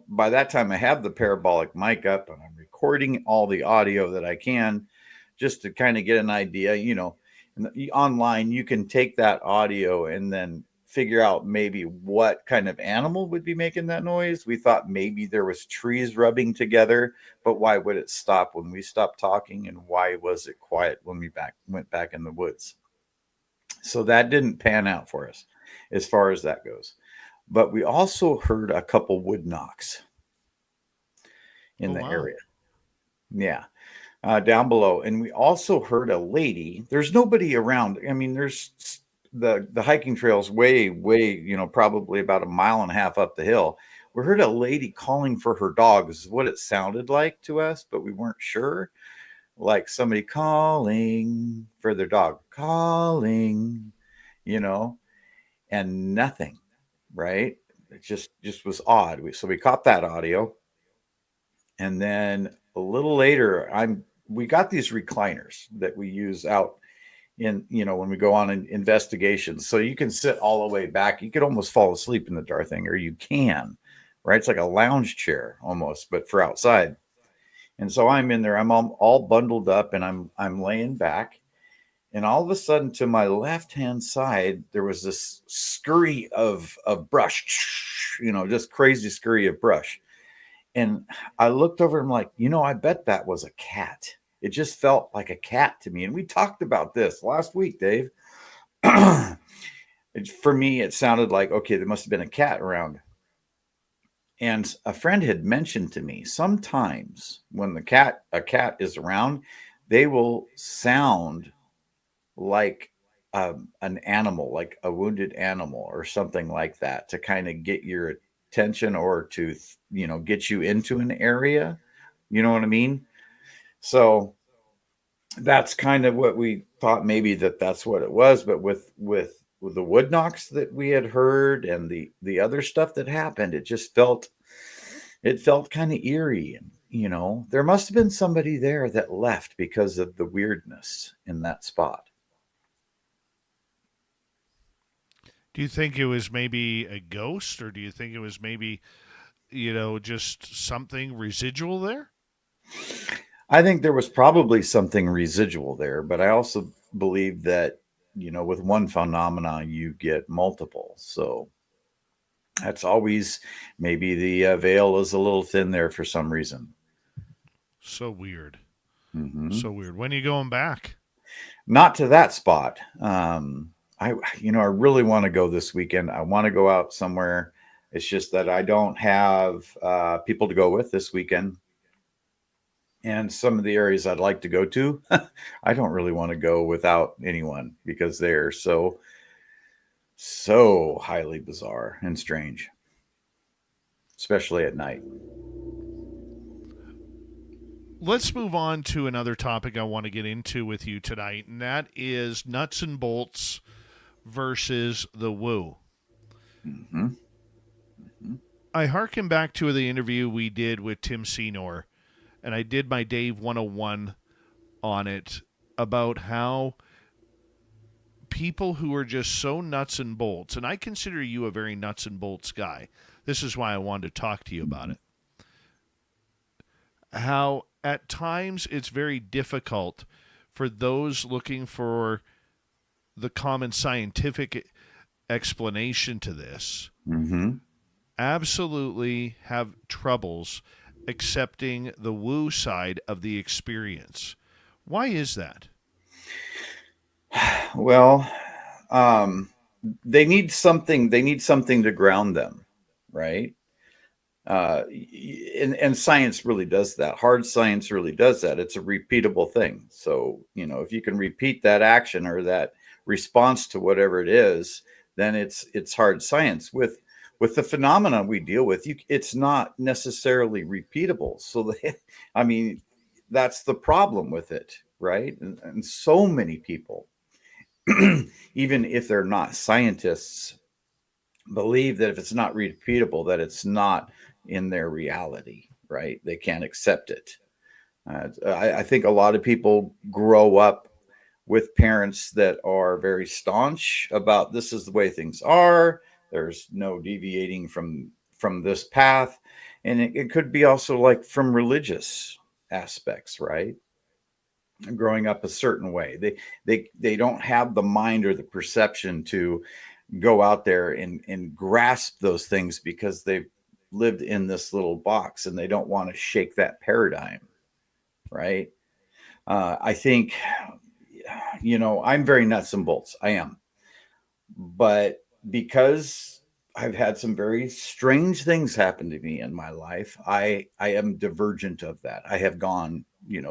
by that time I have the parabolic mic up, and I'm recording all the audio that I can just to kind of get an idea. Online, you can take that audio and then figure out maybe what kind of animal would be making that noise. We thought maybe there was trees rubbing together, but why would it stop when we stopped talking? And why was it quiet when we went back in the woods? So that didn't pan out for us as far as that goes. But we also heard a couple wood knocks in the area. Yeah. Down below. And we also heard a lady. There's nobody around. I mean, there's the hiking trails way, probably about 1.5 miles up the hill. We heard a lady calling for her dog. This is what it sounded like to us, but we weren't sure. Like somebody calling for their dog, calling, and nothing, right? It just was odd. So we caught that audio. And then a little later, we got these recliners that we use out in, when we go on investigations. So you can sit all the way back. You could almost fall asleep in the dark thing, or you can, right? It's like a lounge chair almost, but for outside. And so I'm in there, I'm all bundled up, and I'm laying back. And all of a sudden, to my left-hand side, there was this scurry of brush, just crazy scurry of brush. And I looked over and I'm like, I bet that was a cat. It just felt like a cat to me. And we talked about this last week, Dave. For me, it sounded like, okay, there must have been a cat around. And a friend had mentioned to me, sometimes when a cat is around, they will sound like an animal, like a wounded animal or something like that, to kind of get your attention or to get you into an area. You know what I mean? So that's kind of what we thought, maybe that's what it was. But with the wood knocks that we had heard and the other stuff that happened, it felt kind of eerie. And there must have been somebody there that left because of the weirdness in that spot. Do you think it was maybe a ghost, or do you think it was maybe, just something residual there? I think there was probably something residual there, but I also believe that, with one phenomenon, you get multiple. So that's always, maybe the veil is a little thin there for some reason. So weird. Mm-hmm. So weird. When are you going back? Not to that spot. I really want to go this weekend. I want to go out somewhere. It's just that I don't have people to go with this weekend. And some of the areas I'd like to go to, I don't really want to go without anyone because they're so So highly bizarre and strange, especially at night. Let's move on to another topic I want to get into with you tonight, and that is nuts and bolts versus the woo. Mm-hmm. Mm-hmm. I hearken back to the interview we did with Tim Senor, and I did my Dave 101 on it about how people who are just so nuts and bolts, and I consider you a very nuts and bolts guy. This is why I wanted to talk to you about it. How at times it's very difficult for those looking for the common scientific explanation to this Mm-hmm. absolutely have troubles accepting the woo side of the experience. Why is that? Well, they need something. They need something to ground them, right? And science really does that. Hard science really does that. It's a repeatable thing. So, if you can repeat that action or that response to whatever it is, then it's hard science. With the phenomena we deal with, it's not necessarily repeatable. So, I mean, that's the problem with it, right? And so many people, even if they're not scientists, believe that if it's not repeatable, that it's not in their reality, right? They can't accept it. I think a lot of people grow up with parents that are very staunch about this is the way things are. There's no deviating from this path, and it could be also like from religious aspects, right? Growing up a certain way, they don't have the mind or the perception to go out there and grasp those things because they've lived in this little box and they don't want to shake that paradigm, right? I think, I'm very nuts and bolts. I am. But because I've had some very strange things happen to me in my life, I am divergent of that. I have gone,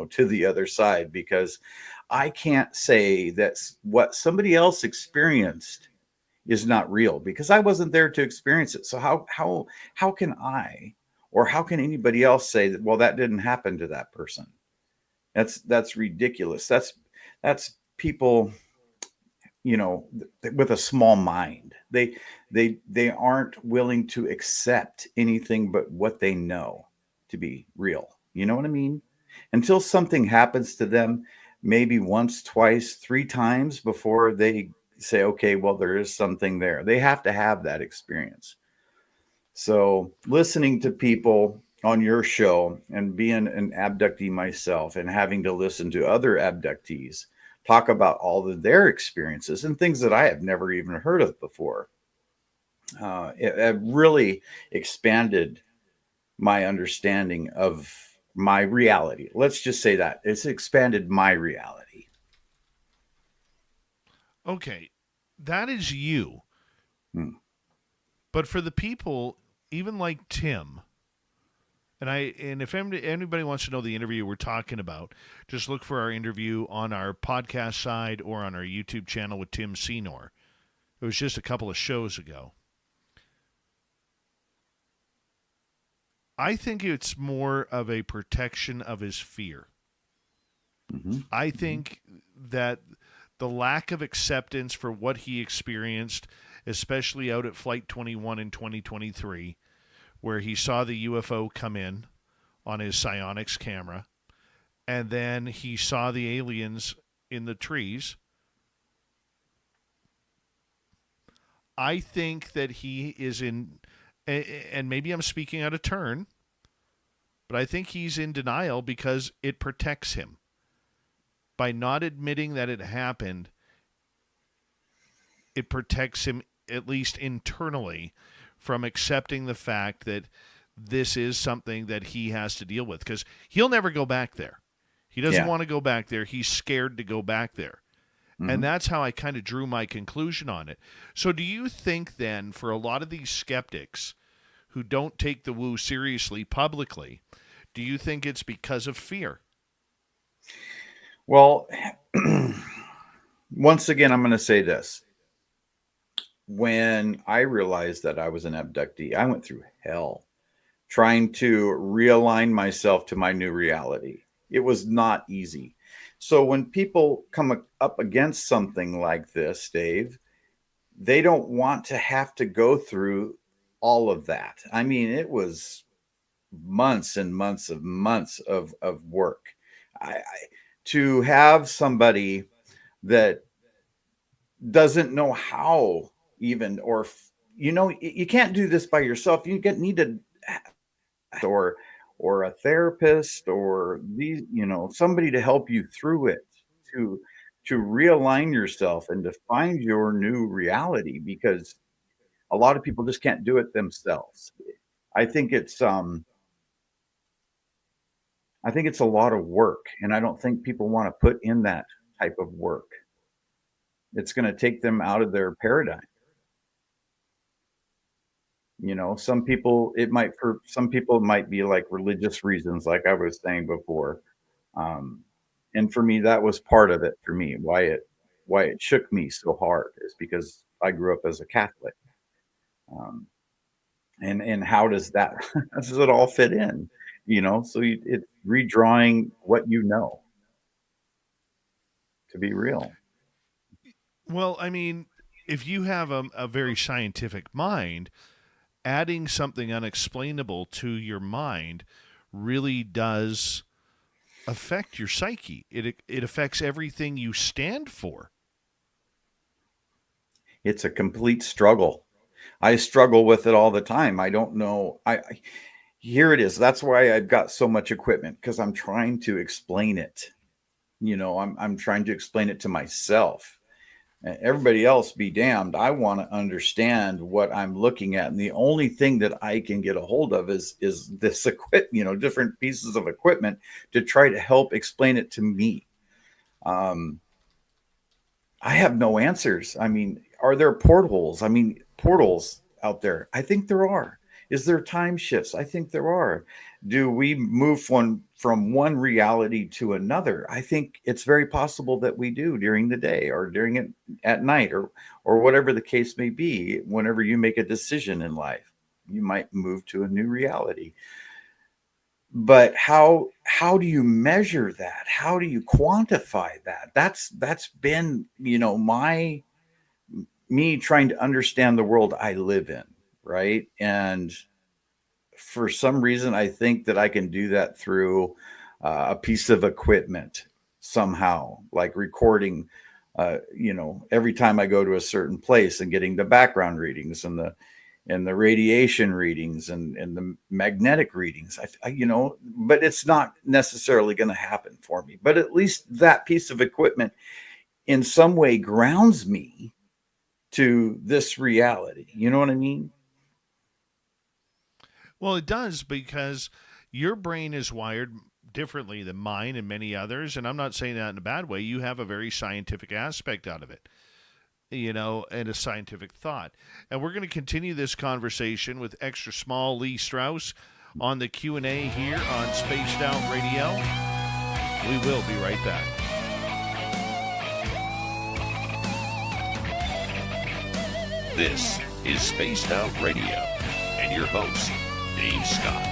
to the other side because I can't say that what somebody else experienced is not real because I wasn't there to experience it. So how can I, or how can anybody else say that, well, that didn't happen to that person? That's ridiculous. That's people, with a small mind. They aren't willing to accept anything but what they know to be real. You know what I mean? Until something happens to them, maybe once, twice, three times before they say, okay, well, there is something there. They have to have that experience. So listening to people on your show and being an abductee myself and having to listen to other abductees talk about all of their experiences and things that I have never even heard of before, it really expanded my understanding of my reality. Let's just say that it's expanded my reality. Okay, that is you. Hmm. But for the people, even like Tim, and if anybody wants to know the interview we're talking about, just look for our interview on our podcast side or on our YouTube channel with Tim Senor. It was just a couple of shows ago. I think it's more of a protection of his fear. Mm-hmm. I think that the lack of acceptance for what he experienced, especially out at Flight 21 in 2023, where he saw the UFO come in on his psionics camera, and then he saw the aliens in the trees. I think that he is in, and maybe I'm speaking out of turn, but I think he's in denial because it protects him. By not admitting that it happened, it protects him, at least internally, from accepting the fact that this is something that he has to deal with, because he'll never go back there. He doesn't want to go back there. He's scared to go back there. Mm-hmm. And that's how I kind of drew my conclusion on it. So do you think then, for a lot of these skeptics who don't take the woo seriously publicly, do you think it's because of fear? Well, once again, I'm going to say this. when I realized that I was an abductee, I went through hell trying to realign myself to my new reality. It was not easy. So when people come up against something like this, Dave, they don't want to have to go through all of that. I mean, it was months and months of work. I to have somebody that doesn't know how even you can't do this by yourself. Need to or a therapist or somebody to help you through it, to realign yourself and to find your new reality, because a lot of people just can't do it themselves. I think it's um I think it's a lot of work, and I don't think people want to put in that type of work. It's going to take them out of their paradigm. For some people it might be like religious reasons, like I was saying before. Um, and for me, that was part of it. For me, why it shook me so hard is because I grew up as a Catholic. Um, and how does that how does it all fit in? It's redrawing what you know to be real. Well, I mean, if you have a very scientific mind, adding something unexplainable to your mind really does affect your psyche. It affects everything you stand for. It's a complete struggle. I struggle with it all the time. I don't know. Here it is. That's why I've got so much equipment, because I'm trying to explain it. I'm trying to explain it to myself. Everybody else be damned. I want to understand what I'm looking at, and the only thing that I can get a hold of is this different pieces of equipment to try to help explain it to me. Um, I have no answers. I mean, are there portholes? I mean, portals out there. I think there are. Is there time shifts? I think there are. Do we move from one reality to another? I think it's very possible that we do during the day or during it at night, or whatever the case may be. Whenever you make a decision in life, you might move to a new reality. But how do you measure that? How do you quantify that? That's been, my me trying to understand the world I live in, right? And for some reason, I think that I can do that through a piece of equipment somehow, like recording, every time I go to a certain place and getting the background readings and the radiation readings and the magnetic readings. But it's not necessarily going to happen for me. But at least that piece of equipment in some way grounds me to this reality. You know what I mean? Well, it does, because your brain is wired differently than mine and many others, and I'm not saying that in a bad way. You have a very scientific aspect out of it, and a scientific thought. And we're going to continue this conversation with extra small Lee Strauss on the Q&A here on Spaced Out Radio. We will be right back. This is Spaced Out Radio and your host, Dave Scott.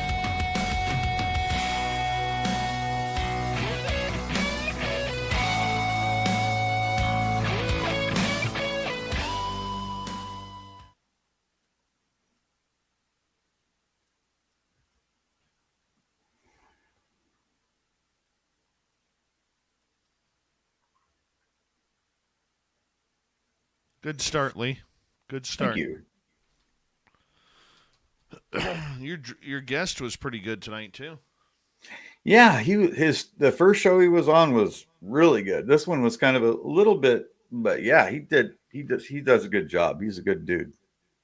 Good start, Lee. Good start. Thank you. Your guest was pretty good tonight too. Yeah, the first show he was on was really good. This one was kind of a little bit, but yeah, he does a good job. He's a good dude.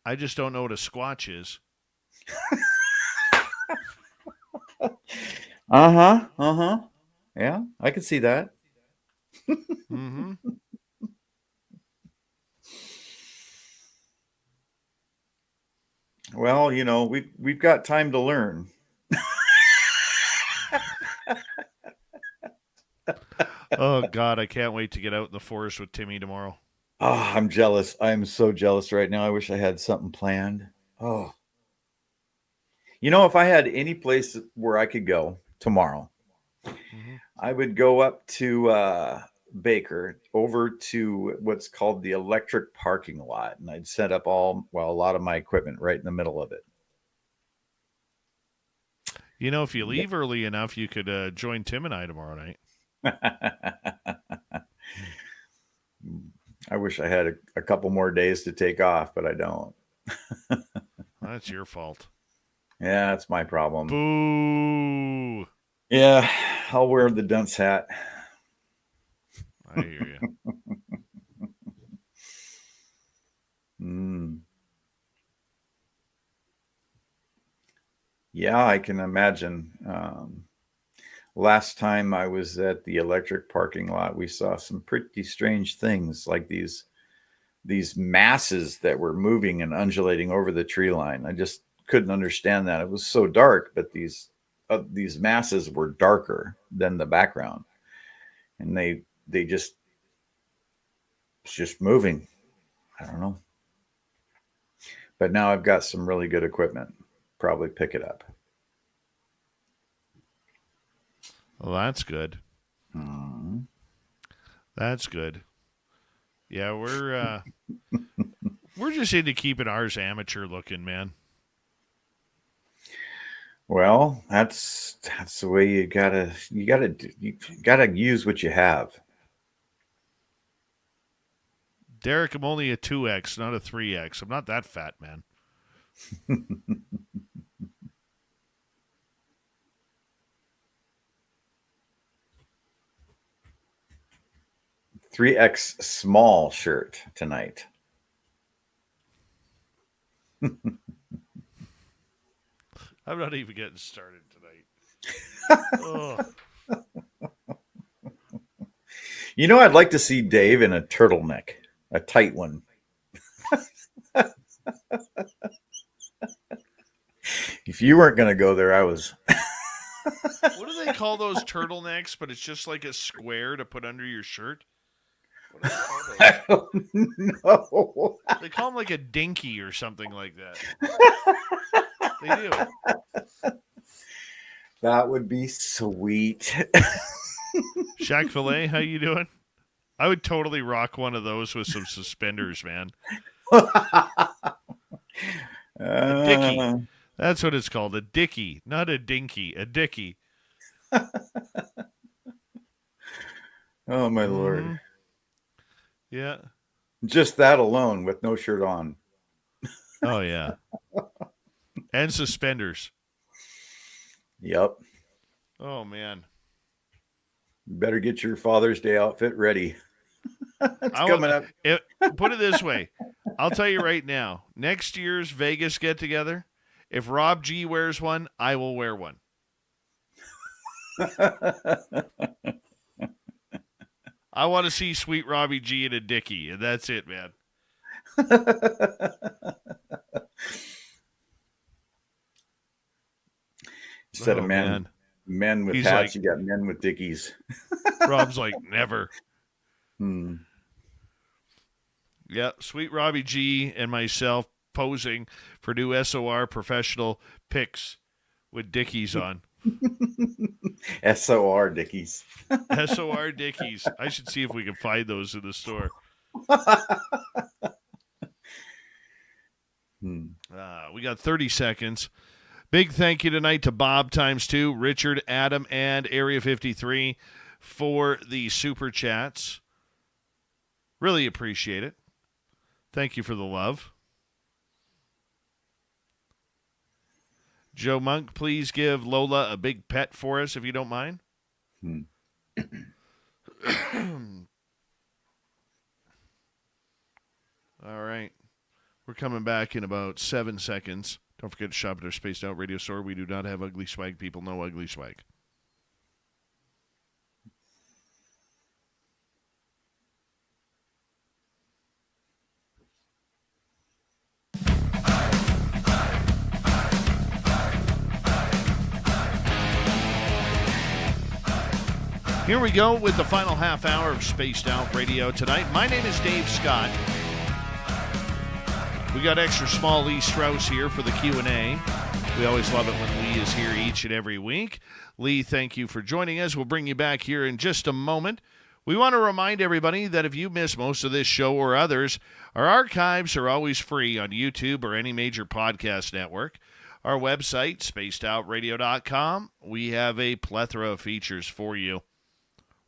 I just don't know what a squatch is. Uh-huh. Yeah, I can see that. Mm-hmm. Well, we've got time to learn. Oh God, I can't wait to get out in the forest with Timmy tomorrow. Oh, I'm jealous. I'm so jealous right now. I wish I had something planned. Oh, if I had any place where I could go tomorrow, Mhm. I would go up to Baker over to what's called the electric parking lot, and I'd set up a lot of my equipment right in the middle of it. If you leave early enough, you could join Tim and I tomorrow night. I wish I had a couple more days to take off, but I don't. That's your fault. Yeah, that's my problem. Boo! Yeah, I'll wear the dunce hat. I hear you. Yeah, I can imagine. Last time I was at the electric parking lot, we saw some pretty strange things, like these masses that were moving and undulating over the tree line. I just couldn't understand that. It was so dark, but these masses were darker than the background, and they just moving. I don't know. But now I've got some really good equipment. Probably pick it up. Well, that's good. That's good. Yeah, we're just into keeping ours amateur looking, man. Well, that's the way you gotta use what you have. Derek, I'm only a 2X, not a 3X. I'm not that fat, man. 3X small shirt tonight. I'm not even getting started tonight. I'd like to see Dave in a turtleneck, a tight one. If you weren't going to go there, I was. What do they call those turtlenecks? But it's just like a square to put under your shirt. What do they call those? I don't know. They call them like a dinky or something like that. They do. That would be sweet. Shaq Filet, how you doing? I would totally rock one of those with some suspenders, man. A dicky. That's what it's called. A dicky, not a dinky. A dicky. Oh, my Lord. Yeah. Just that alone with no shirt on. Oh, yeah. And suspenders. Yep. Oh, man. You better get your Father's Day outfit ready. It's coming up. Put it this way. I'll tell you right now. Next year's Vegas get-together, if Rob G wears one, I will wear one. I want to see sweet Robbie G in a dickie, and that's it, man. Instead of men with He's hats, like, you got men with dickies. Rob's like, never. Yeah, sweet Robbie G and myself posing for new SOR professional pics with dickies on. SOR dickies. SOR dickies. I should see if we can find those in the store. We got 30 seconds. Big thank you tonight to Bob ×2, Richard, Adam, and Area 53 for the super chats. Really appreciate it. Thank you for the love. Joe Monk, please give Lola a big pet for us, if you don't mind. All right. We're coming back in about 7 seconds. Don't forget to shop at our Spaced Out Radio store. We do not have ugly swag. People know ugly swag. Here we go with the final half hour of Spaced Out Radio tonight. My name is Dave Scott. We got extra small Lee Strauss here for the Q&A. We always love it when Lee is here each and every week. Lee, thank you for joining us. We'll bring you back here in just a moment. We want to remind everybody that if you miss most of this show or others, our archives are always free on YouTube or any major podcast network. Our website, spacedoutradio.com, we have a plethora of features for you.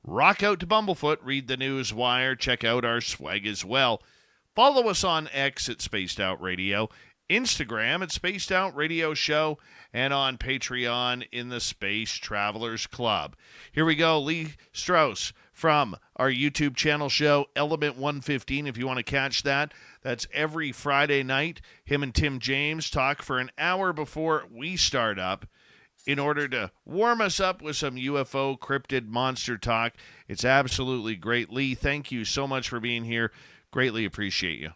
Rock out to Bumblefoot, read the news wire, check out our swag as well. Follow us on X at Spaced Out Radio, Instagram at Spaced Out Radio Show, and on Patreon in the Space Travelers Club. Here we go, Lee Strauss from our YouTube channel show, Element 115, if you want to catch that. That's every Friday night. Him and Tim James talk for an hour before we start up in order to warm us up with some UFO cryptid monster talk. It's absolutely great. Lee, thank you so much for being here. Greatly appreciate you.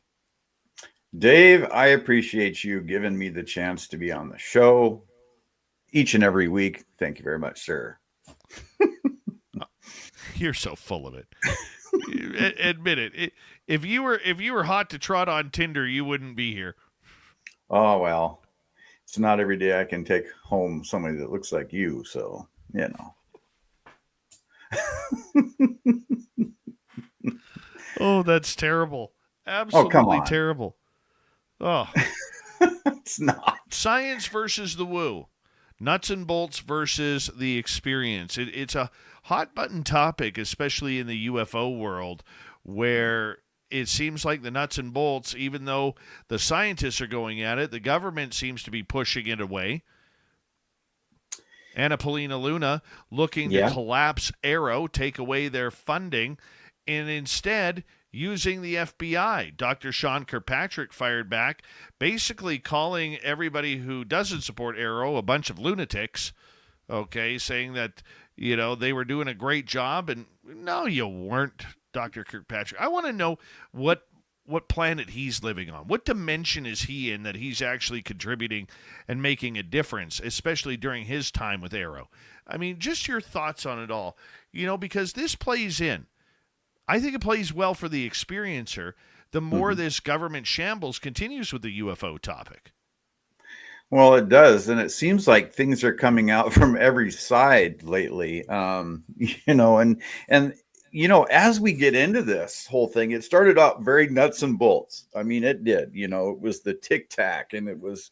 Dave, I appreciate you giving me the chance to be on the show each and every week. Thank you very much, sir. You're so full of it. Admit it. If you were hot to trot on Tinder, you wouldn't be here. Oh, well, it's not every day I can take home somebody that looks like you. So, you know. Oh, that's terrible. Absolutely terrible. Oh, it's not. Science versus the woo. Nuts and bolts versus the experience. It's a hot button topic, especially in the UFO world, where it seems like the nuts and bolts, even though the scientists are going at it, the government seems to be pushing it away. Anna Paulina Luna looking to collapse Arrow, take away their funding, and instead using the FBI. Dr. Sean Kirkpatrick fired back, basically calling everybody who doesn't support Arrow a bunch of lunatics, okay, saying that, you know, they were doing a great job. And no, you weren't, Dr. Kirkpatrick. I want to know what planet he's living on. What dimension is he in that he's actually contributing and making a difference, especially during his time with Arrow? I mean, just your thoughts on it all, you know, because this plays in. I think it plays well for the experiencer the more this government shambles continues with the UFO topic. Well, it does. And it seems like things are coming out from every side lately. You know, and, you know, as we get into this whole thing, it started out very nuts and bolts. I mean, it did, you know, it was the Tic Tac and it was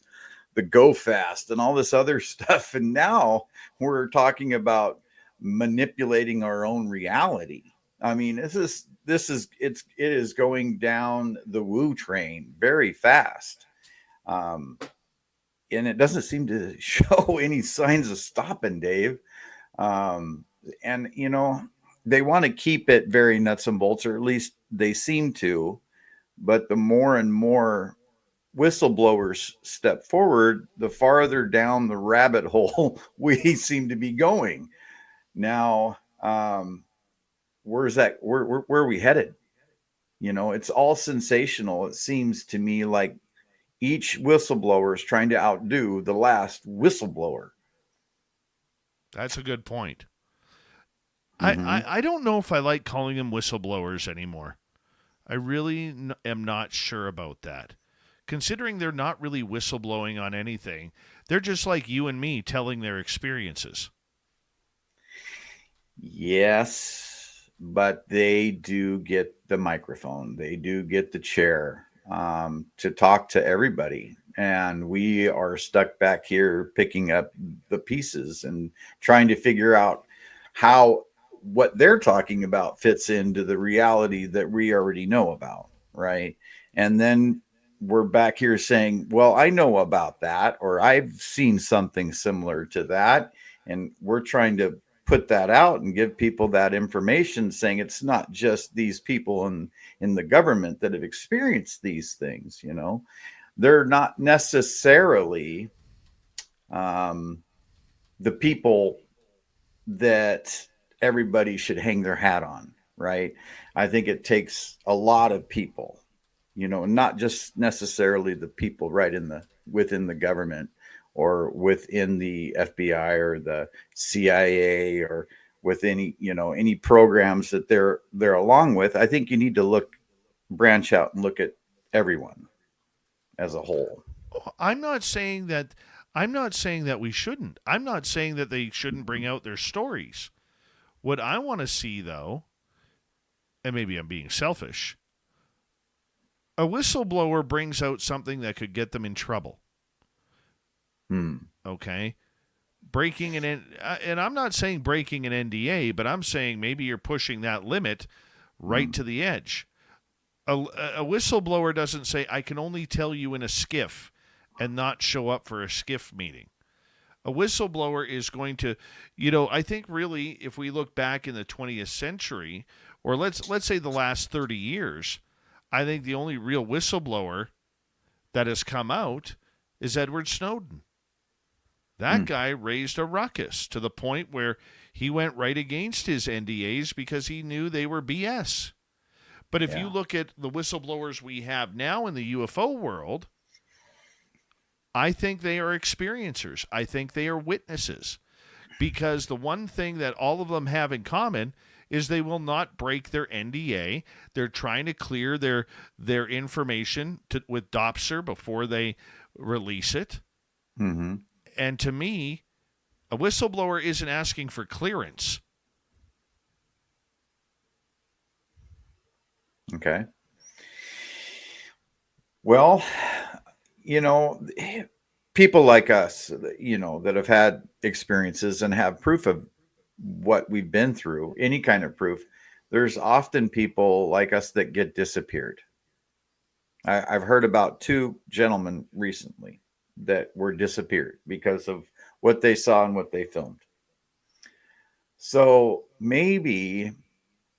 the Go Fast and all this other stuff. And now we're talking about manipulating our own reality. I mean, it is going down the woo train very fast. And it doesn't seem to show any signs of stopping, Dave. And, you know, they want to keep it very nuts and bolts, or at least they seem to. But the more and more whistleblowers step forward, the farther down the rabbit hole we seem to be going. Now, where's that? Where are we headed? You know, it's all sensational. It seems to me like each whistleblower is trying to outdo the last whistleblower. That's a good point. I don't know if I like calling them whistleblowers anymore. I really am not sure about that. Considering they're not really whistleblowing on anything, they're just like you and me telling their experiences. Yes, but they do get the microphone. They do get the chair to talk to everybody. And we are stuck back here picking up the pieces and trying to figure out how what they're talking about fits into the reality that we already know about, right? And then we're back here saying, well, I know about that, or I've seen something similar to that. And we're trying to put that out and give people that information, saying it's not just these people in the government that have experienced these things. You know, they're not necessarily the people that everybody should hang their hat on, right? I think it takes a lot of people, you know, not just necessarily the people right within the government or within the FBI or the CIA or with any programs that they're along with. I think you need to branch out and look at everyone as a whole. I'm not saying that. I'm not saying that we shouldn't. I'm not saying that they shouldn't bring out their stories. What I want to see, though, and maybe I'm being selfish, a whistleblower brings out something that could get them in trouble. Okay? Breaking and I'm not saying breaking an NDA, but I'm saying maybe you're pushing that limit right to the edge. A whistleblower doesn't say, I can only tell you in a skiff and not show up for a skiff meeting. A whistleblower is going to, I think really if we look back in the 20th century, or let's say the last 30 years, I think the only real whistleblower that has come out is Edward Snowden. That guy raised a ruckus to the point where he went right against his NDAs because he knew they were BS. But if you look at the whistleblowers we have now in the UFO world, I think they are experiencers. I think they are witnesses. Because the one thing that all of them have in common is they will not break their NDA. They're trying to clear their information with Dopser before they release it. Mm-hmm. And to me, a whistleblower isn't asking for clearance. Okay. Well, people like us, that have had experiences and have proof of what we've been through, any kind of proof, there's often people like us that get disappeared. I've heard about 2 gentlemen recently that were disappeared because of what they saw and what they filmed. So maybe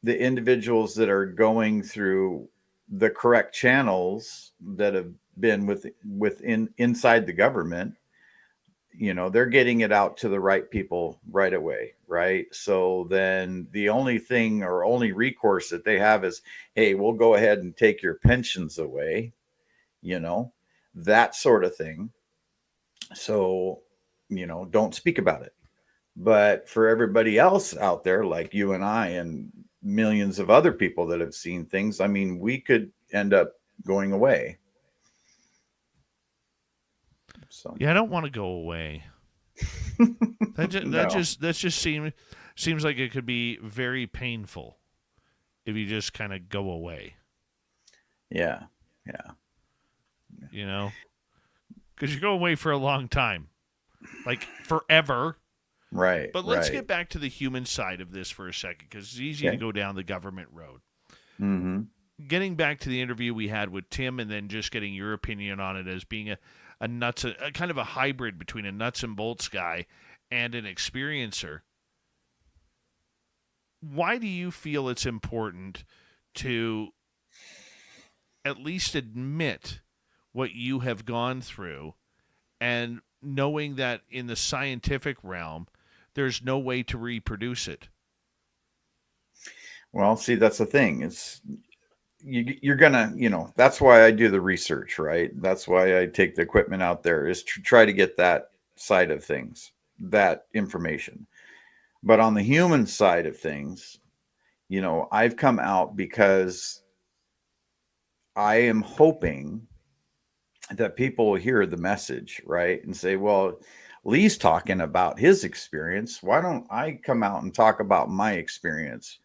the individuals that are going through the correct channels that have been inside the government, they're getting it out to the right people right away, right? So then the only thing or only recourse that they have is, hey, we'll go ahead and take your pensions away, that sort of thing. So, don't speak about it. But for everybody else out there, like you and I and millions of other people that have seen things, I mean, we could end up going away. So yeah, I don't want to go away. That just seems like it could be very painful if you just kind of go away. Yeah. Because you go away for a long time, like forever. Right. But let's get back to the human side of this for a second, because it's easy to go down the government road. Mm-hmm. Getting back to the interview we had with Tim, and then just getting your opinion on it as being a kind of a hybrid between a nuts and bolts guy and an experiencer. Why do you feel it's important to at least admit what you have gone through, and knowing that in the scientific realm, there's no way to reproduce it? Well, see, that's the thing. It's you're gonna, that's why I do the research, right? That's why I take the equipment out there, is to try to get that side of things, that information. But on the human side of things, I've come out because I am hoping that people will hear the message, right? And say, well, Lee's talking about his experience. Why don't I come out and talk about my experience?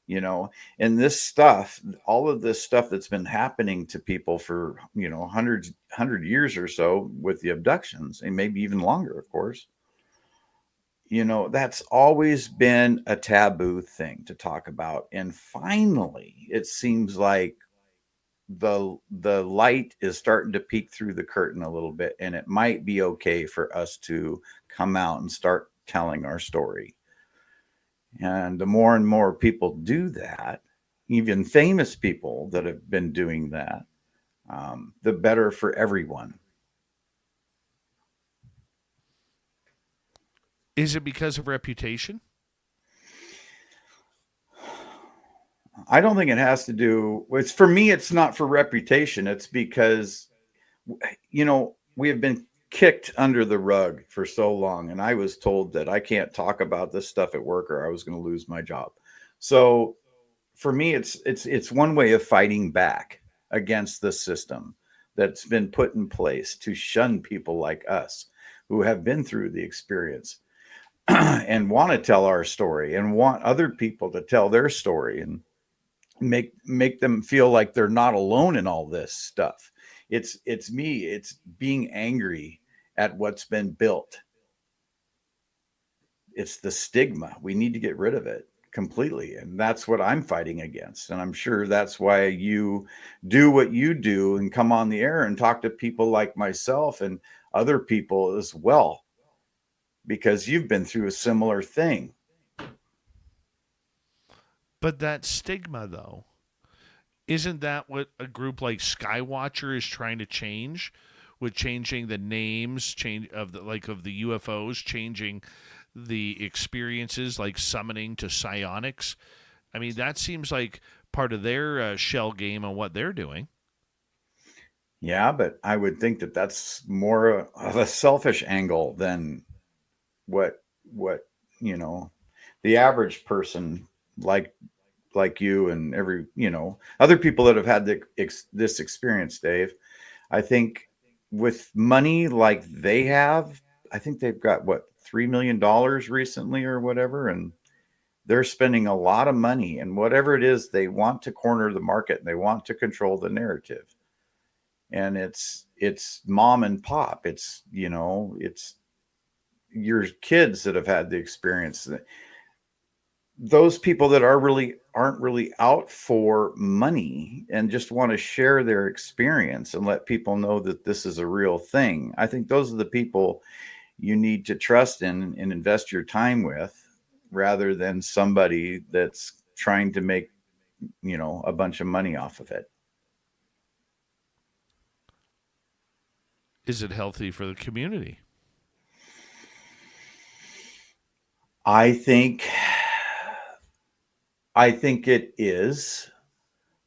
And this stuff, all of this stuff that's been happening to people for, 100 years or so with the abductions, and maybe even longer, of course, that's always been a taboo thing to talk about. And finally, it seems like the light is starting to peek through the curtain a little bit, and it might be okay for us to come out and start telling our story. And the more and more people do that, even famous people that have been doing that, the better for everyone. Is it because of reputation? I don't think it has to do for me, it's not for reputation. It's because, we have been kicked under the rug for so long, and I was told that I can't talk about this stuff at work or I was going to lose my job. So for me, it's one way of fighting back against the system that's been put in place to shun people like us who have been through the experience and want to tell our story and want other people to tell their story and make them feel like they're not alone in all this stuff. It's me. It's being angry at what's been built. It's the stigma. We need to get rid of it completely. And that's what I'm fighting against. And I'm sure that's why you do what you do and come on the air and talk to people like myself and other people as well, because you've been through a similar thing. But that stigma, though, isn't that what a group like Skywatcher is trying to change, with changing the names, of the UFOs, changing the experiences, like summoning to psionics? I mean, that seems like part of their shell game on what they're doing. Yeah, but I would think that that's more of a selfish angle than what the average person like you and other people that have had this experience, Dave. I think with money like they have, I think they've got $3 million recently or whatever, and they're spending a lot of money, and whatever it is, they want to corner the market and they want to control the narrative. And it's mom and pop. It's your kids that have had the experience. Those people that aren't really out for money and just want to share their experience and let people know that this is a real thing. I think those are the people you need to trust in and invest your time with, rather than somebody that's trying to make, a bunch of money off of it. Is it healthy for the community? I think it is.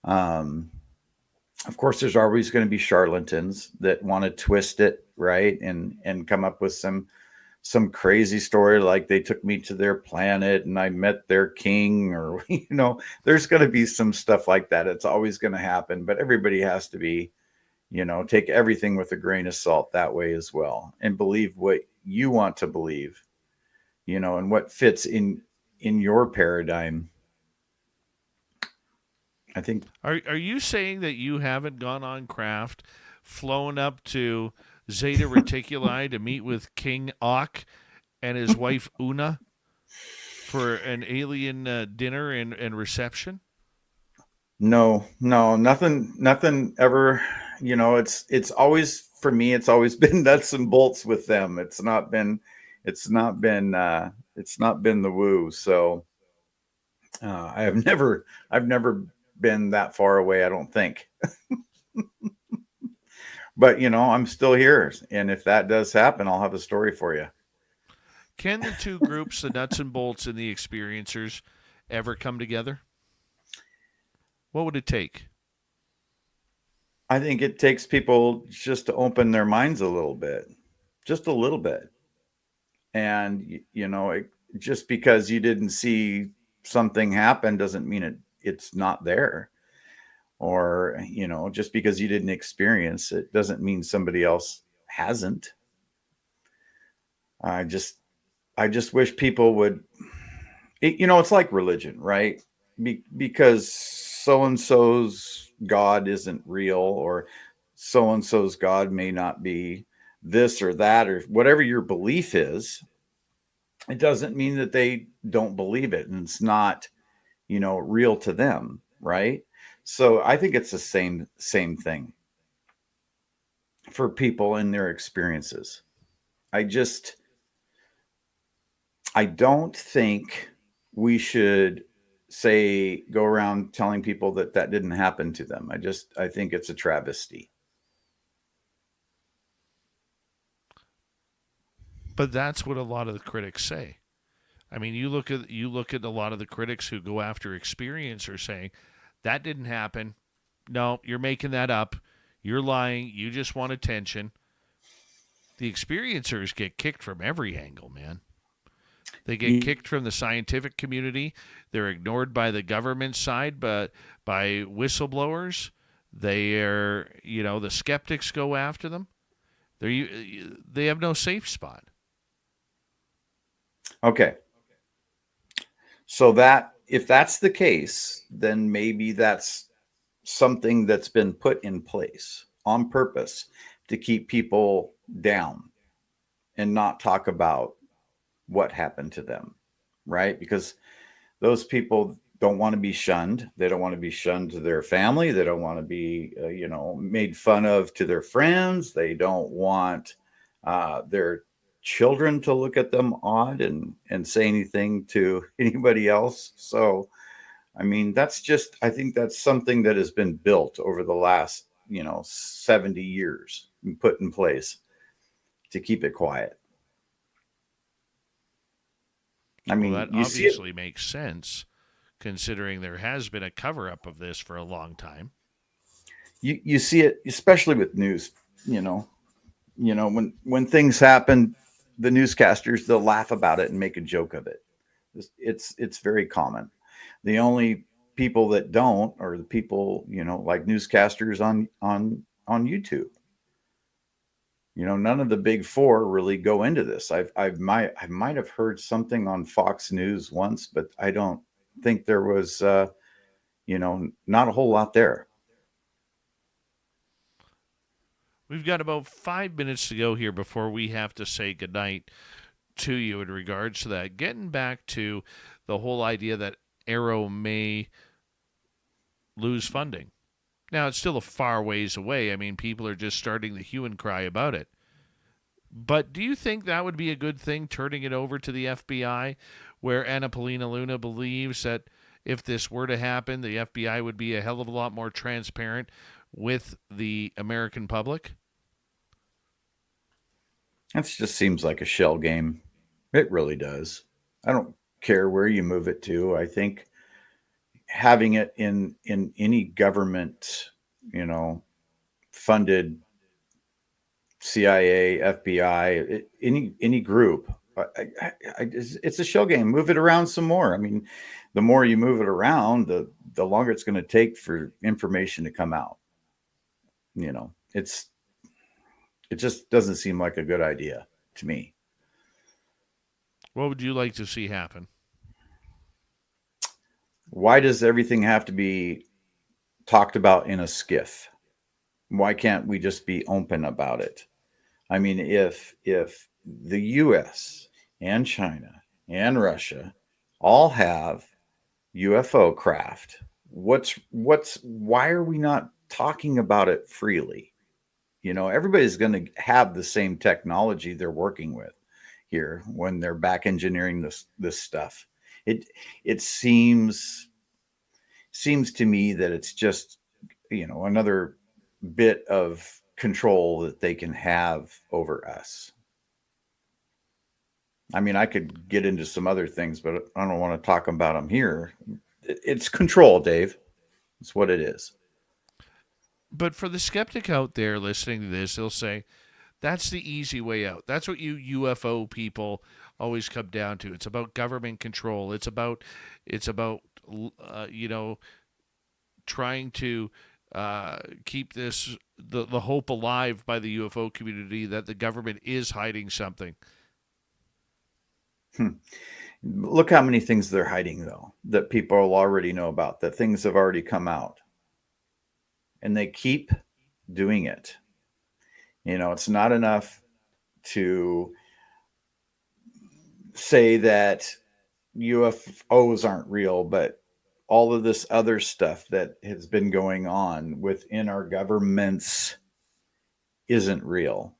Of course, there's always going to be charlatans that want to twist it, right, and come up with some crazy story like they took me to their planet and I met their king, or there's going to be some stuff like that. It's always going to happen, but everybody has to be, take everything with a grain of salt that way as well, and believe what you want to believe, and what fits in your paradigm. I think. Are you saying that you haven't gone on craft, flown up to Zeta Reticuli to meet with King Ak and his wife Una for an alien dinner and reception? No, nothing ever. It's always, for me, it's always been nuts and bolts with them. It's not been the woo. So I've never been that far away, I don't think. But I'm still here, and if that does happen, I'll have a story for you. Can the two groups, the nuts and bolts and the experiencers, ever come together? What would it take? I think it takes people just to open their minds a little bit, just a little bit. And, just because you didn't see something happen doesn't mean it's not there. Or, just because you didn't experience it doesn't mean somebody else hasn't. I just wish people would, it's like religion, right? Because so-and-so's God isn't real, or so-and-so's God may not be this or that, or whatever your belief is, it doesn't mean that they don't believe it and it's not, real to them, right? So I think it's the same thing for people in their experiences. I don't think we should go around telling people that didn't happen to them. I think it's a travesty. But that's what a lot of the critics say. I mean, you look at a lot of the critics who go after experiencers saying that didn't happen. No, you're making that up. You're lying. You just want attention. the experiencers get kicked from every angle, man. They get kicked from the scientific community. They're ignored by the government side, but by whistleblowers. The skeptics go after them. They have no safe spot. Okay. So that if that's the case, then maybe that's something that's been put in place on purpose to keep people down and not talk about what happened to them, right? Because those people don't want to be shunned. They don't want to be shunned to their family. They don't want to be, made fun of to their friends. They don't want their children to look at them odd and say anything to anybody else. So, I mean, I think that's something that has been built over the last, 70 years and put in place to keep it quiet. I mean, that obviously makes sense considering there has been a cover-up of this for a long time. You see it, especially with news, when things happen, the newscasters, they'll laugh about it and make a joke of it. It's very common. The only people that don't are the people, like newscasters on YouTube. None of the big four really go into this. I might have heard something on Fox News once, but I don't think there was, not a whole lot there. We've got about 5 minutes to go here before we have to say goodnight to you in regards to that. Getting back to the whole idea that Arrow may lose funding. Now, it's still a far ways away. I mean, people are just starting the hue and cry about it. But do you think that would be a good thing, turning it over to the FBI, where Anna Paulina Luna believes that if this were to happen, the FBI would be a hell of a lot more transparent with the American public? That just seems like a shell game. It really does. I don't care where you move it to. I think having it in any government, funded CIA, FBI, any group, it's a shell game. Move it around some more. I mean, the more you move it around, the longer it's going to take for information to come out. It just doesn't seem like a good idea to me. What would you like to see happen? Why does everything have to be talked about in a skiff? Why can't we just be open about it? I mean, if the US and China and Russia all have UFO craft, why are we not talking about it freely? Everybody's going to have the same technology they're working with here when they're back engineering this stuff. It seems to me that it's just, another bit of control that they can have over us. I mean, I could get into some other things, but I don't want to talk about them here. It's control, Dave. It's what it is. But for the skeptic out there listening to this, they'll say, that's the easy way out. That's what you UFO people always come down to. It's about government control. It's about trying to keep the hope alive by the UFO community that the government is hiding something. Look how many things they're hiding, though, that people already know about, that things have already come out. And they keep doing it. It's not enough to say that UFOs aren't real, but all of this other stuff that has been going on within our governments isn't real.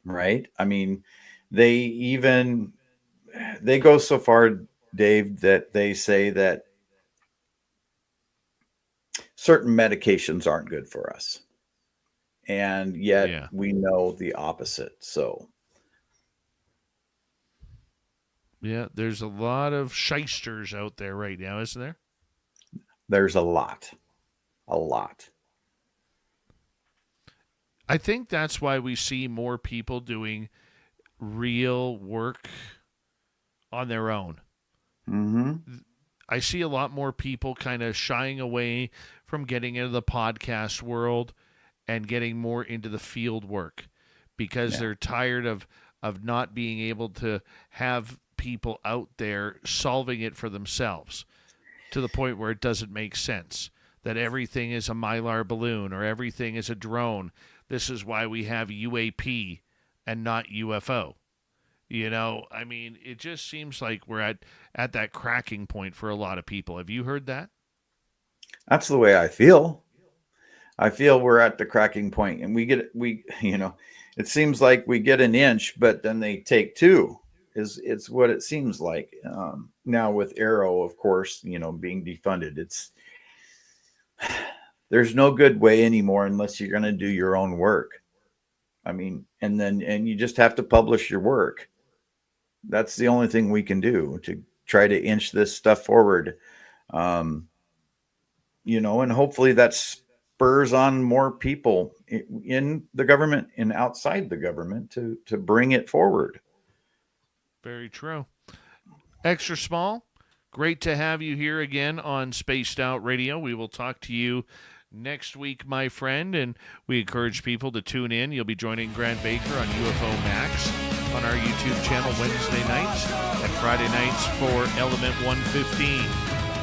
Right? I mean, they go so far, Dave, that they say that certain medications aren't good for us. And yet we know the opposite. So. Yeah, there's a lot of shysters out there right now, isn't there? There's a lot. A lot. I think that's why we see more people doing real work on their own. Mm-hmm. I see a lot more people kind of shying away from getting into the podcast world and getting more into the field work because they're tired of not being able to have people out there solving it for themselves to the point where it doesn't make sense, that everything is a Mylar balloon or everything is a drone. This is why we have UAP and not UFO. You know, I mean, it just seems like we're at that cracking point for a lot of people. Have you heard that? That's the way I feel. I feel we're at the cracking point, and it seems like we get an inch, but then they take two. It's what it seems like. Now with Arrow, of course, being defunded, there's no good way anymore unless you're going to do your own work. I mean, and you just have to publish your work. That's the only thing we can do to try to inch this stuff forward. And hopefully that spurs on more people in the government and outside the government to bring it forward. Very true. Extra Small, great to have you here again on Spaced Out Radio. We will talk to you next week, my friend, and we encourage people to tune in. You'll be joining Grant Baker on UFO Max on our YouTube channel Wednesday nights and Friday nights for Element 115.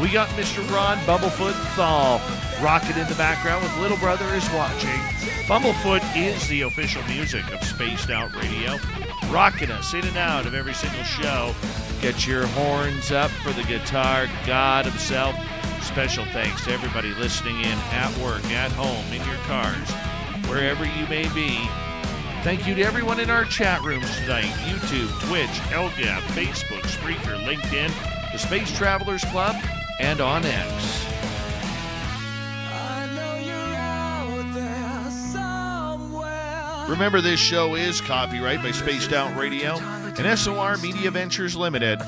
We got Mr. Ron Bumblefoot Thal rocking in the background with Little Brother is Watching. Bumblefoot is the official music of Spaced Out Radio, rocking us in and out of every single show. Get your horns up for the guitar god himself. Special thanks to everybody listening in at work, at home, in your cars, wherever you may be. Thank you to everyone in our chat rooms tonight. YouTube, Twitch, LGAP, Facebook, Spreaker, LinkedIn, the Space Travelers Club, and on X. Remember, this show is copyright by Spaced Out Radio and SOR Media Ventures Limited.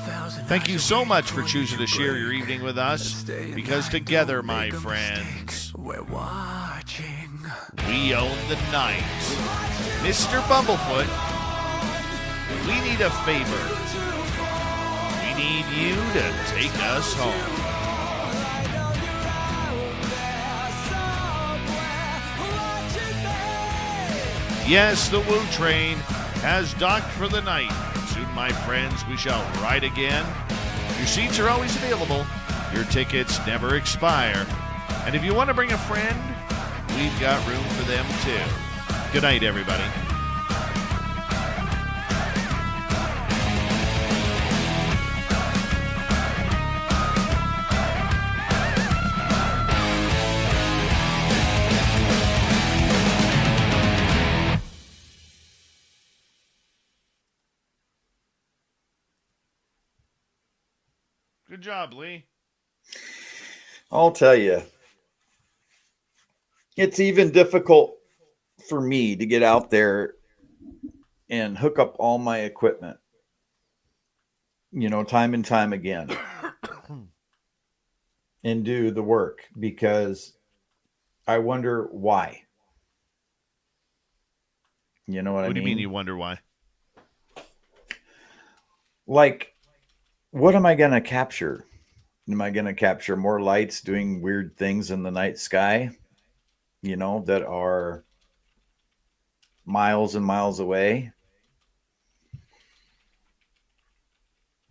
Thank you so much for choosing to share your evening with us, because together, my friends, we're watching. We own the night. Mr. Bumblefoot, we need a favor. We need you to take us home. Yes, the Woo Train has docked for the night. Soon, my friends, we shall ride again. Your seats are always available. Your tickets never expire. And if you want to bring a friend, we've got room for them too. Good night, everybody. Good job, Lee. I'll tell you, it's even difficult for me to get out there and hook up all my equipment, time and time again and do the work, because I wonder why. You know what I mean? What do you mean you wonder why? Like, what am I going to capture? Am I going to capture more lights doing weird things in the night sky, that are miles and miles away?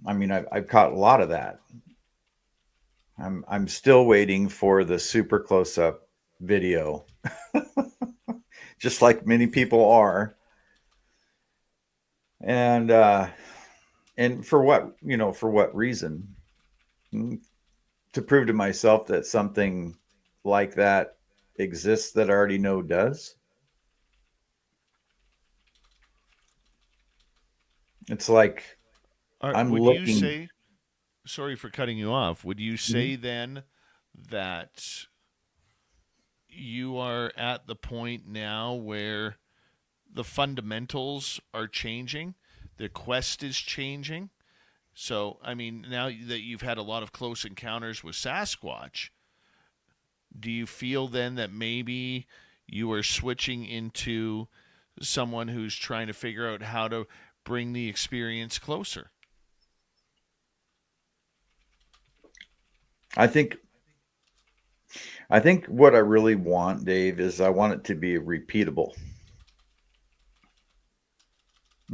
I mean, I've caught a lot of that. I'm still waiting for the super close-up video, just like many people are. And for what reason? To prove to myself that something like that exists that I already know does. It's like I'm would looking. You say, sorry for cutting you off, would you say then that you are at the point now where the fundamentals are changing? The quest is changing? So, I mean, now that you've had a lot of close encounters with Sasquatch, do you feel then that maybe you are switching into someone who's trying to figure out how to bring the experience closer. I think what I really want, Dave, is I want it to be repeatable.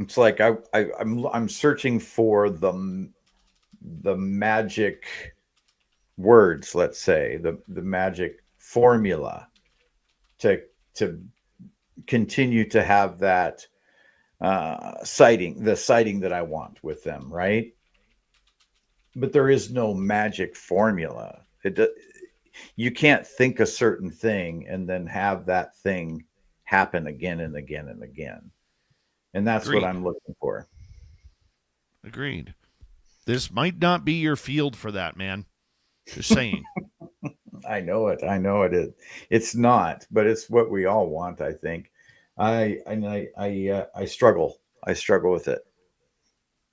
It's like I'm searching for the magic words, let's say, the magic formula to continue to have that the sighting that I want with them, right? But there is no magic formula. You can't think a certain thing and then have that thing happen again and again and again. And that's Agreed. what I'm looking for. Agreed. This might not be your field for that, man. Just saying. I know it. I know it is. It's not, but it's what we all want, I think. I struggle. I struggle with it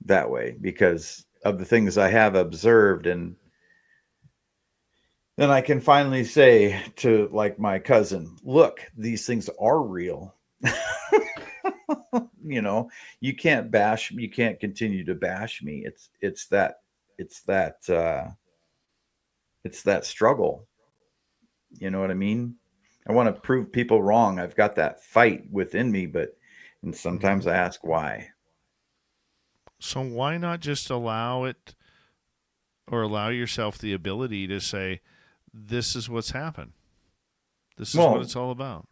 that way because of the things I have observed, and then I can finally say to like my cousin, look, these things are real. You can't continue to bash me. It's that struggle. You know what I mean? I want to prove people wrong. I've got that fight within me, and sometimes I ask why. So why not just allow it, or allow yourself the ability to say, this is what's happened. This is what it's all about.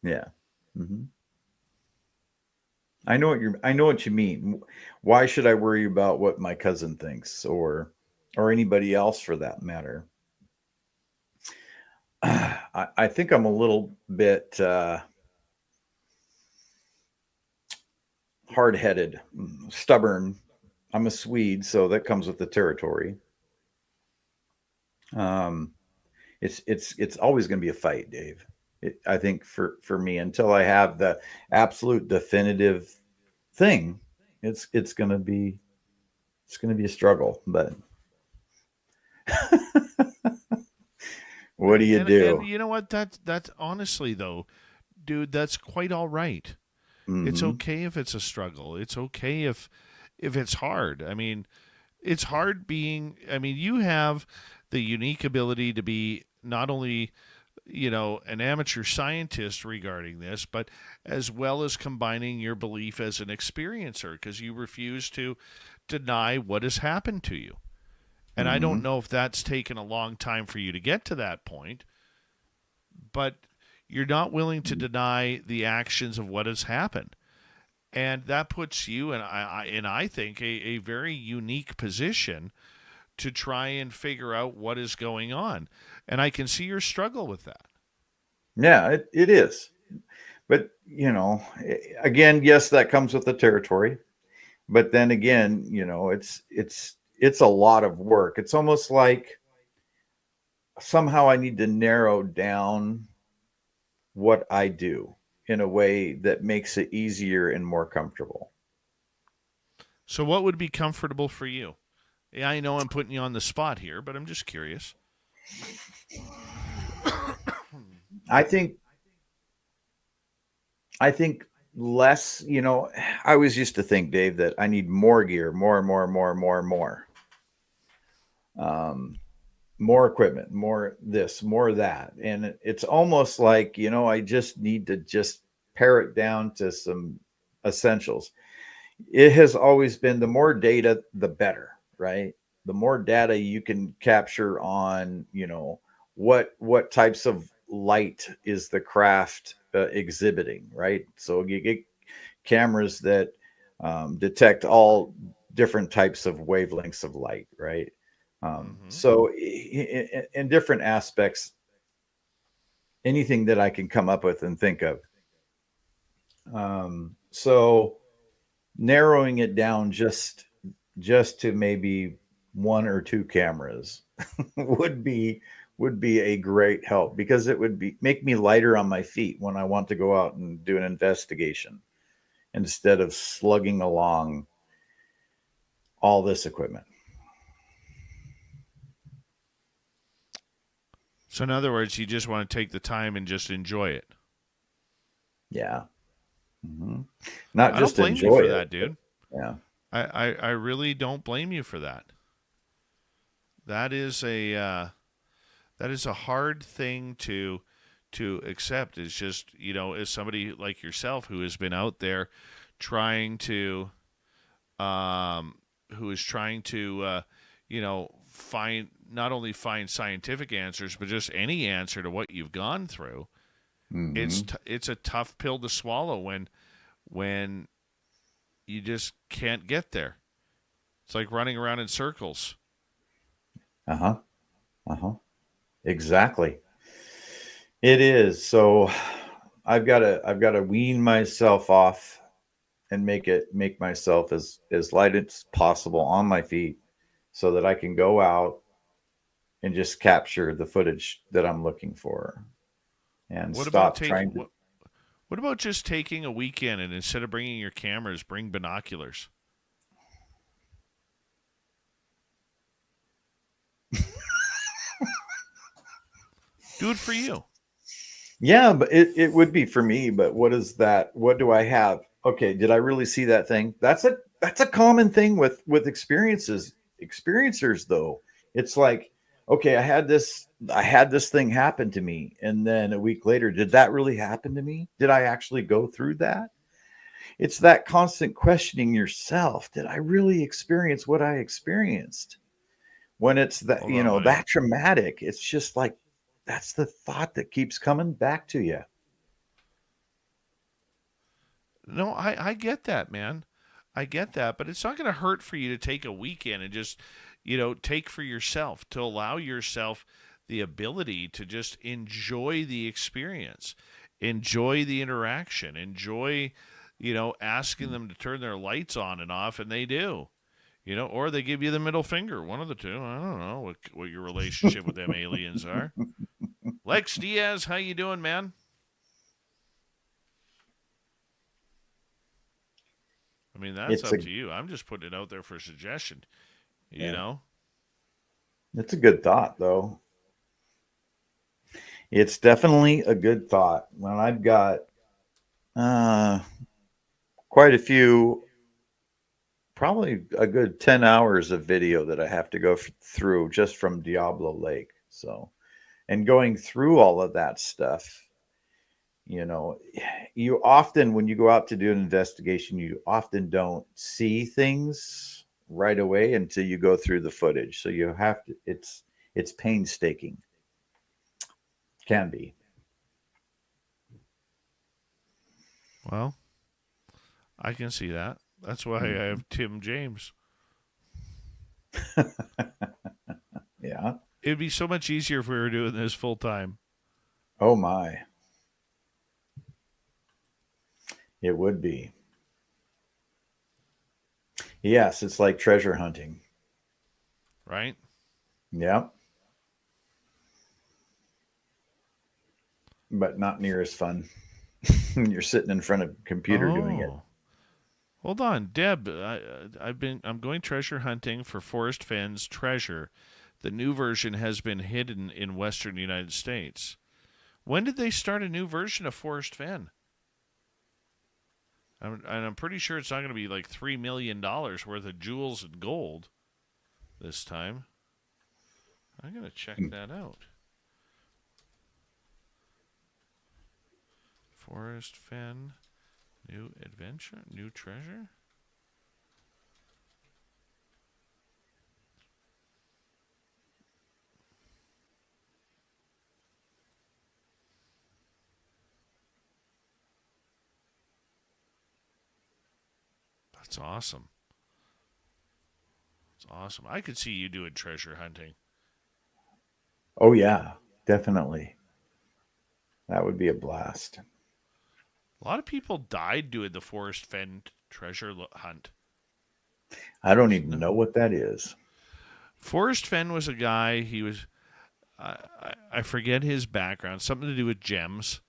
Yeah. Mm-hmm. I know what you mean. Why should I worry about what my cousin thinks or anybody else for that matter? I think I'm a little bit hard-headed, stubborn. I'm a Swede, so that comes with the territory. It's always going to be a fight, Dave. I think for me, until I have the absolute definitive thing, it's going to be a struggle. But what do you do? And you know what? That's honestly though, dude, that's quite all right. Mm-hmm. It's okay if it's a struggle. It's okay if it's hard. I mean, it's hard being. I mean, you have the unique ability to be not only an amateur scientist regarding this, but as well as combining your belief as an experiencer, because you refuse to deny what has happened to you. And I don't know if that's taken a long time for you to get to that point, but you're not willing to deny the actions of what has happened. And that puts you in, I think, a very unique position to try and figure out what is going on. And I can see your struggle with that. Yeah, it is. But, again, yes, that comes with the territory. But then again, it's a lot of work. It's almost like somehow I need to narrow down what I do in a way that makes it easier and more comfortable. So what would be comfortable for you? Yeah, I know I'm putting you on the spot here, but I'm just curious. I think less, I always used to think, Dave, that I need more gear, more. More equipment, more this, more that. And it's almost like, I just need to just pare it down to some essentials. It has always been the more data, the better, right? The more data you can capture on, what types of light is the craft exhibiting, right? So you get cameras that detect all different types of wavelengths of light, right? So in different aspects, anything that I can come up with and think of. So narrowing it down just to maybe one or two cameras would be a great help, because it would make me lighter on my feet when I want to go out and do an investigation instead of slugging along all this equipment. So in other words, you just want to take the time and just enjoy it. Yeah. hmm Not I don't just blame you enjoy for it, that, but dude. yeah. I really don't blame you for that. That is a hard thing to accept. Is just, as somebody like yourself who has been out there trying to um, who is trying to find, not only find scientific answers, but just any answer to what you've gone through. hmm It's a tough pill to swallow when you just can't get there. It's like running around in circles. Uh-huh. Uh-huh. Exactly. It is. So I've got to wean myself off and make myself as light as possible on my feet so that I can go out and just capture the footage that I'm looking for and What about stop taking trying to. what about just taking a weekend and instead of bringing your cameras, bring binoculars? Do it for you. Yeah, but it would be for me, but what is that? What do I have? Okay, did I really see that thing? That's a common thing with experiencers though. It's like, okay, I had this thing happen to me, and then a week later, did that really happen to me? Did I actually go through that? It's that constant questioning yourself. Did I really experience what I experienced? When it's that, Hold on, buddy. that traumatic, it's just like that's the thought that keeps coming back to you. No, I get that, man. I get that, but it's not going to hurt for you to take a weekend and just, take for yourself, to allow yourself the ability to just enjoy the experience, enjoy the interaction, enjoy, asking them to turn their lights on and off, and they do. Or they give you the middle finger, one of the two. I don't know what your relationship with them aliens are. Lex Diaz, how you doing, man? I mean, that's It's up a to you. I'm just putting it out there for a suggestion. You yeah, know? it's a good thought though. It's definitely a good thought. When I've got uh quite a few, probably a good 10 hours of video that I have to go through just from Diablo Lake. So, and going through all of that stuff, you know, you often, when you go out to do an investigation, you often don't see things right away until you go through the footage. So you have to, it's painstaking, can be. Well, I can see that. That's why I Mhm. have Tim James. Yeah. It'd be so much easier if we were doing this full time. Oh my, it would be. Yes, it's like treasure hunting. Right? Yeah, but not near as fun when you're sitting in front of a computer doing it. Oh. Hold on, Deb. I'm going treasure hunting for Forrest Fenn's treasure. The new version has been hidden in western United States. When did they start a new version of Forrest Fenn? I'm pretty sure it's not going to be like $3 million worth of jewels and gold this time. I'm going to check that out. Forrest Fenn, new adventure, new treasure. That's awesome. It's awesome. I could see you doing treasure hunting. Oh yeah, definitely. That would be a blast. A lot of people died doing the Forrest Fenn treasure hunt. I don't There's even no, know what that is. Forrest Fenn was a guy. He was I forget his background. Something to do with gems,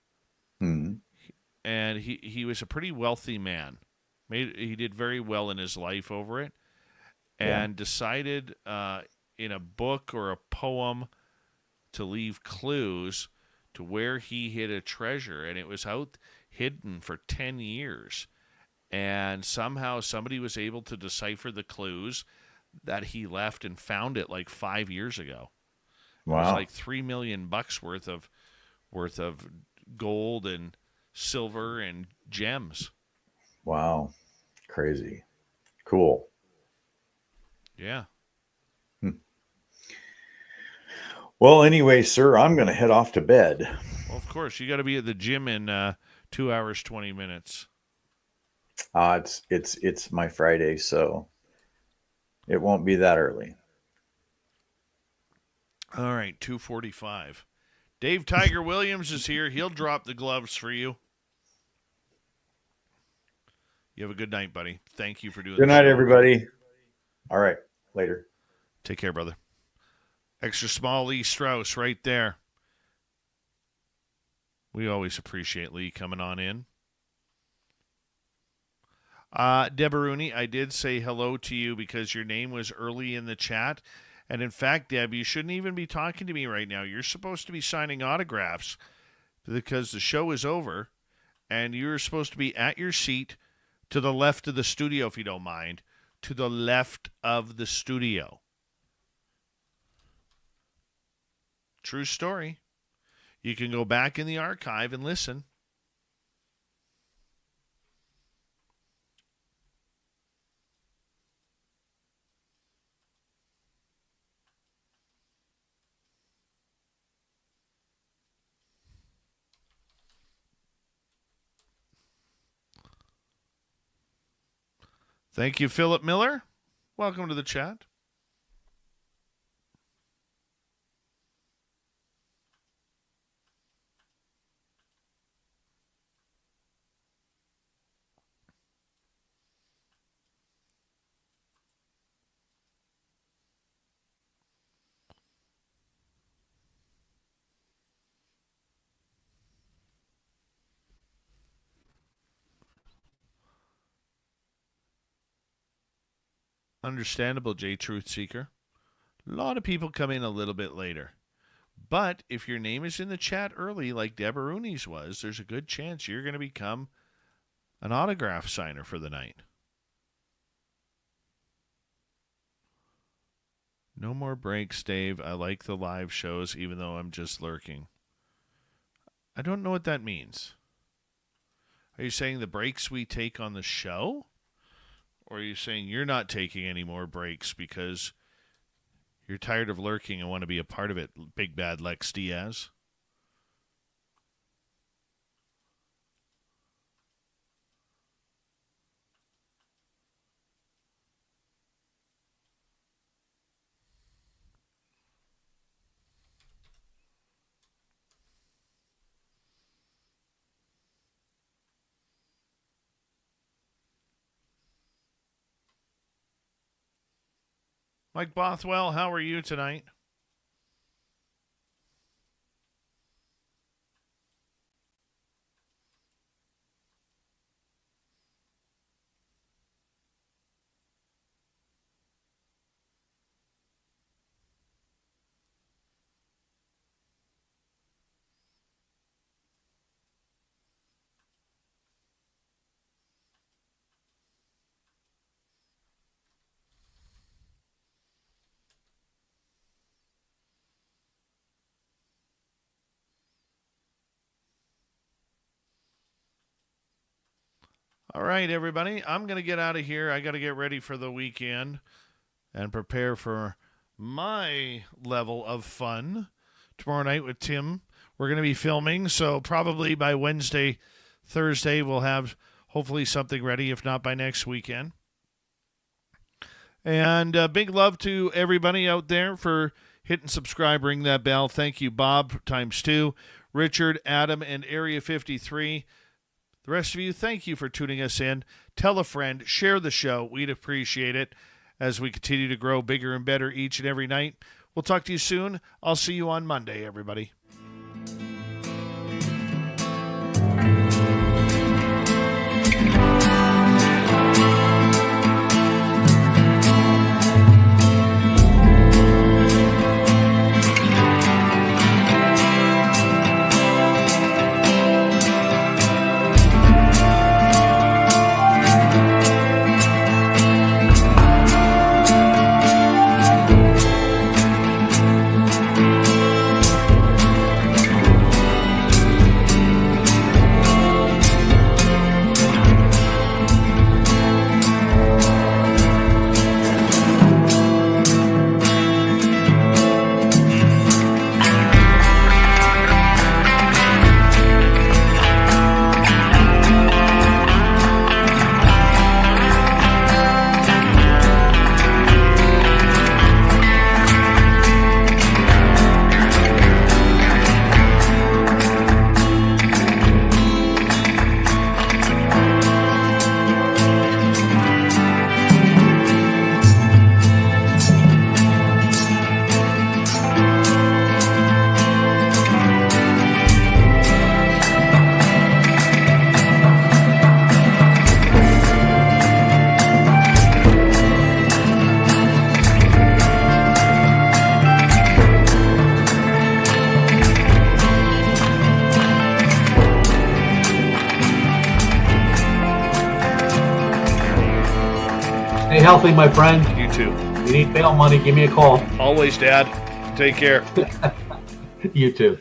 Hmm. and he was a pretty wealthy man. He did very well in his life over it, Yeah. and decided in a book or a poem to leave clues to where he hid a treasure, and it was out. hidden for 10 years. And somehow somebody was able to decipher the clues that he left and found it like 5 years ago. Wow. It was like $3 million worth of gold and silver and gems. Wow. Crazy. Cool. Yeah. Well, anyway, sir, I'm going to head off to bed. Well, of course, you got to be at the gym in 2 hours, 20 minutes. It's my Friday, so it won't be that early. All right, 2:45. Dave Tiger Williams is here. He'll drop the gloves for you. You have a good night, buddy. Thank you for doing Good night, everybody. All right, later. Take care, brother. Extra small Lee Strauss right there. We always appreciate Lee coming on in. Deboruni, I did say hello to you because your name was early in the chat. And in fact, Deb, you shouldn't even be talking to me right now. You're supposed to be signing autographs because the show is over. And you're supposed to be at your seat to the left of the studio, if you don't mind. To the left of the studio. True story. You can go back in the archive and listen. Thank you, Philip Miller. Welcome to the chat. Understandable, J Truth Seeker. A lot of people come in a little bit later. But if your name is in the chat early, like Deboruni's was, there's a good chance you're going to become an autograph signer for the night. No more breaks, Dave. I like the live shows, even though I'm just lurking. I don't know what that means. Are you saying the breaks we take on the show? Or are you saying you're not taking any more breaks because you're tired of lurking and want to be a part of it, Big Bad Lex Diaz? Mike Bothwell, how are you tonight? All right, everybody. I'm going to get out of here. I got to get ready for the weekend and prepare for my level of fun tomorrow night with Tim. We're going to be filming, so probably by Wednesday, Thursday, we'll have hopefully something ready, if not by next weekend. And big love to everybody out there for hitting subscribe, ring that bell. Thank you, Bob, ×2, Richard, Adam, and Area 53. The rest of you, thank you for tuning us in. Tell a friend, share the show. We'd appreciate it as we continue to grow bigger and better each and every night. We'll talk to you soon. I'll see you on Monday, everybody. healthy, my friend. You too. If you need bail money, give me a call. Always, Dad. Take care. You too.